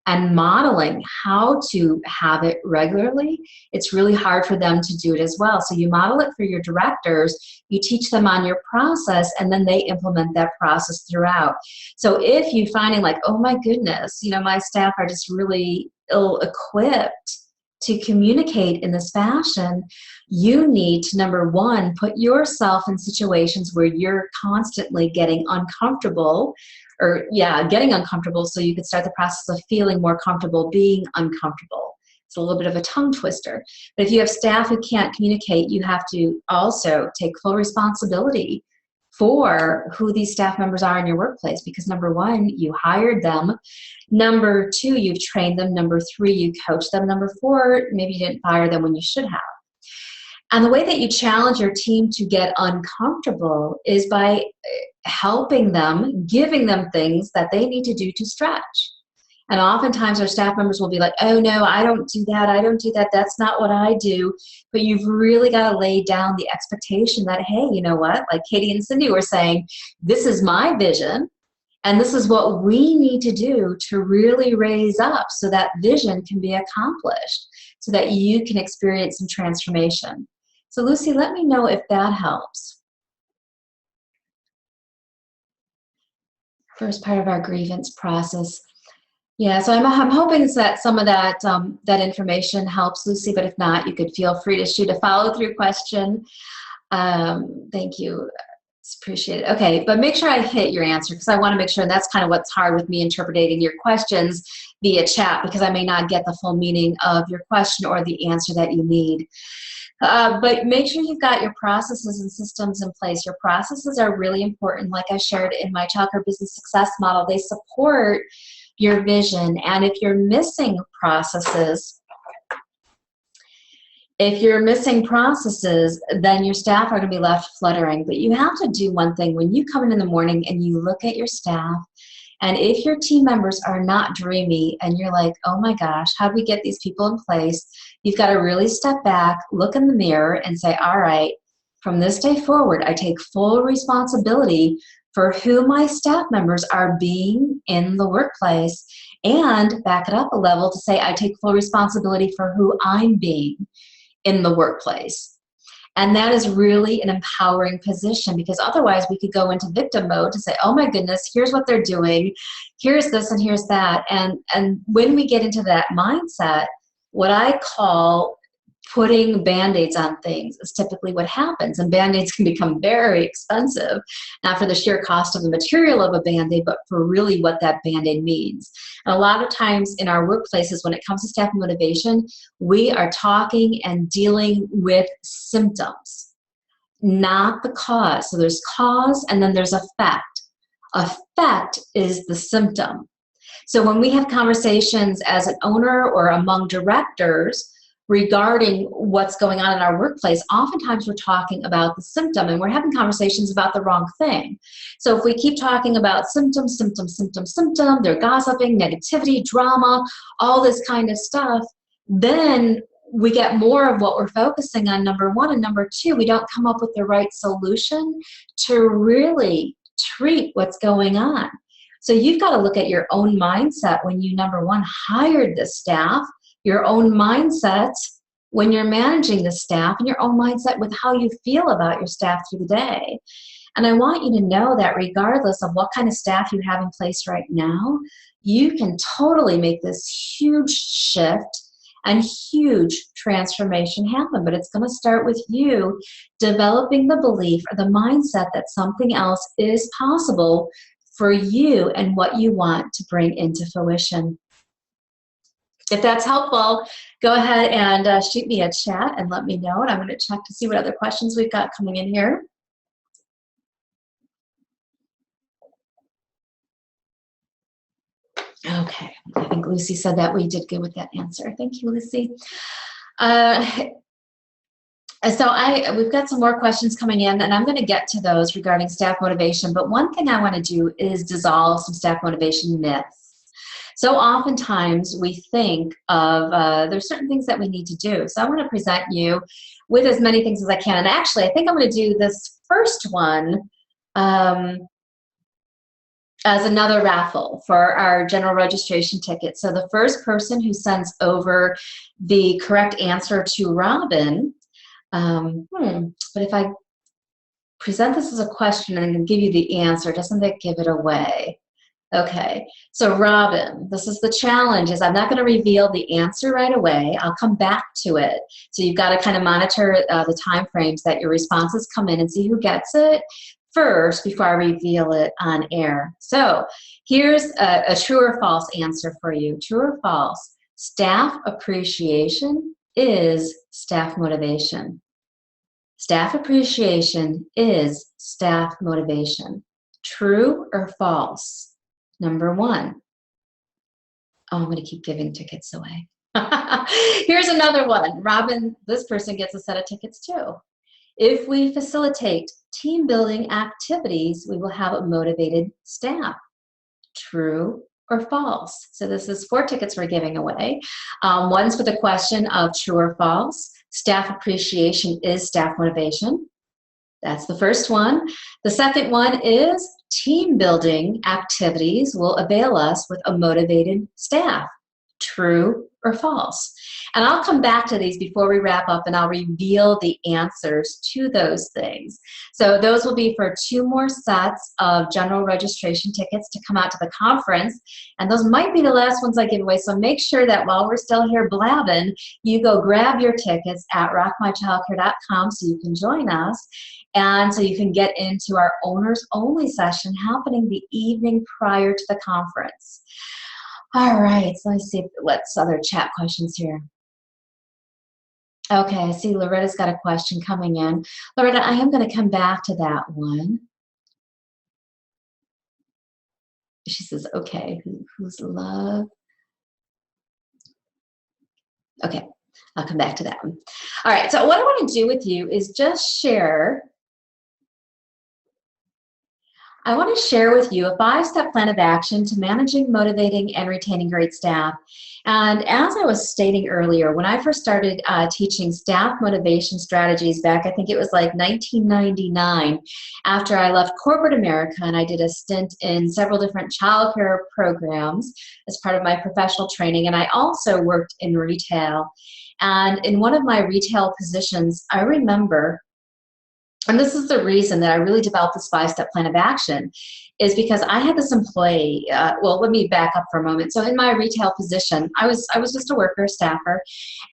and modeling how to have it regularly, it's really hard for them to do it as well. So you model it for your directors, you teach them on your process, and then they implement that process throughout. So if you're finding like, oh my goodness, my staff are just really ill-equipped to communicate in this fashion, you need to, number one, put yourself in situations where you're constantly getting uncomfortable, getting uncomfortable, so you could start the process of feeling more comfortable being uncomfortable. It's a little bit of a tongue twister. But if you have staff who can't communicate, you have to also take full responsibility for who these staff members are in your workplace, because number one, you hired them. Number two, you've trained them. Number three, you coached them. Number four, maybe you didn't fire them when you should have. And the way that you challenge your team to get uncomfortable is by helping them, giving them things that they need to do to stretch. And oftentimes our staff members will be like, oh no, I don't do that, I don't do that, that's not what I do. But you've really got to lay down the expectation that, hey, you know what, like Katie and Cindy were saying, this is my vision, and this is what we need to do to really raise up so that vision can be accomplished, so that you can experience some transformation. So Lucy, let me know if that helps. First part of our grievance process. Yeah, so I'm hoping that some of that that information helps, Lucy, but if not, you could feel free to shoot a follow-through question. Thank you. It's appreciated. Okay, but make sure I hit your answer, because I want to make sure, and that's kind of what's hard with me interpreting your questions via chat, because I may not get the full meaning of your question or the answer that you need. But make sure you've got your processes and systems in place. Your processes are really important. Like I shared in my childcare business success model, they support your vision. And if you're missing processes, then your staff are going to be left fluttering. But you have to do one thing. When you come in the morning and you look at your staff, and if your team members are not dreamy and you're like, oh my gosh, how do we get these people in place? You've got to really step back, look in the mirror, and say, all right, from this day forward, I take full responsibility for who my staff members are being in the workplace, and back it up a level to say I take full responsibility for who I'm being in the workplace. And that is really an empowering position, because otherwise we could go into victim mode to say, oh my goodness, here's what they're doing, here's this and here's that. And when we get into that mindset, what I call putting Band-Aids on things is typically what happens. And Band-Aids can become very expensive, not for the sheer cost of the material of a Band-Aid, but for really what that Band-Aid means. And a lot of times in our workplaces, when it comes to staff motivation, we are talking and dealing with symptoms, not the cause. So there's cause and then there's effect. Effect is the symptom. So when we have conversations as an owner or among directors, regarding what's going on in our workplace, oftentimes we're talking about the symptom and we're having conversations about the wrong thing. So if we keep talking about symptom, symptom, symptom, symptom, they're gossiping, negativity, drama, all this kind of stuff, then we get more of what we're focusing on, number one, and number two, we don't come up with the right solution to really treat what's going on. So you've got to look at your own mindset when you, number one, hired the staff, your own mindset when you're managing the staff, and your own mindset with how you feel about your staff through the day. And I want you to know that regardless of what kind of staff you have in place right now, you can totally make this huge shift and huge transformation happen. But it's going to start with you developing the belief or the mindset that something else is possible for you and what you want to bring into fruition. If that's helpful, go ahead and shoot me a chat and let me know. And I'm going to check to see what other questions we've got coming in here. Okay, I think Lucy said that we did good with that answer. Thank you, Lucy. So we've got some more questions coming in, and I'm going to get to those regarding staff motivation. But one thing I want to do is dissolve some staff motivation myths. So oftentimes we think of there's certain things that we need to do. So I want to present you with as many things as I can. And actually, I think I'm going to do this first one as another raffle for our general registration ticket. So the first person who sends over the correct answer to Robin, but if I present this as a question and then give you the answer, doesn't that give it away? Okay, so Robin, this is the challenge, is I'm not going to reveal the answer right away. I'll come back to it. So you've got to kind of monitor the time frames that your responses come in and see who gets it first before I reveal it on air. So here's a true or false answer for you. True or false? Staff appreciation is staff motivation. Staff appreciation is staff motivation. True or false? Number one. Oh, I'm going to keep giving tickets away. Here's another one. Robin, this person gets a set of tickets too. If we facilitate team building activities, we will have a motivated staff. True or false? So this is 4 tickets we're giving away. One's with a question of true or false. Staff appreciation is staff motivation. That's the first one. The second one is team building activities will avail us with a motivated staff. True or false? And I'll come back to these before we wrap up, and I'll reveal the answers to those things. So those will be for 2 more sets of general registration tickets to come out to the conference, and those might be the last ones I give away. So make sure that while we're still here blabbing, you go grab your tickets at rockmychildcare.com so you can join us, and so you can get into our owners only session happening the evening prior to the conference. All right, so let's see what's other chat questions here. Okay, I see Loretta's got a question coming in. Loretta, I am going to come back to that one. She says, okay, who's love? Okay, I'll come back to that one. All right, so what I want to do with you is just share. I want to share with you a 5-step plan of action to managing, motivating, and retaining great staff. And as I was stating earlier, when I first started teaching staff motivation strategies back, I think it was like 1999, after I left corporate America, and I did a stint in several different childcare programs as part of my professional training, and I also worked in retail. And in one of my retail positions, I remember, and this is the reason that I really developed this 5-step plan of action, is because I had this employee, well, let me back up for a moment. So in my retail position, I was just a worker, a staffer,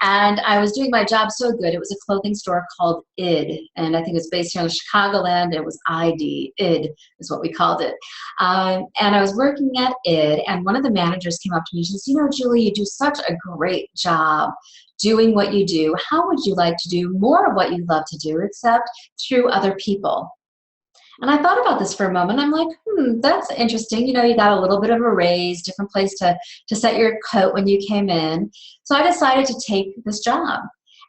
and I was doing my job so good. It was a clothing store called ID, and I think it was based here in Chicagoland. It was ID, ID is what we called it. And I was working at ID, and one of the managers came up to me and she says, you know, Julie, you do such a great job doing what you do. How would you like to do more of what you love to do, except through other people? And I thought about this for a moment. I'm like, that's interesting. You know, you got a little bit of a raise, different place to set your coat when you came in. So I decided to take this job.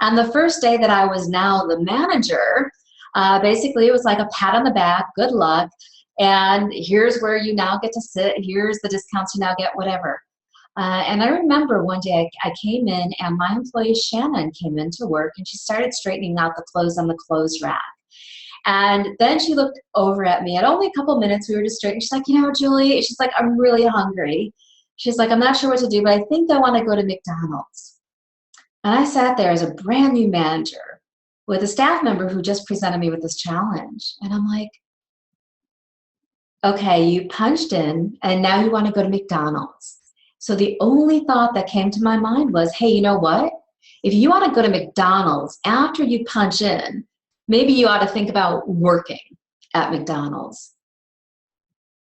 And the first day that I was now the manager, basically it was like a pat on the back, good luck, and here's where you now get to sit, here's the discounts you now get, whatever. And I remember one day I came in and my employee Shannon came into work and she started straightening out the clothes on the clothes rack. And then she looked over at me. At only a couple minutes, we were just straightening. She's like, you know, Julie, she's like, I'm really hungry. She's like, I'm not sure what to do, but I think I want to go to McDonald's. And I sat there as a brand new manager with a staff member who just presented me with this challenge. And I'm like, okay, you punched in and now you want to go to McDonald's. So the only thought that came to my mind was, hey, you know what? If you want to go to McDonald's after you punch in, maybe you ought to think about working at McDonald's.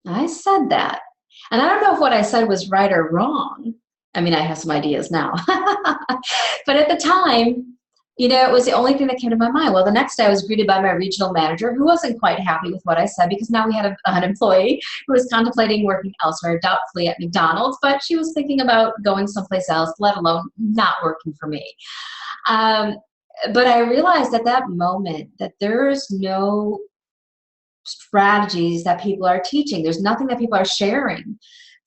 I said that. And I don't know if what I said was right or wrong. I mean, I have some ideas now. But at the time, you know, it was the only thing that came to my mind. Well, the next day I was greeted by my regional manager who wasn't quite happy with what I said because now we had an employee who was contemplating working elsewhere, doubtfully at McDonald's, but she was thinking about going someplace else, let alone not working for me. But I realized at that moment that there's no strategies that people are teaching. There's nothing that people are sharing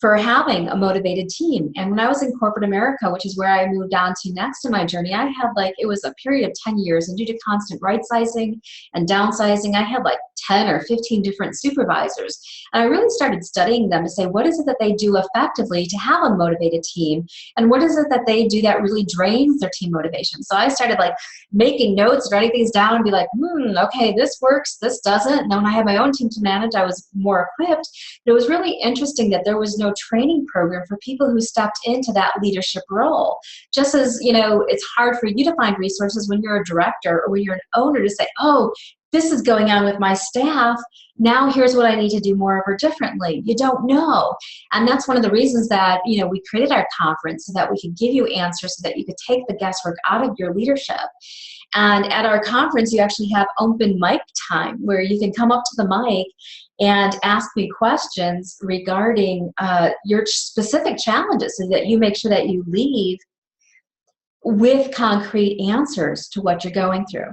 for having a motivated team. And when I was in corporate America, which is where I moved on to next in my journey, I had it was a period of 10 years, and due to constant right sizing and downsizing, I had 10 or 15 different supervisors. And I really started studying them to say, what is it that they do effectively to have a motivated team? And what is it that they do that really drains their team motivation? So I started making notes, writing things down and be like, okay, this works, this doesn't. And then when I had my own team to manage, I was more equipped. But it was really interesting that there was no training program for people who stepped into that leadership role. Just as, you know, it's hard for you to find resources when you're a director or when you're an owner to say, oh, this is going on with my staff. Now here's what I need to do more of or differently. You don't know. And that's one of the reasons that, you know, we created our conference so that we could give you answers so that you could take the guesswork out of your leadership. And at our conference, you actually have open mic time where you can come up to the mic and ask me questions regarding your specific challenges so that you make sure that you leave with concrete answers to what you're going through.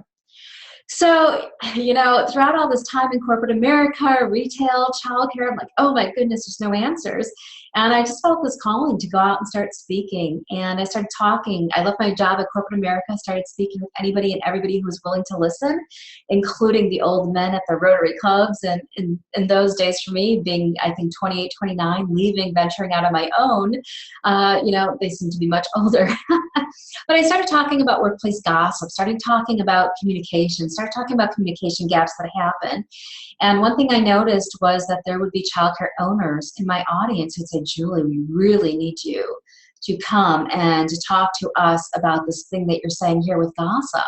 So, you know, throughout all this time in corporate America, retail, childcare, I'm like, oh my goodness, there's no answers. And I just felt this calling to go out and start speaking. And I started talking. I left my job at corporate America, started speaking with anybody and everybody who was willing to listen, including the old men at the Rotary clubs. And in those days for me, being, I think, 28, 29, leaving, venturing out on my own, you know, they seem to be much older. But I started talking about workplace gossip, started talking about communication, started talking about communication gaps that happen. And one thing I noticed was that there would be childcare owners in my audience who'd say, Julie, we really need you to come and to talk to us about this thing that you're saying here with gossip.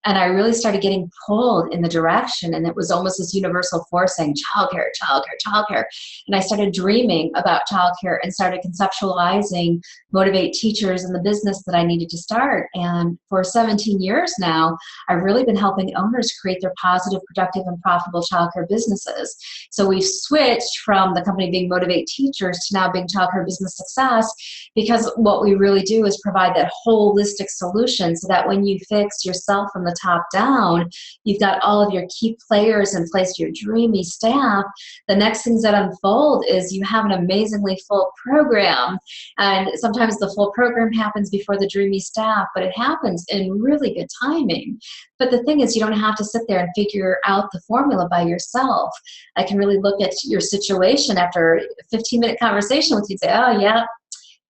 And I really started getting pulled in the direction, and it was almost this universal force saying, childcare, childcare, childcare. And I started dreaming about childcare and started conceptualizing motivate teachers in the business that I needed to start. And for 17 years now, I've really been helping owners create their positive, productive, and profitable childcare businesses. So we've switched from the company being Motivate Teachers to now being Childcare Business Success, because what we really do is provide that holistic solution so that when you fix yourself from the top down, you've got all of your key players in place, your dreamy staff. The next things that unfold is you have an amazingly full program. And sometimes the full program happens before the dreamy staff, but it happens in really good timing. But the thing is, you don't have to sit there and figure out the formula by yourself. I can really look at your situation after a 15-minute conversation with you and say, oh, yeah,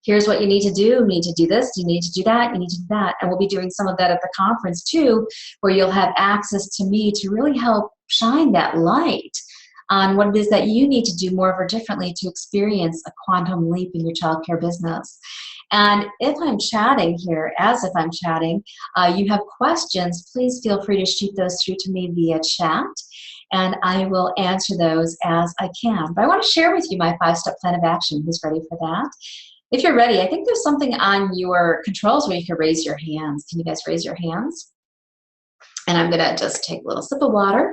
here's what you need to do. You need to do this. You need to do that. You need to do that. And we'll be doing some of that at the conference too, where you'll have access to me to really help shine that light on what it is that you need to do more of or differently to experience a quantum leap in your childcare business. And if I'm chatting here, as if I'm chatting, you have questions, please feel free to shoot those through to me via chat, and I will answer those as I can. But I want to share with you my 5-step plan of action. Who's ready for that? If you're ready, I think there's something on your controls where you can raise your hands. Can you guys raise your hands? And I'm going to just take a little sip of water.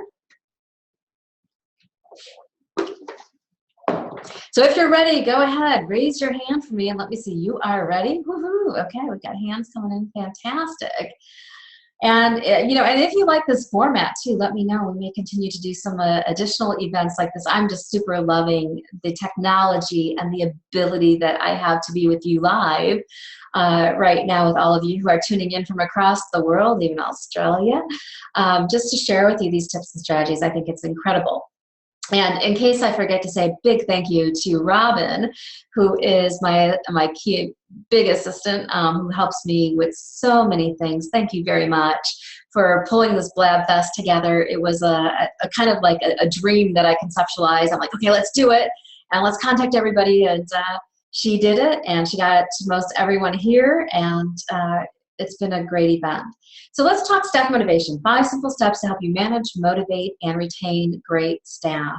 So if you're ready, go ahead, raise your hand for me and let me see. You are ready? Woohoo! Okay, we've got hands coming in. Fantastic. And, and if you like this format too, let me know. We may continue to do some additional events like this. I'm just super loving the technology and the ability that I have to be with you live right now with all of you who are tuning in from across the world, even Australia, just to share with you these tips and strategies. I think it's incredible. And in case I forget to say a big thank you to Robin, who is my key big assistant, who helps me with so many things. Thank you very much for pulling this Blab Fest together. It was a kind of like a dream that I conceptualized. I'm like, okay, let's do it, and let's contact everybody. And she did it, and she got most everyone here, and it's been a great event. So let's talk staff motivation. 5 simple steps to help you manage, motivate, and retain great staff.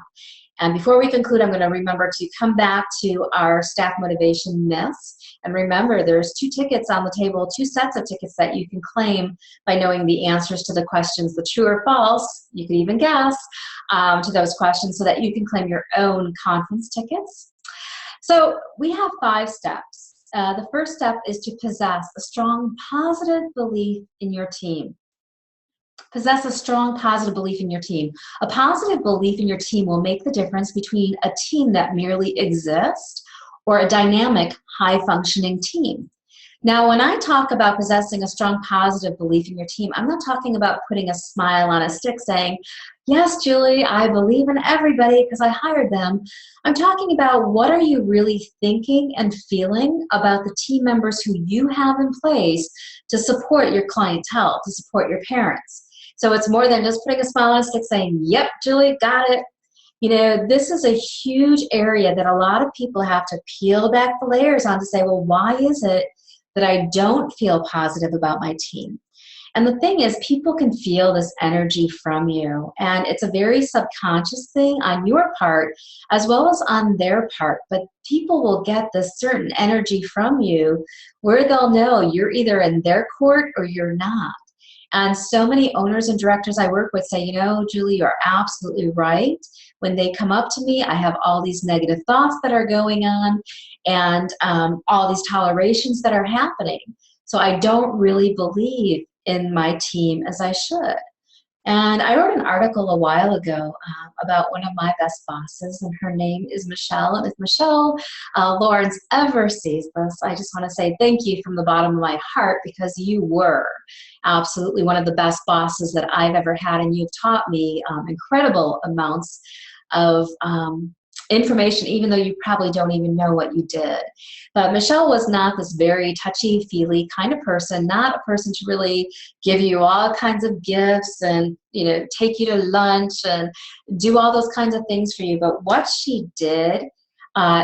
And before we conclude, I'm going to remember to come back to our staff motivation myths. And remember, there's 2 tickets on the table, 2 sets of tickets that you can claim by knowing the answers to the questions, the true or false, you can even guess, to those questions so that you can claim your own conference tickets. So we have 5 steps. The first step is to possess a strong positive belief in your team. Possess a strong positive belief in your team. A positive belief in your team will make the difference between a team that merely exists or a dynamic, high-functioning team. Now, when I talk about possessing a strong positive belief in your team, I'm not talking about putting a smile on a stick saying, yes, Julie, I believe in everybody because I hired them. I'm talking about what are you really thinking and feeling about the team members who you have in place to support your clientele, to support your parents. So it's more than just putting a smile on a stick saying, yep, Julie, got it. This is a huge area that a lot of people have to peel back the layers on to say, well, why is it that I don't feel positive about my team? And the thing is, people can feel this energy from you, and it's a very subconscious thing on your part as well as on their part, but people will get this certain energy from you where they'll know you're either in their court or you're not. And so many owners and directors I work with say, Julie, you're absolutely right. When they come up to me, I have all these negative thoughts that are going on and all these tolerations that are happening. So I don't really believe in my team as I should. And I wrote an article a while ago about one of my best bosses, and her name is Michelle. And if Michelle Lawrence ever sees this, I just want to say thank you from the bottom of my heart, because you were absolutely one of the best bosses that I've ever had, and you've taught me incredible amounts of information, even though you probably don't even know what you did. But Michelle was not this very touchy-feely kind of person, not a person to really give you all kinds of gifts and, take you to lunch and do all those kinds of things for you. But what she did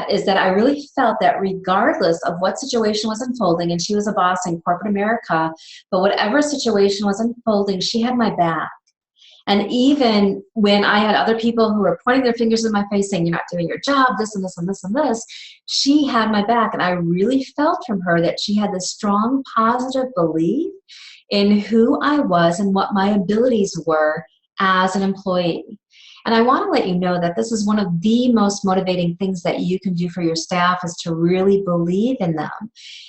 is that I really felt that regardless of what situation was unfolding, and she was a boss in corporate America, but whatever situation was unfolding, she had my back. And even when I had other people who were pointing their fingers in my face saying, you're not doing your job, this and this and this and this, she had my back. And I really felt from her that she had this strong, positive belief in who I was and what my abilities were as an employee. And I want to let you know that this is one of the most motivating things that you can do for your staff, is to really believe in them.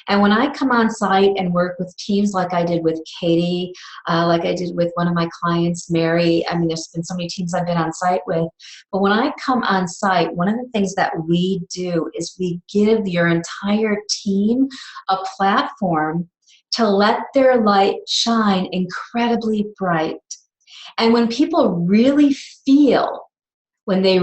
And when I come on site and work with teams like I did with Katie, like I did with one of my clients, Mary, I mean, there's been so many teams I've been on site with, but when I come on site, one of the things that we do is we give your entire team a platform to let their light shine incredibly bright. And when people really feel, let me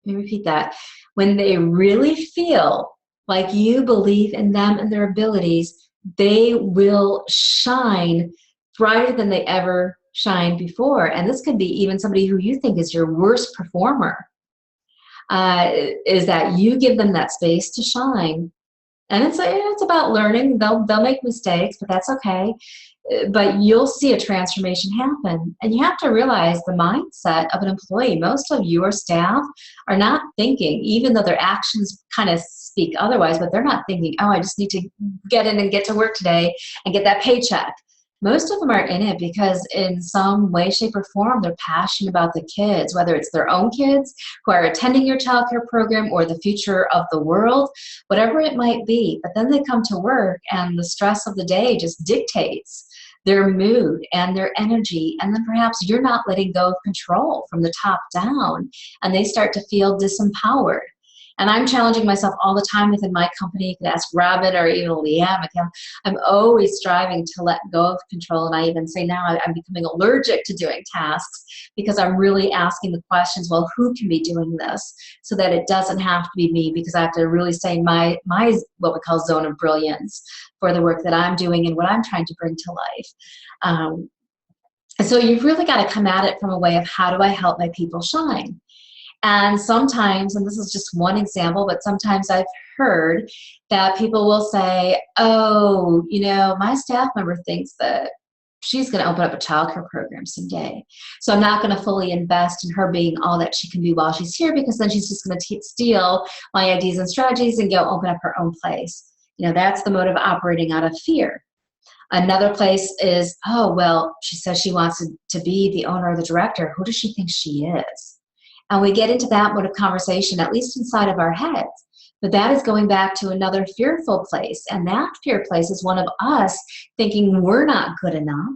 repeat that, when they really feel like you believe in them and their abilities, they will shine brighter than they ever shined before. And this could be even somebody who you think is your worst performer, is that you give them that space to shine. And it's about learning. They'll make mistakes, but that's okay. But you'll see a transformation happen. And you have to realize the mindset of an employee. Most of your staff are not thinking, even though their actions kind of speak otherwise, but they're not thinking, oh, I just need to get in and get to work today and get that paycheck. most of them are in it because in some way, shape, or form, they're passionate about the kids, whether it's their own kids who are attending your childcare program or the future of the world, whatever it might be. But then they come to work and the stress of the day just dictates their mood and their energy, and then perhaps you're not letting go of control from the top down, and they start to feel disempowered. And I'm challenging myself all the time within my company. You can ask Robin or even Leanne. I'm always striving to let go of control, and I even say now I'm becoming allergic to doing tasks because I'm really asking the questions, well, who can be doing this, so that it doesn't have to be me, because I have to really stay in my what we call zone of brilliance for the work that I'm doing and what I'm trying to bring to life. So you've really got to come at it from a way of, how do I help my people shine? And sometimes, and this is just one example, but sometimes I've heard that people will say, oh, you know, my staff member thinks that she's going to open up a childcare program someday, so I'm not going to fully invest in her being all that she can be while she's here, because then she's just going to steal my ideas and strategies and go open up her own place. You know, that's the mode of operating out of fear. Another place is, oh, well, she says she wants to be the owner or the director. Who does she think she is? And we get into that mode of conversation, at least inside of our heads. But that is going back to another fearful place. And that fear place is one of us thinking we're not good enough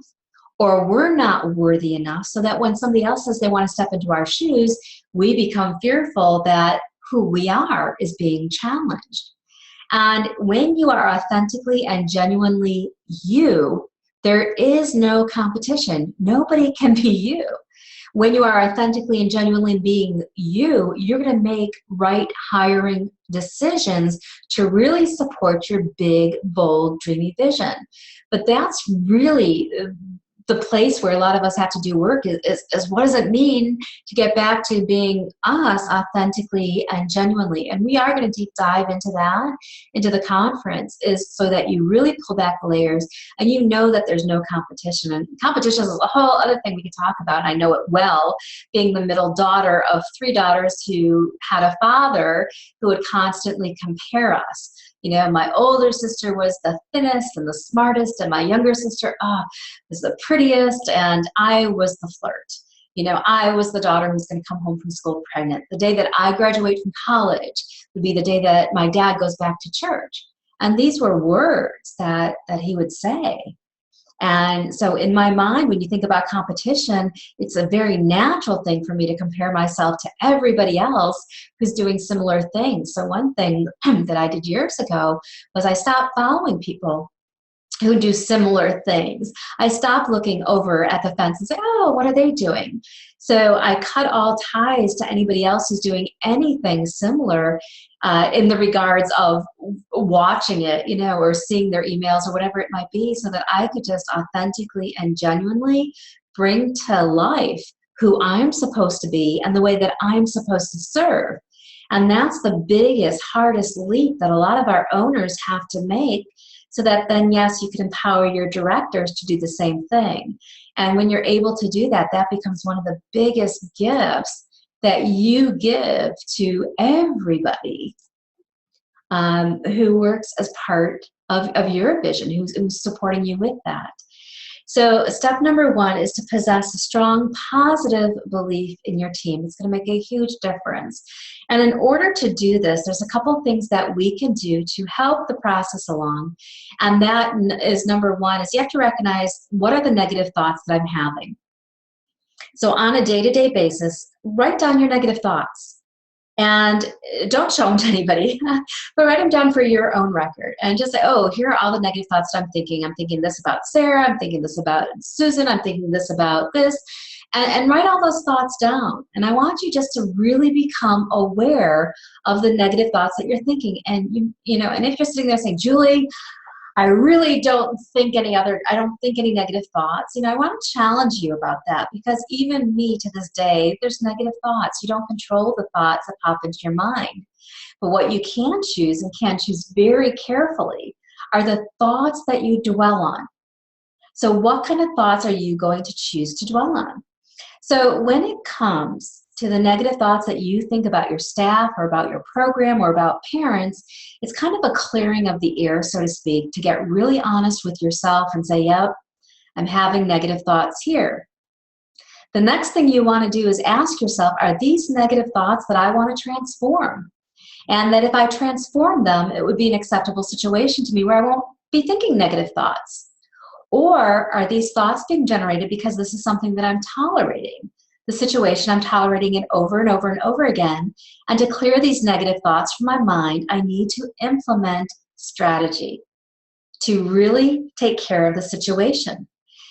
or we're not worthy enough, so that when somebody else says they want to step into our shoes, we become fearful that who we are is being challenged. And when you are authentically and genuinely you, there is no competition. Nobody can be you. When you are authentically and genuinely being you, you're going to make right hiring decisions to really support your big, bold, dreamy vision. But that's really the place where a lot of us have to do work is what does it mean to get back to being us authentically and genuinely? And we are going to deep dive into that, into the conference, is so that you really pull back the layers and you know that there's no competition. And competition is a whole other thing we could talk about. I know it well, being the middle daughter of 3 daughters who had a father who would constantly compare us. You know, my older sister was the thinnest and the smartest, and my younger sister was the prettiest, and I was the flirt. You know, I was the daughter who's going to come home from school pregnant. The day that I graduate from college would be the day that my dad goes back to church. And these were words that he would say. And so in my mind, when you think about competition, it's a very natural thing for me to compare myself to everybody else who's doing similar things. So one thing that I did years ago was I stopped following people who do similar things. I stopped looking over at the fence and say, oh, what are they doing? So I cut all ties to anybody else who's doing anything similar in the regards of watching it, you know, or seeing their emails or whatever it might be, so that I could just authentically and genuinely bring to life who I'm supposed to be and the way that I'm supposed to serve. And that's the biggest, hardest leap that a lot of our owners have to make, so that then, yes, you can empower your directors to do the same thing. And when you're able to do that, that becomes one of the biggest gifts that you give to everybody who works as part of your vision, who's supporting you with that. So step number 1 is to possess a strong positive belief in your team. It's going to make a huge difference. And in order to do this, there's a couple of things that we can do to help the process along. And that is, number 1 is you have to recognize, what are the negative thoughts that I'm having? So on a day-to-day basis, write down your negative thoughts. And don't show them to anybody, but write them down for your own record. And just say, oh, here are all the negative thoughts that I'm thinking. I'm thinking this about Sarah. I'm thinking this about Susan. I'm thinking this about this. And write all those thoughts down. And I want you just to really become aware of the negative thoughts that you're thinking. And, you know, and if you're sitting there saying, Julie, I really don't think any negative thoughts. You know, I want to challenge you about that, because even me to this day, there's negative thoughts. You don't control the thoughts that pop into your mind. But what you can choose, and can choose very carefully, are the thoughts that you dwell on. So what kind of thoughts are you going to choose to dwell on? So when it comes to the negative thoughts that you think about your staff or about your program or about parents, it's kind of a clearing of the air, so to speak, to get really honest with yourself and say, yep, I'm having negative thoughts here. The next thing you want to do is ask yourself, are these negative thoughts that I want to transform? And that if I transform them, it would be an acceptable situation to me where I won't be thinking negative thoughts. Or are these thoughts being generated because this is something that I'm tolerating? The situation, I'm tolerating it over and over and over again. And to clear these negative thoughts from my mind, I need to implement strategy to really take care of the situation.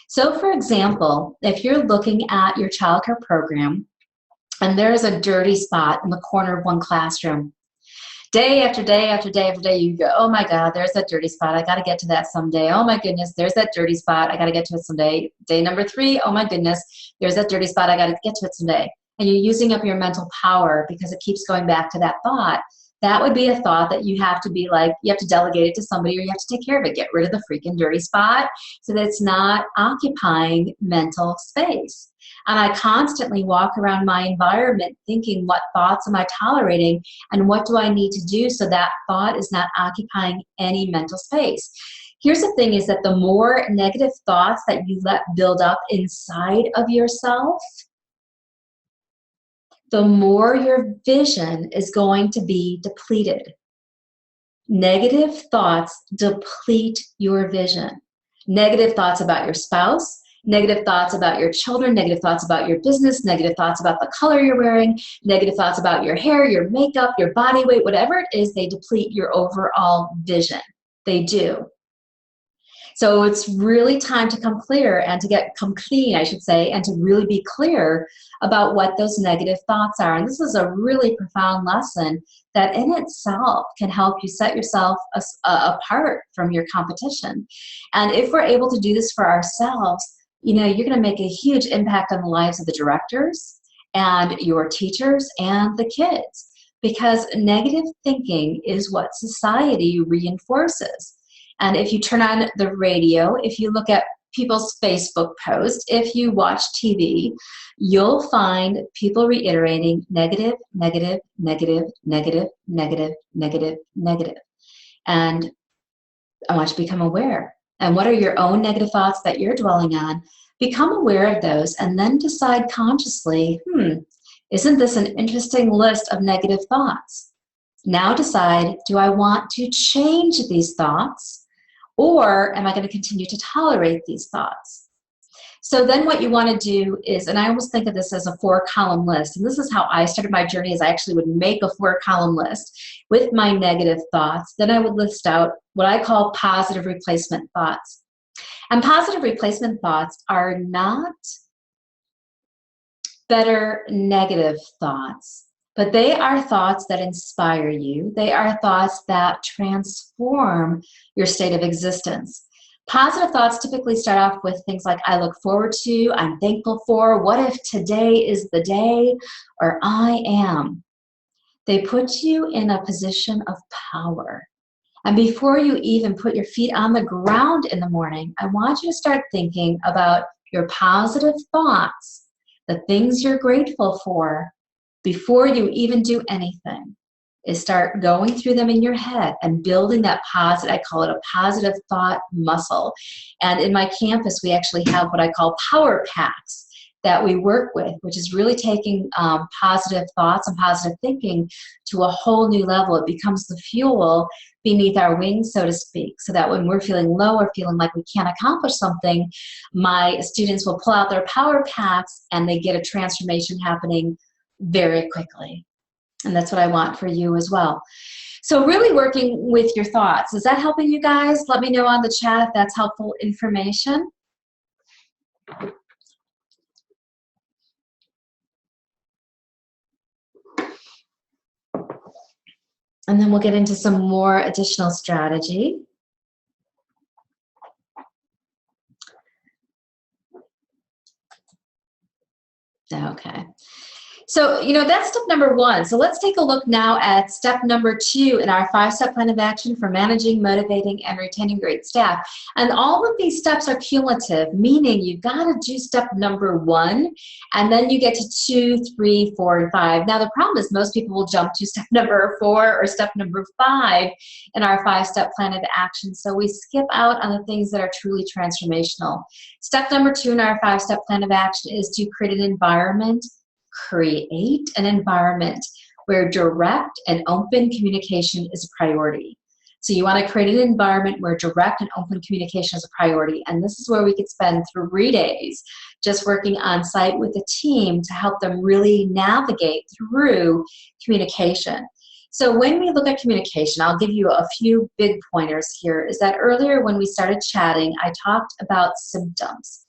So for example, if you're looking at your childcare program and there's a dirty spot in the corner of one classroom, day after day after day after day, you go, oh my God, there's that dirty spot. I got to get to that someday. Oh my goodness, there's that dirty spot. I got to get to it someday. Day number 3, oh my goodness, there's that dirty spot. I got to get to it someday. And you're using up your mental power because it keeps going back to that thought. That would be a thought that you have to be like, you have to delegate it to somebody or you have to take care of it. Get rid of the freaking dirty spot so that it's not occupying mental space. And I constantly walk around my environment thinking, what thoughts am I tolerating and what do I need to do so that thought is not occupying any mental space? Here's the thing is that the more negative thoughts that you let build up inside of yourself, the more your vision is going to be depleted. Negative thoughts deplete your vision. Negative thoughts about your spouse, negative thoughts about your children, negative thoughts about your business, negative thoughts about the color you're wearing, negative thoughts about your hair, your makeup, your body weight, whatever it is, they deplete your overall vision. They do. So it's really time to come clear and to come clean, I should say, and to really be clear about what those negative thoughts are. And this is a really profound lesson that in itself can help you set yourself apart from your competition. And if we're able to do this for ourselves, you know, you're going to make a huge impact on the lives of the directors and your teachers and the kids, because negative thinking is what society reinforces. And if you turn on the radio, if you look at people's Facebook posts, if you watch TV, you'll find people reiterating negative, negative, negative, negative, negative, negative, negative. And I want you to become aware. And what are your own negative thoughts that you're dwelling on? Become aware of those and then decide consciously, isn't this an interesting list of negative thoughts? Now decide, do I want to change these thoughts? Or am I going to continue to tolerate these thoughts? So then what you want to do is, and I almost think of this as a 4-column list, and this is how I started my journey, is I actually would make a 4-column list with my negative thoughts. Then I would list out what I call positive replacement thoughts. And positive replacement thoughts are not better negative thoughts, but they are thoughts that inspire you. They are thoughts that transform your state of existence. Positive thoughts typically start off with things like, I look forward to, I'm thankful for, what if today is the day, or I am. They put you in a position of power. And before you even put your feet on the ground in the morning, I want you to start thinking about your positive thoughts, the things you're grateful for, before you even do anything. Is start going through them in your head and building that positive, I call it a positive thought muscle. And in my campus, we actually have what I call power packs that we work with, which is really taking positive thoughts and positive thinking to a whole new level. It becomes the fuel beneath our wings, so to speak, so that when we're feeling low or feeling like we can't accomplish something, my students will pull out their power packs and they get a transformation happening very quickly. And that's what I want for you as well. So really working with your thoughts. Is that helping you guys? Let me know on the chat if that's helpful information. And then we'll get into some more additional strategy. Okay. So, that's step number 1. So let's take a look now at step number 2 in our 5-step plan of action for managing, motivating, and retaining great staff. And all of these steps are cumulative, meaning you've got to do step number 1, and then you get to 2, 3, 4, and 5. Now, the problem is most people will jump to step number 4 or step number 5 in our 5-step plan of action. So we skip out on the things that are truly transformational. Step number 2 in our 5-step plan of action is to create an environment where direct and open communication is a priority. So you want to create an environment where direct and open communication is a priority. And this is where we could spend 3 days just working on site with the team to help them really navigate through communication. So when we look at communication, I'll give you a few big pointers here. Is that earlier when we started chatting, I talked about symptoms.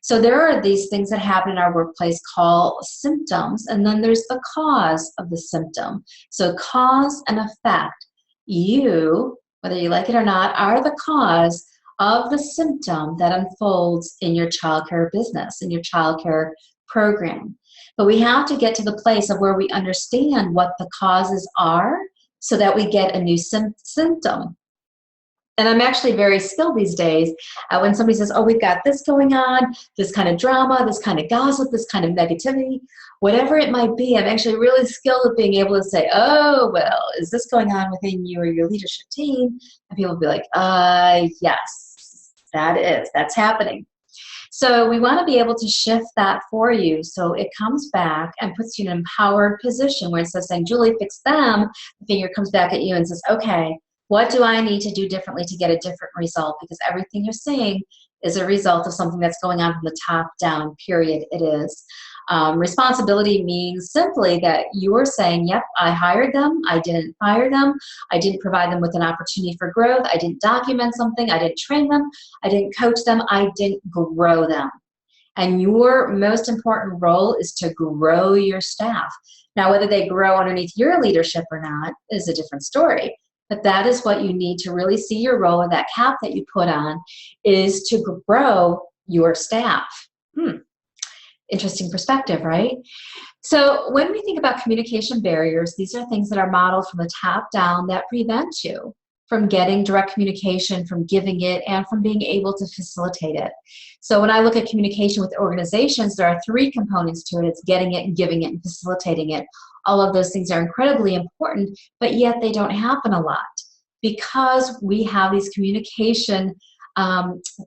So there are these things that happen in our workplace called symptoms, and then there's the cause of the symptom. So cause and effect. You, whether you like it or not, are the cause of the symptom that unfolds in your childcare business, in your childcare program. But we have to get to the place of where we understand what the causes are so that we get a new symptom. And I'm actually very skilled these days when somebody says, oh, we've got this going on, this kind of drama, this kind of gossip, this kind of negativity, whatever it might be. I'm actually really skilled at being able to say, oh, well, is this going on within you or your leadership team? And people will be like, yes, that's happening. So we want to be able to shift that for you so it comes back and puts you in an empowered position where instead of saying, Julie, fix them, the finger comes back at you and says, okay, what do I need to do differently to get a different result? Because everything you're saying is a result of something that's going on from the top down, period. It is. Responsibility means simply that you're saying, yep, I hired them, I didn't fire them, I didn't provide them with an opportunity for growth, I didn't document something, I didn't train them, I didn't coach them, I didn't grow them. And your most important role is to grow your staff. Now, whether they grow underneath your leadership or not is a different story. But that is what you need to really see your role, or that cap that you put on is to grow your staff. Interesting perspective, right? So when we think about communication barriers, these are things that are modeled from the top down that prevent you from getting direct communication, from giving it, and from being able to facilitate it. So when I look at communication with organizations, there are 3 components to it. It's getting it and giving it and facilitating it. All of those things are incredibly important, but yet they don't happen a lot because we have these communication,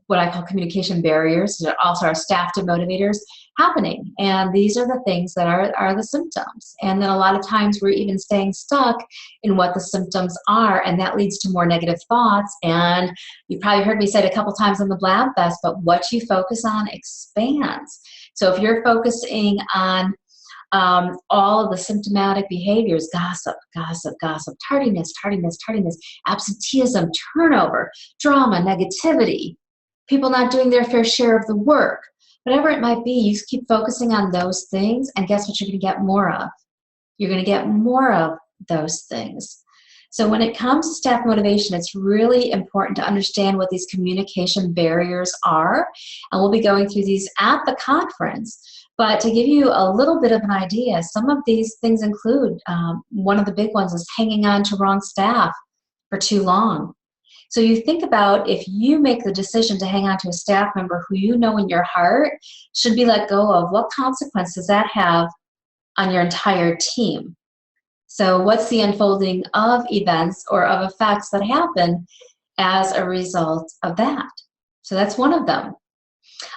what I call communication barriers, that also are staff demotivators happening. And these are the things that are the symptoms. And then a lot of times we're even staying stuck in what the symptoms are, and that leads to more negative thoughts. And you probably heard me say it a couple times on the Blab Fest, but what you focus on expands. So if you're focusing on all of the symptomatic behaviors, gossip, tardiness, absenteeism, turnover, drama, negativity, people not doing their fair share of the work, whatever it might be, you keep focusing on those things, and guess what you're going to get more of? You're going to get more of those things. So when it comes to staff motivation, it's really important to understand what these communication barriers are, and we'll be going through these at the conference. But to give you a little bit of an idea, some of these things include, one of the big ones is hanging on to wrong staff for too long. So you think about if you make the decision to hang on to a staff member who you know in your heart should be let go of, what consequence does that have on your entire team? So what's the unfolding of events or of effects that happen as a result of that? So that's one of them.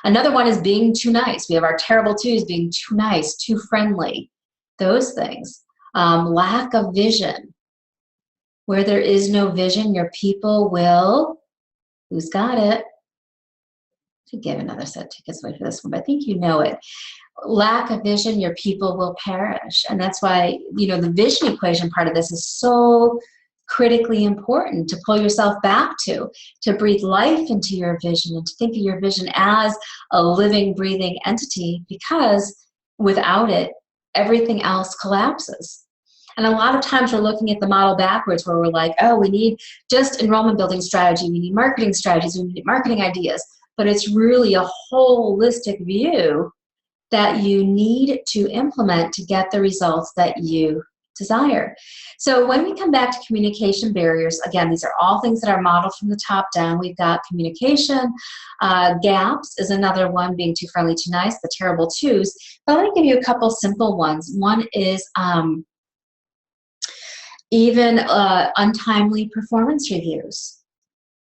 Another one is being too nice. We have our terrible twos, being too nice, too friendly, those things. Lack of vision. Where there is no vision, your people will, who's got it? I should give another set of tickets away for this one, but I think you know it. Lack of vision, your people will perish. And that's why, the vision equation part of this is so critically important to pull yourself back to breathe life into your vision and to think of your vision as a living, breathing entity, because without it, everything else collapses. And a lot of times we're looking at the model backwards, where we're like, oh, we need just enrollment building strategy, we need marketing strategies, we need marketing ideas, but it's really a holistic view that you need to implement to get the results that you desire. So when we come back to communication barriers, again, these are all things that are modeled from the top down. We've got communication gaps is another one, being too friendly, too nice, the terrible twos. But let me give you a couple simple ones. One is even untimely performance reviews.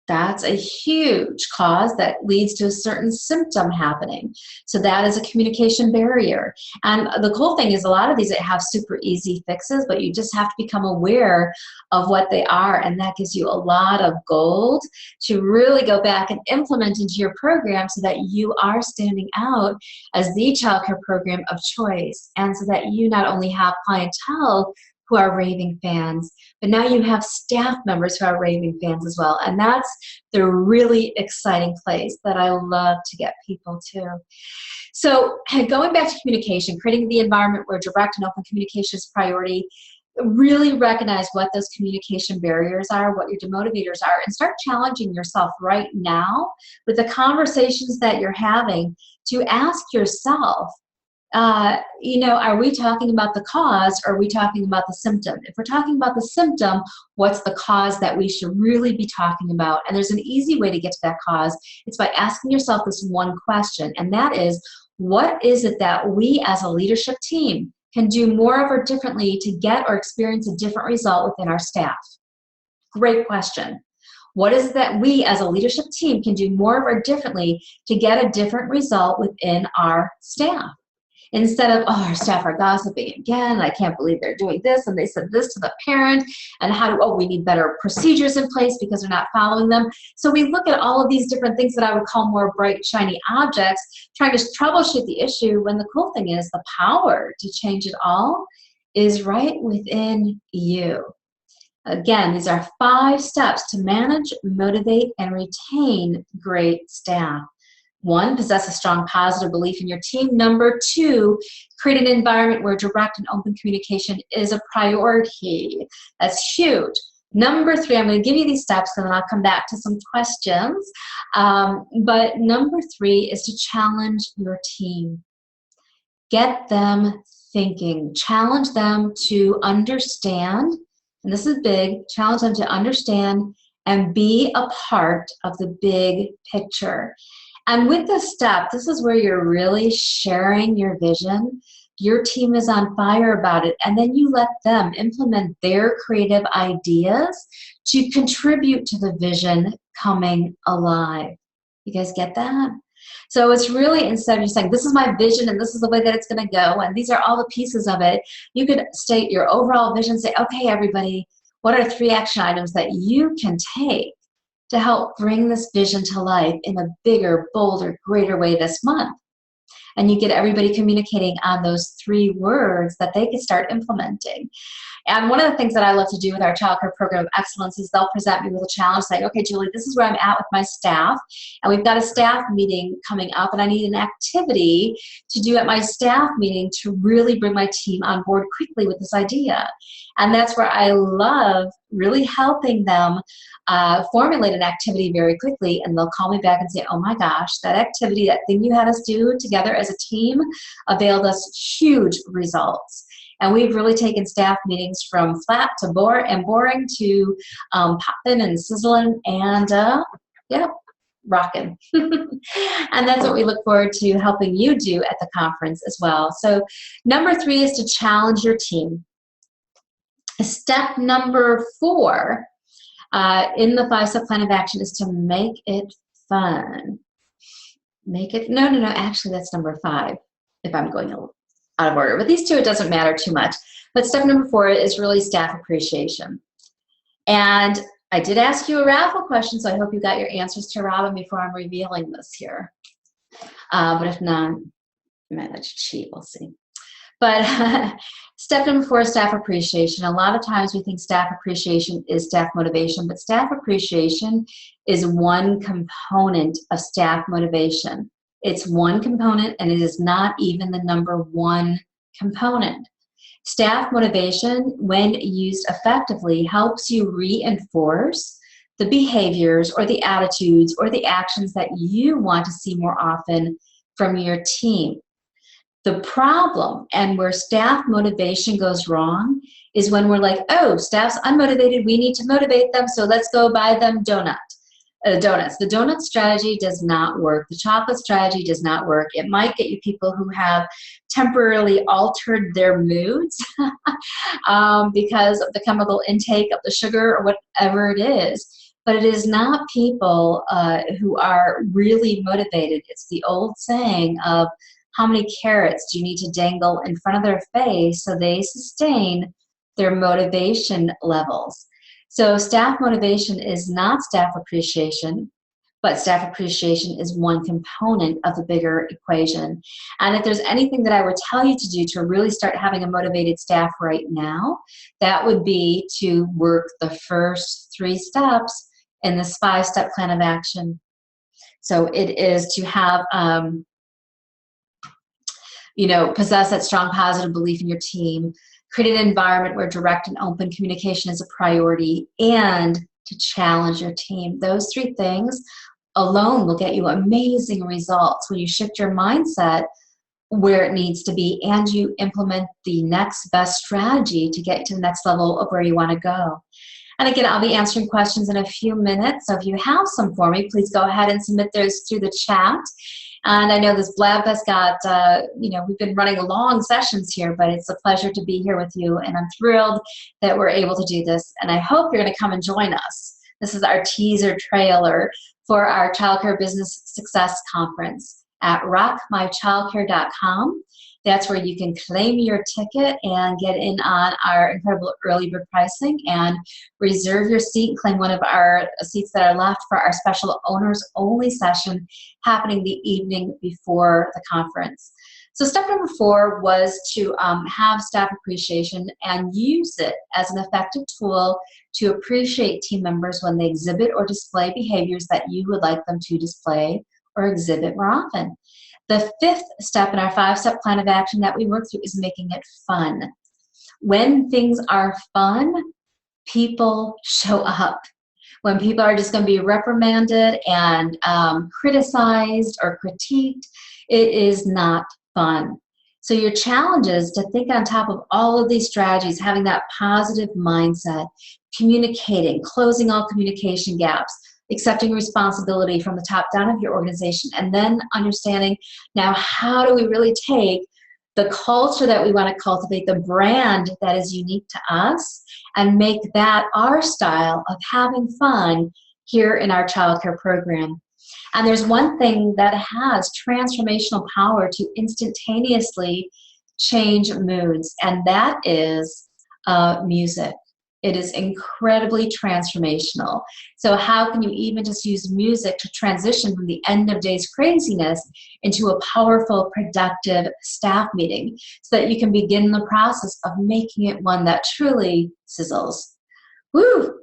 That's a huge cause that leads to a certain symptom happening. So that is a communication barrier. And the cool thing is a lot of these have super easy fixes, but you just have to become aware of what they are. And that gives you a lot of gold to really go back and implement into your program so that you are standing out as the childcare program of choice. And so that you not only have clientele who are raving fans, but now you have staff members who are raving fans as well. And that's the really exciting place that I love to get people to. So going back to communication, creating the environment where direct and open communication is priority, really recognize what those communication barriers are, what your demotivators are, and start challenging yourself right now with the conversations that you're having to ask yourself, are we talking about the cause or are we talking about the symptom? If we're talking about the symptom, what's the cause that we should really be talking about? And there's an easy way to get to that cause. It's by asking yourself this one question, and that is, what is it that we as a leadership team can do more of or differently to get or experience a different result within our staff? Great question. What is it that we as a leadership team can do more of or differently to get a different result within our staff? Instead of, oh, our staff are gossiping again, I can't believe they're doing this, and they said this to the parent, and we need better procedures in place because they're not following them. So we look at all of these different things that I would call more bright, shiny objects, trying to troubleshoot the issue, when the cool thing is the power to change it all is right within you. Again, these are 5 steps to manage, motivate, and retain great staff. 1, possess a strong positive belief in your team. Number 2, create an environment where direct and open communication is a priority. That's huge. Number 3, I'm going to give you these steps and then I'll come back to some questions. But number 3 is to challenge your team. Get them thinking. Challenge them to understand, and this is big, challenge them to understand and be a part of the big picture. And with this step, this is where you're really sharing your vision. Your team is on fire about it, and then you let them implement their creative ideas to contribute to the vision coming alive. You guys get that? So it's really, instead of you saying, this is my vision and this is the way that it's going to go, and these are all the pieces of it, you could state your overall vision, say, okay, everybody, what are 3 action items that you can take to help bring this vision to life in a bigger, bolder, greater way this month? And you get everybody communicating on those 3 words that they can start implementing. And one of the things that I love to do with our childcare program of excellence is they'll present me with a challenge saying, okay, Julie, this is where I'm at with my staff, and we've got a staff meeting coming up, and I need an activity to do at my staff meeting to really bring my team on board quickly with this idea. And that's where I love really helping them formulate an activity very quickly, and they'll call me back and say, oh my gosh, that activity, that thing you had us do together as a team availed us huge results. And we've really taken staff meetings from flat to boring to popping and sizzling and rocking. And that's what we look forward to helping you do at the conference as well. So number 3 is to challenge your team. Step number 4 in the 5-step plan of action is to make it fun. Actually that's number 5 if I'm going out of order. But these 2, it doesn't matter too much. But step number 4 is really staff appreciation. And I did ask you a raffle question, so I hope you got your answers to Robin before I'm revealing this here. But if not, I might let you cheat, we'll see. But step number 4 is staff appreciation. A lot of times we think staff appreciation is staff motivation, but staff appreciation is one component of staff motivation. It's one component, and it is not even the number 1 component. Staff motivation, when used effectively, helps you reinforce the behaviors or the attitudes or the actions that you want to see more often from your team. The problem and where staff motivation goes wrong is when we're like, oh, staff's unmotivated, we need to motivate them, so let's go buy them donuts. The donut strategy does not work. The chocolate strategy does not work. It might get you people who have temporarily altered their moods because of the chemical intake of the sugar or whatever it is. But it is not people who are really motivated. It's the old saying of how many carrots do you need to dangle in front of their face so they sustain their motivation levels. So staff motivation is not staff appreciation, but staff appreciation is one component of the bigger equation. And if there's anything that I would tell you to do to really start having a motivated staff right now, that would be to work the first 3 steps in this 5-step plan of action. So it is to have, possess that strong positive belief in your team, create an environment where direct and open communication is a priority, and to challenge your team. Those 3 things alone will get you amazing results when you shift your mindset where it needs to be and you implement the next best strategy to get to the next level of where you want to go. And again, I'll be answering questions in a few minutes. So if you have some for me, please go ahead and submit those through the chat. And I know this Blab has got, we've been running long sessions here, but it's a pleasure to be here with you. And I'm thrilled that we're able to do this. And I hope you're going to come and join us. This is our teaser trailer for our Childcare Business Success Conference at rockmychildcare.com. That's where you can claim your ticket and get in on our incredible early bird pricing and reserve your seat and claim one of our seats that are left for our special owners only session happening the evening before the conference. So step number 4 was to have staff appreciation and use it as an effective tool to appreciate team members when they exhibit or display behaviors that you would like them to display or exhibit more often. The 5th step in our 5-step plan of action that we work through is making it fun. When things are fun, people show up. When people are just going to be reprimanded and criticized or critiqued, it is not fun. So your challenge is to think on top of all of these strategies, having that positive mindset, communicating, closing all communication gaps, accepting responsibility from the top down of your organization, and then understanding now how do we really take the culture that we want to cultivate, the brand that is unique to us, and make that our style of having fun here in our childcare program. And there's one thing that has transformational power to instantaneously change moods, and that is music. It is incredibly transformational. So how can you even just use music to transition from the end of day's craziness into a powerful, productive staff meeting so that you can begin the process of making it one that truly sizzles? Woo!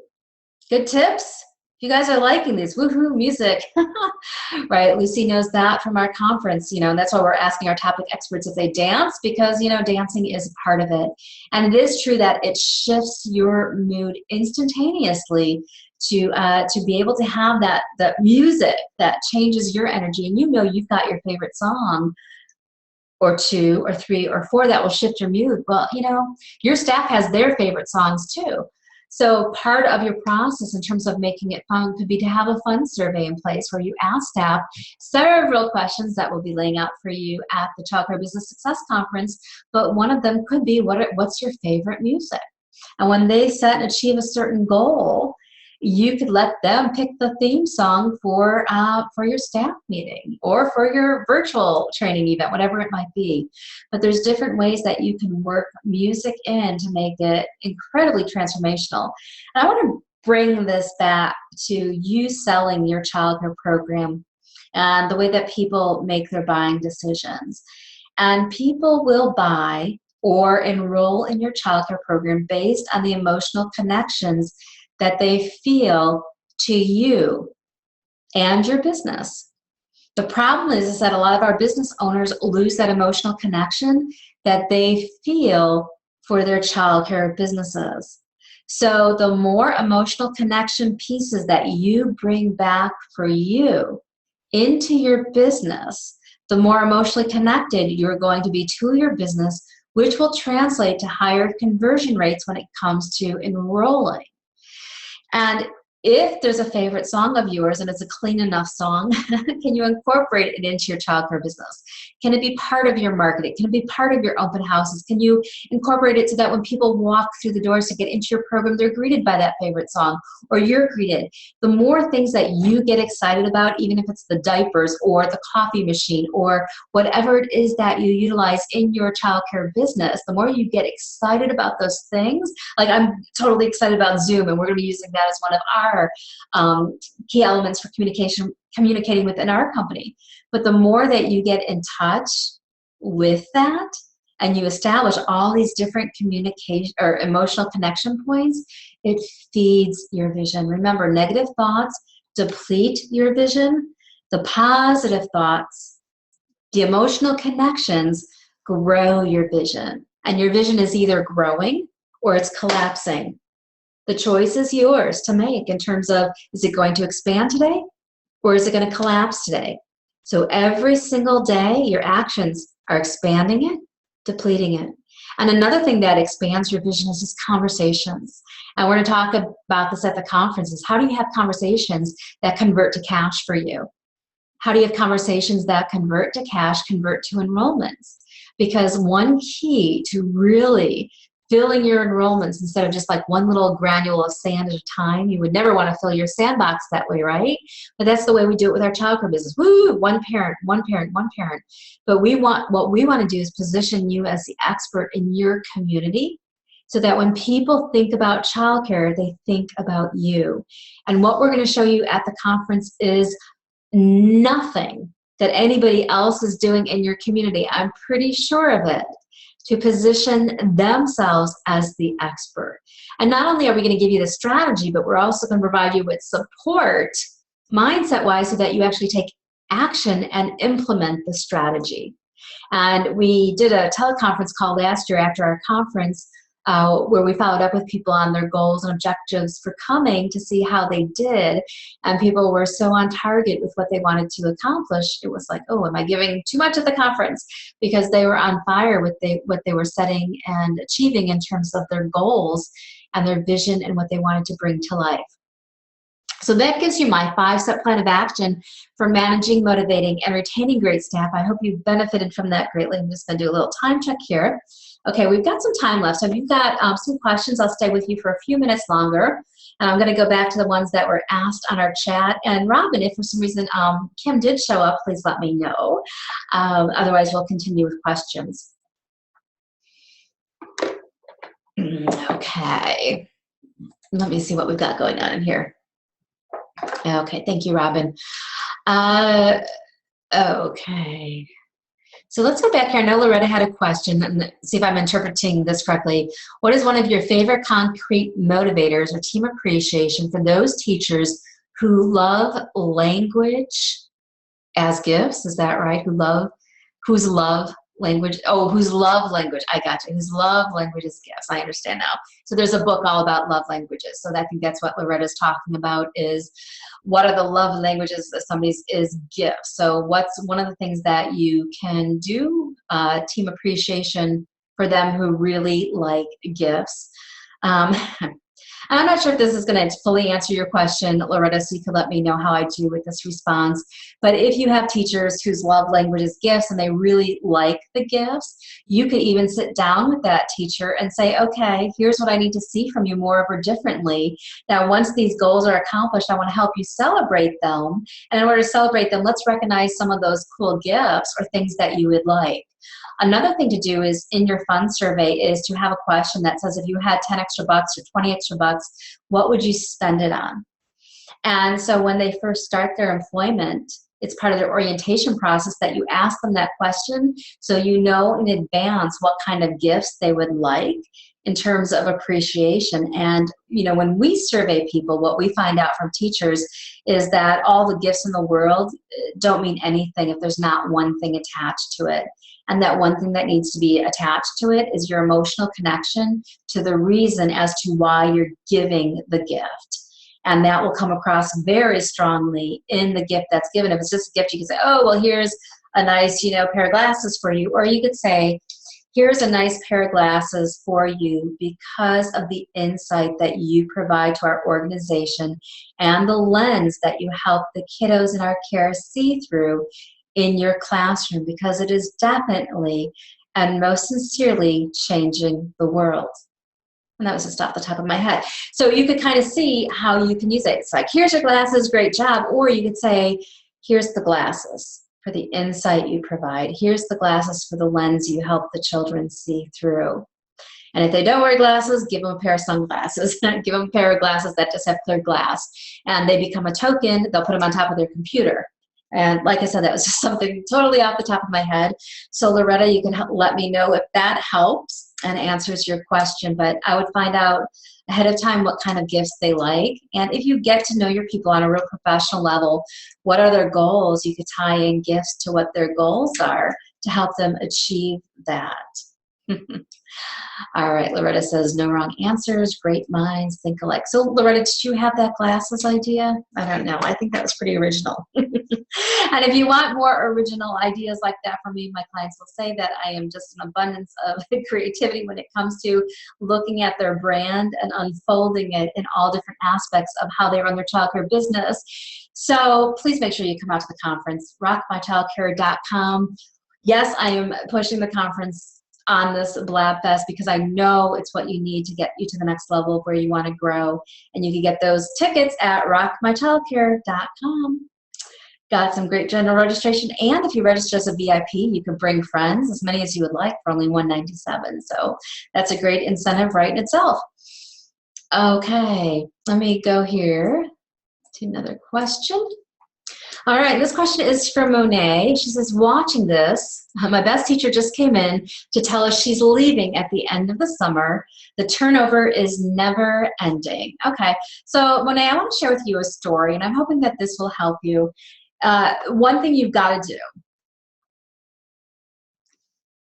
Good tips. You guys are liking these woohoo music, right? Lucy knows that from our conference, and that's why we're asking our topic experts if they dance, because, dancing is a part of it. And it is true that it shifts your mood instantaneously to be able to have that music that changes your energy. And you've got your favorite song or 2 or 3 or 4 that will shift your mood. Well, your staff has their favorite songs too. So part of your process in terms of making it fun could be to have a fun survey in place where you ask staff several questions that we'll be laying out for you at the Childcare Business Success Conference, but one of them could be, what's your favorite music? And when they set and achieve a certain goal, you could let them pick the theme song for your staff meeting or for your virtual training event, whatever it might be. But there's different ways that you can work music in to make it incredibly transformational. And I want to bring this back to you selling your childcare program and the way that people make their buying decisions. And people will buy or enroll in your childcare program based on the emotional connections that they feel to you and your business. The problem is that a lot of our business owners lose that emotional connection that they feel for their childcare businesses. So the more emotional connection pieces that you bring back for you into your business, the more emotionally connected you're going to be to your business, which will translate to higher conversion rates when it comes to enrolling. And if there's a favorite song of yours and it's a clean enough song, can you incorporate it into your childcare business? Can it be part of your marketing? Can it be part of your open houses? Can you incorporate it so that when people walk through the doors to get into your program, they're greeted by that favorite song, or you're greeted? The more things that you get excited about, even if it's the diapers or the coffee machine or whatever it is that you utilize in your childcare business, the more you get excited about those things. Like, I'm totally excited about Zoom, and we're going to be using that as one of our key elements for communicating within our company. But the more that you get in touch with that and you establish all these different communication or emotional connection points, it feeds your vision. Remember, negative thoughts deplete your vision. The positive thoughts, the emotional connections, grow your vision. And your vision is either growing or it's collapsing. The choice is yours to make in terms of, is it going to expand today or is it going to collapse today? So every single day, your actions are expanding it, depleting it. And another thing that expands your vision is just conversations. And we're going to talk about this at the conferences. How do you have conversations that convert to cash for you? How do you have conversations that convert to cash, convert to enrollments? Because one key to really filling your enrollments instead of just like one little granule of sand at a time. You would never want to fill your sandbox that way, right? But that's the way we do it with our childcare business. Woo! One parent, one parent, one parent. But what we want to do is position you as the expert in your community so that when people think about childcare, they think about you. And what we're going to show you at the conference is nothing that anybody else is doing in your community. I'm pretty sure of it. To position themselves as the expert. And not only are we going to give you the strategy, but we're also going to provide you with support mindset-wise so that you actually take action and implement the strategy. And we did a teleconference call last year after our conference where we followed up with people on their goals and objectives for coming to see how they did. And people were so on target with what they wanted to accomplish. It was like, oh, am I giving too much at the conference? Because they were on fire with what they were setting and achieving in terms of their goals and their vision and what they wanted to bring to life. So that gives you my 5-step plan of action for managing, motivating, and retaining great staff. I hope you've benefited from that greatly. I'm just going to do a little time check here. Okay, we've got some time left. So if you've got some questions, I'll stay with you for a few minutes longer. And I'm going to go back to the ones that were asked on our chat. And Robin, if for some reason Kim did show up, please let me know. Otherwise, we'll continue with questions. Okay. Let me see what we've got going on in here. Okay, thank you, Robin. Okay. So let's go back here. I know Loretta had a question, and see if I'm interpreting this correctly. What is one of your favorite concrete motivators or team appreciation for those teachers who love language as gifts? Is that right? Whose love language? Oh, whose love language? I got you. Whose love language is gifts. I understand now. So there's a book all about love languages. So I think that's what Loretta's talking about, is what are the love languages of somebody's is gifts. So what's one of the things that you can do, team appreciation for them who really like gifts. I'm not sure if this is going to fully answer your question, Loretta, so you can let me know how I do with this response. But if you have teachers whose love language is gifts and they really like the gifts, you could even sit down with that teacher and say, okay, here's what I need to see from you more of or differently. Now, once these goals are accomplished, I want to help you celebrate them. And in order to celebrate them, let's recognize some of those cool gifts or things that you would like. Another thing to do is in your fun survey is to have a question that says, if you had 10 extra bucks or 20 extra bucks, what would you spend it on? And so when they first start their employment, it's part of their orientation process that you ask them that question so you know in advance what kind of gifts they would like in terms of appreciation. And, you know, when we survey people, what we find out from teachers is that all the gifts in the world don't mean anything if there's not one thing attached to it. And that one thing that needs to be attached to it is your emotional connection to the reason as to why you're giving the gift. And that will come across very strongly in the gift that's given. If it's just a gift, you can say, oh, well, here's a nice, pair of glasses for you. Or you could say, here's a nice pair of glasses for you because of the insight that you provide to our organization and the lens that you help the kiddos in our care see through in your classroom, because it is definitely and most sincerely changing the world. And that was just off the top of my head. So you could kind of see how you can use it. It's like, here's your glasses, great job. Or you could say, here's the glasses for the insight you provide. Here's the glasses for the lens you help the children see through. And if they don't wear glasses, give them a pair of sunglasses. Give them a pair of glasses that just have clear glass. And they become a token. They'll put them on top of their computer. And like I said, that was just something totally off the top of my head. So Loretta, you can let me know if that helps and answers your question. But I would find out ahead of time what kind of gifts they like. And if you get to know your people on a real professional level, what are their goals? You could tie in gifts to what their goals are to help them achieve that. All right, Loretta says, no wrong answers, great minds think alike. So Loretta, did you have that glasses idea? I don't know. I think that was pretty original. And if you want more original ideas like that from me, my clients will say that I am just an abundance of creativity when it comes to looking at their brand and unfolding it in all different aspects of how they run their childcare business. So please make sure you come out to the conference, rockmychildcare.com. Yes, I am pushing the conference on this Blab Fest because I know it's what you need to get you to the next level of where you want to grow. And you can get those tickets at rockmychildcare.com. Got some great general registration. And if you register as a VIP, you can bring friends, as many as you would like, for only $197. So that's a great incentive right in itself. Okay, let me go here to another question. All right, this question is from Monet. She says, watching this, my best teacher just came in to tell us she's leaving at the end of the summer. The turnover is never ending. Okay, so Monet, I want to share with you a story, and I'm hoping that this will help you. One thing you've got to do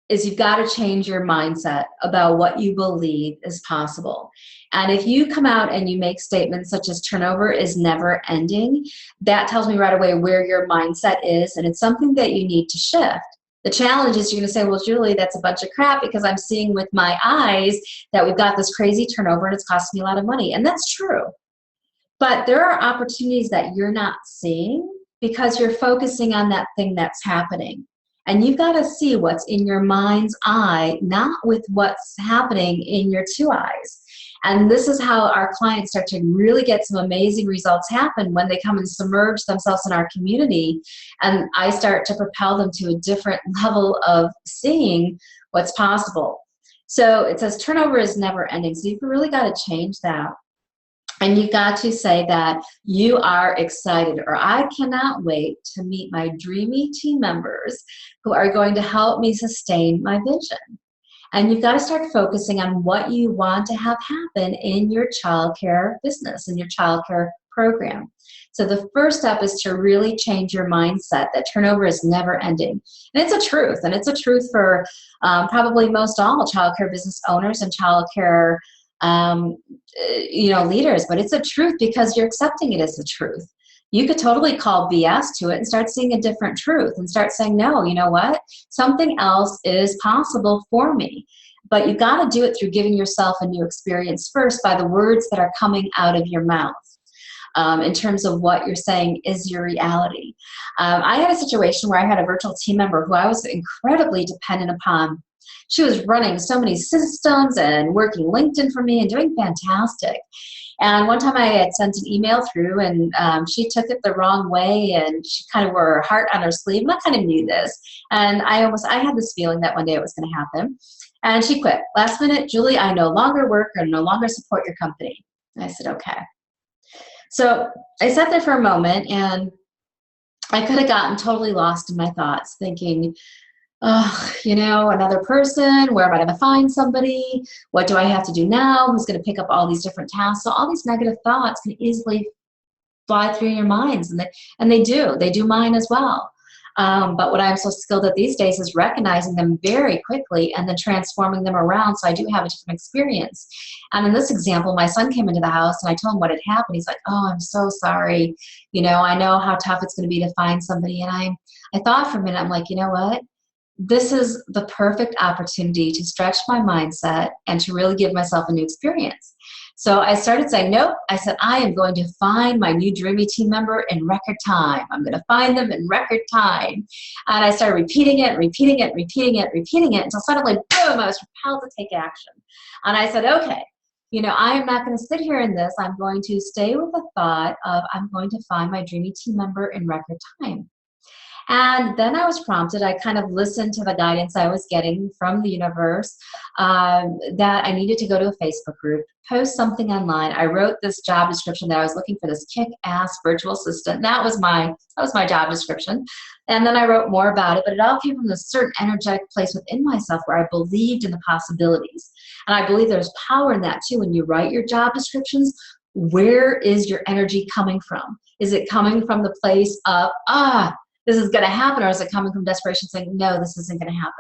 is you've got to change your mindset about what you believe is possible. And if you come out and you make statements such as turnover is never ending, that tells me right away where your mindset is, and it's something that you need to shift. The challenge is you're going to say, well, Julie, that's a bunch of crap because I'm seeing with my eyes that we've got this crazy turnover and it's costing me a lot of money. And that's true. But there are opportunities that you're not seeing because you're focusing on that thing that's happening. And you've got to see what's in your mind's eye, not with what's happening in your two eyes. And this is how our clients start to really get some amazing results happen when they come and submerge themselves in our community. And I start to propel them to a different level of seeing what's possible. So it says turnover is never ending. So you've really got to change that. And you've got to say that you are excited, or I cannot wait to meet my dreamy team members who are going to help me sustain my vision. And you've got to start focusing on what you want to have happen in your childcare business, in your childcare program. So the first step is to really change your mindset that turnover is never ending. And it's a truth, and it's a truth for probably most all childcare business owners and childcare leaders, but it's a truth because you're accepting it as the truth. You could totally call BS to it and start seeing a different truth and start saying, no, you know what? Something else is possible for me. But you've got to do it through giving yourself a new experience first by the words that are coming out of your mouth. In terms of what you're saying is your reality. I had a situation where I had a virtual team member who I was incredibly dependent upon. She was running so many systems and working LinkedIn for me and doing fantastic. And one time I had sent an email through and she took it the wrong way and she kind of wore her heart on her sleeve. And I kind of knew this. And I had this feeling that one day it was going to happen. And she quit. Last minute, Julie, I no longer work or no longer support your company. And I said, okay. So I sat there for a moment and I could have gotten totally lost in my thoughts thinking, oh, another person, where am I going to find somebody? What do I have to do now? Who's going to pick up all these different tasks? So all these negative thoughts can easily fly through your minds, and they do mine as well. But what I'm so skilled at these days is recognizing them very quickly and then transforming them around so I do have a different experience. And in this example, my son came into the house and I told him what had happened. He's like, oh, I'm so sorry. You know, I know how tough it's going to be to find somebody. And I thought for a minute, I'm like, you know what? This is the perfect opportunity to stretch my mindset and to really give myself a new experience. So I started saying, nope. I said, I am going to find my new dreamy team member in record time. I'm going to find them in record time. And I started repeating it until suddenly, boom, I was propelled to take action. And I said, okay, you know, I am not going to sit here in this. I'm going to stay with the thought of I'm going to find my dreamy team member in record time. And then I was prompted, I kind of listened to the guidance I was getting from the universe, that I needed to go to a Facebook group, post something online. I wrote this job description that I was looking for this kick-ass virtual assistant. That was my job description. And then I wrote more about it, but it all came from this certain energetic place within myself where I believed in the possibilities. And I believe there's power in that too. When you write your job descriptions, where is your energy coming from? Is it coming from the place of, this is going to happen, or is it coming from desperation saying, no, this isn't going to happen?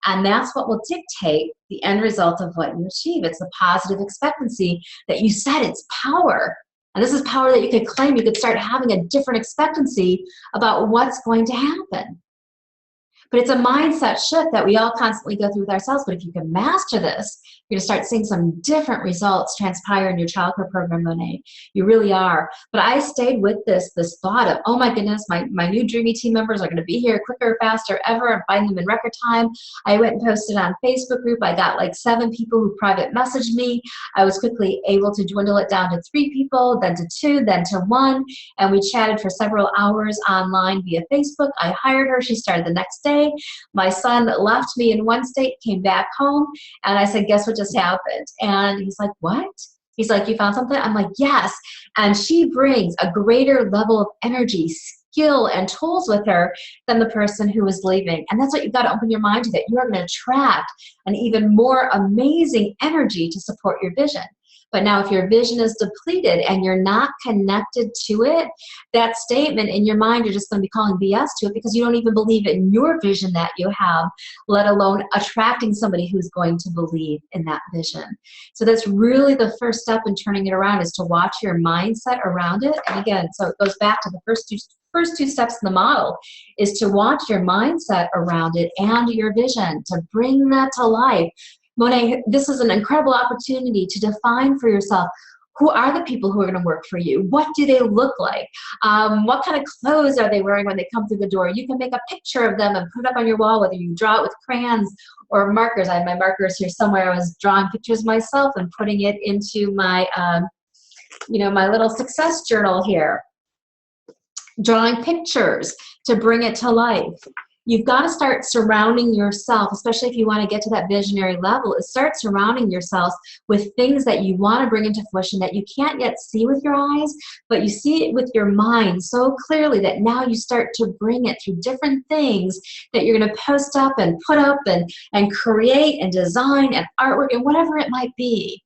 And that's what will dictate the end result of what you achieve. It's the positive expectancy that you set. It's power. And this is power that you could claim. You could start having a different expectancy about what's going to happen. But it's a mindset shift that we all constantly go through with ourselves. But if you can master this, you're going to start seeing some different results transpire in your childcare program, Monet. You really are. But I stayed with this thought of, oh my goodness, my new dreamy team members are going to be here quicker, faster, ever, and find them in record time. I went and posted on Facebook group. I got like 7 people who private messaged me. I was quickly able to dwindle it down to 3 people, then to 2, then to 1. And we chatted for several hours online via Facebook. I hired her. She started the next day. My son left me in one state, came back home, and I said, guess what just happened? And he's like, what? He's like, you found something? I'm like, yes. And she brings a greater level of energy, skill, and tools with her than the person who was leaving. And that's what you've got to open your mind to, that you are going to attract an even more amazing energy to support your vision. But now if your vision is depleted and you're not connected to it, that statement in your mind, you're just going to be calling BS to it because you don't even believe in your vision that you have, let alone attracting somebody who's going to believe in that vision. So that's really the first step in turning it around, is to watch your mindset around it. And again, so it goes back to the first two steps in the model, is to watch your mindset around it and your vision, to bring that to life. Monet, this is an incredible opportunity to define for yourself, who are the people who are going to work for you? What do they look like? What kind of clothes are they wearing when they come through the door? You can make a picture of them and put it up on your wall, whether you draw it with crayons or markers. I have my markers here somewhere. I was drawing pictures myself and putting it into my, my little success journal here. Drawing pictures to bring it to life. You've got to start surrounding yourself, especially if you want to get to that visionary level, is start surrounding yourself with things that you want to bring into fruition that you can't yet see with your eyes, but you see it with your mind so clearly that now you start to bring it through different things that you're going to post up and put up and create and design and artwork and whatever it might be.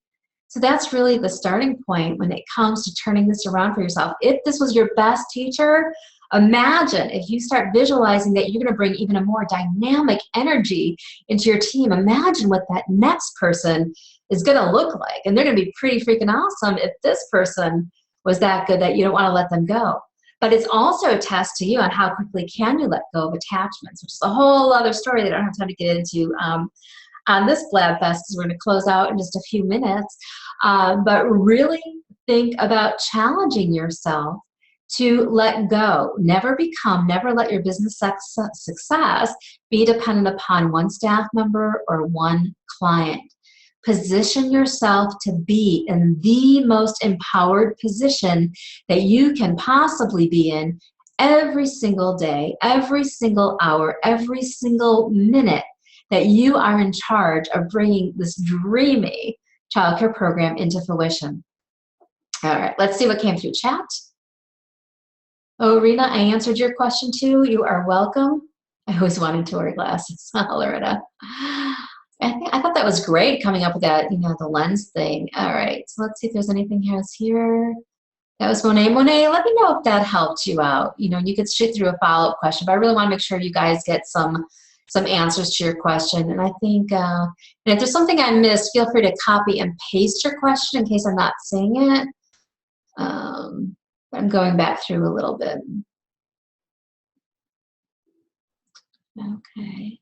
So that's really the starting point when it comes to turning this around for yourself. If this was your best teacher, imagine if you start visualizing that you're going to bring even a more dynamic energy into your team. Imagine what that next person is going to look like. And they're going to be pretty freaking awesome if this person was that good that you don't want to let them go. But it's also a test to you on how quickly can you let go of attachments, which is a whole other story that I don't have time to get into on this Blab Fest, because we're going to close out in just a few minutes. But really think about challenging yourself to let go. Never let your business success be dependent upon one staff member or one client. Position yourself to be in the most empowered position that you can possibly be in every single day, every single hour, every single minute that you are in charge of bringing this dreamy childcare program into fruition. All right, let's see what came through chat. Oh, Rena, I answered your question too. You are welcome. I always wanted to wear glasses. Loretta. I thought that was great coming up with that, the lens thing. All right, so let's see if there's anything else here. That was Monet. Monet, let me know if that helped you out. You know, you could shoot through a follow-up question, but I really want to make sure you guys get some answers to your question. And I think, and if there's something I missed, feel free to copy and paste your question in case I'm not seeing it. I'm going back through a little bit. Okay.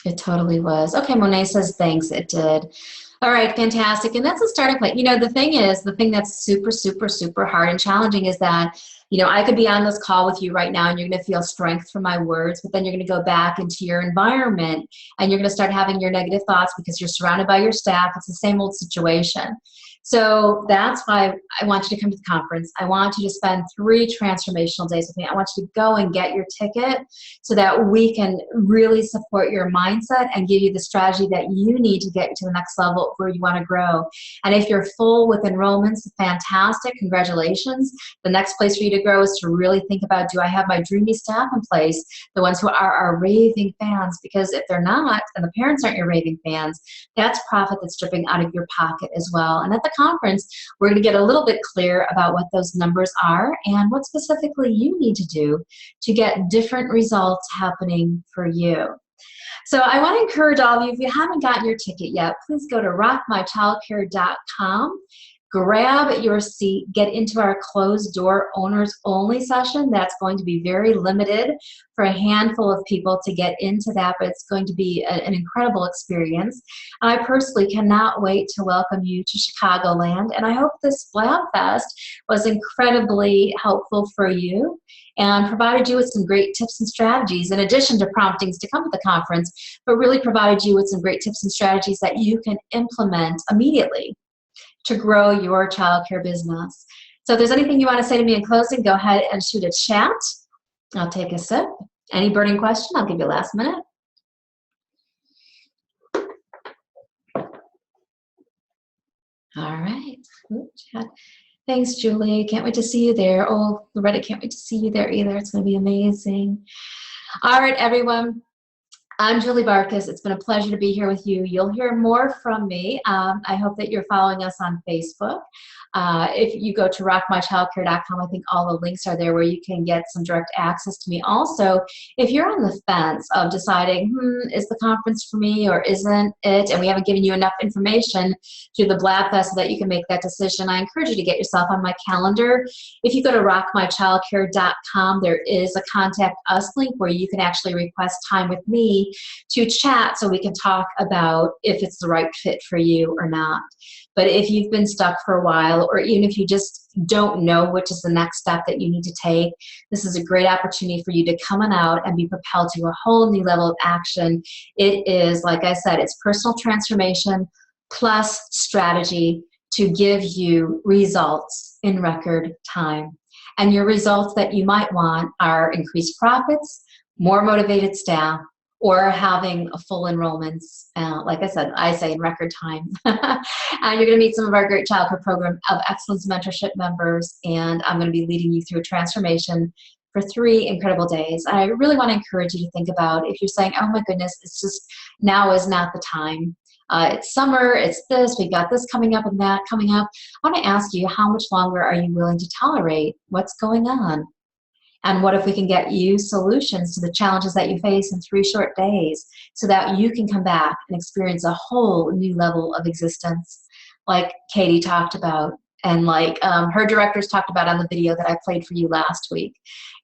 It totally was. Okay, Monet says thanks, it did. All right, fantastic. And that's a starting point. You know, the thing that's super, super, super hard and challenging is that, you know, I could be on this call with you right now and you're going to feel strength from my words, but then you're going to go back into your environment and you're going to start having your negative thoughts because you're surrounded by your staff. It's the same old situation. So that's why I want you to come to the conference. I want you to spend 3 transformational days with me. I want you to go and get your ticket so that we can really support your mindset and give you the strategy that you need to get to the next level where you want to grow. And if you're full with enrollments, fantastic, congratulations. The next place for you to grow is to really think about, do I have my dreamy staff in place, the ones who are our raving fans? Because if they're not, and the parents aren't your raving fans, that's profit that's dripping out of your pocket as well. And at the conference, we're going to get a little bit clear about what those numbers are and what specifically you need to do to get different results happening for you. So I want to encourage all of you, if you haven't gotten your ticket yet, please go to rockmychildcare.com. Grab your seat, get into our closed door owners only session. That's going to be very limited for a handful of people to get into that, but it's going to be an incredible experience. I personally cannot wait to welcome you to Chicagoland, and I hope this Blab Fest was incredibly helpful for you and provided you with some great tips and strategies in addition to promptings to come to the conference, but really provided you with some great tips and strategies that you can implement immediately to grow your childcare business. So if there's anything you want to say to me in closing, go ahead and shoot a chat. I'll take a sip. Any burning question, I'll give you last minute. All right. Chat. Thanks, Julie. Can't wait to see you there. Oh, Loretta, can't wait to see you there either. It's going to be amazing. All right, everyone. I'm Julie Bartkus. It's been a pleasure to be here with you. You'll hear more from me. I hope that you're following us on Facebook. If you go to rockmychildcare.com, I think all the links are there where you can get some direct access to me. Also, if you're on the fence of deciding, is the conference for me or isn't it, and we haven't given you enough information through the Blab Fest so that you can make that decision, I encourage you to get yourself on my calendar. If you go to rockmychildcare.com, there is a Contact Us link where you can actually request time with me to chat so we can talk about if it's the right fit for you or not. But if you've been stuck for a while, or even if you just don't know which is the next step that you need to take, this is a great opportunity for you to come on out and be propelled to a whole new level of action. It is, like I said, it's personal transformation plus strategy to give you results in record time. And your results that you might want are increased profits, more motivated staff, or having a full enrollments, like I said, I say in record time. And you're going to meet some of our great childcare program of excellence mentorship members, and I'm going to be leading you through a transformation for 3 incredible days. I really want to encourage you to think about, if you're saying, oh my goodness, it's just, now is not the time. It's summer, it's this, we've got this coming up and that coming up. I want to ask you, how much longer are you willing to tolerate what's going on? And what if we can get you solutions to the challenges that you face in 3 short days so that you can come back and experience a whole new level of existence, like Katie talked about, and like her directors talked about on the video that I played for you last week,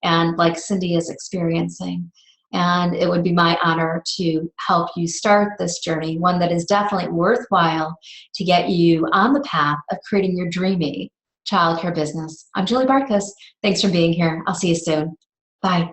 and like Cindy is experiencing. And it would be my honor to help you start this journey, one that is definitely worthwhile to get you on the path of creating your dreamy childcare business. I'm Julie Bartkus. Thanks for being here. I'll see you soon. Bye.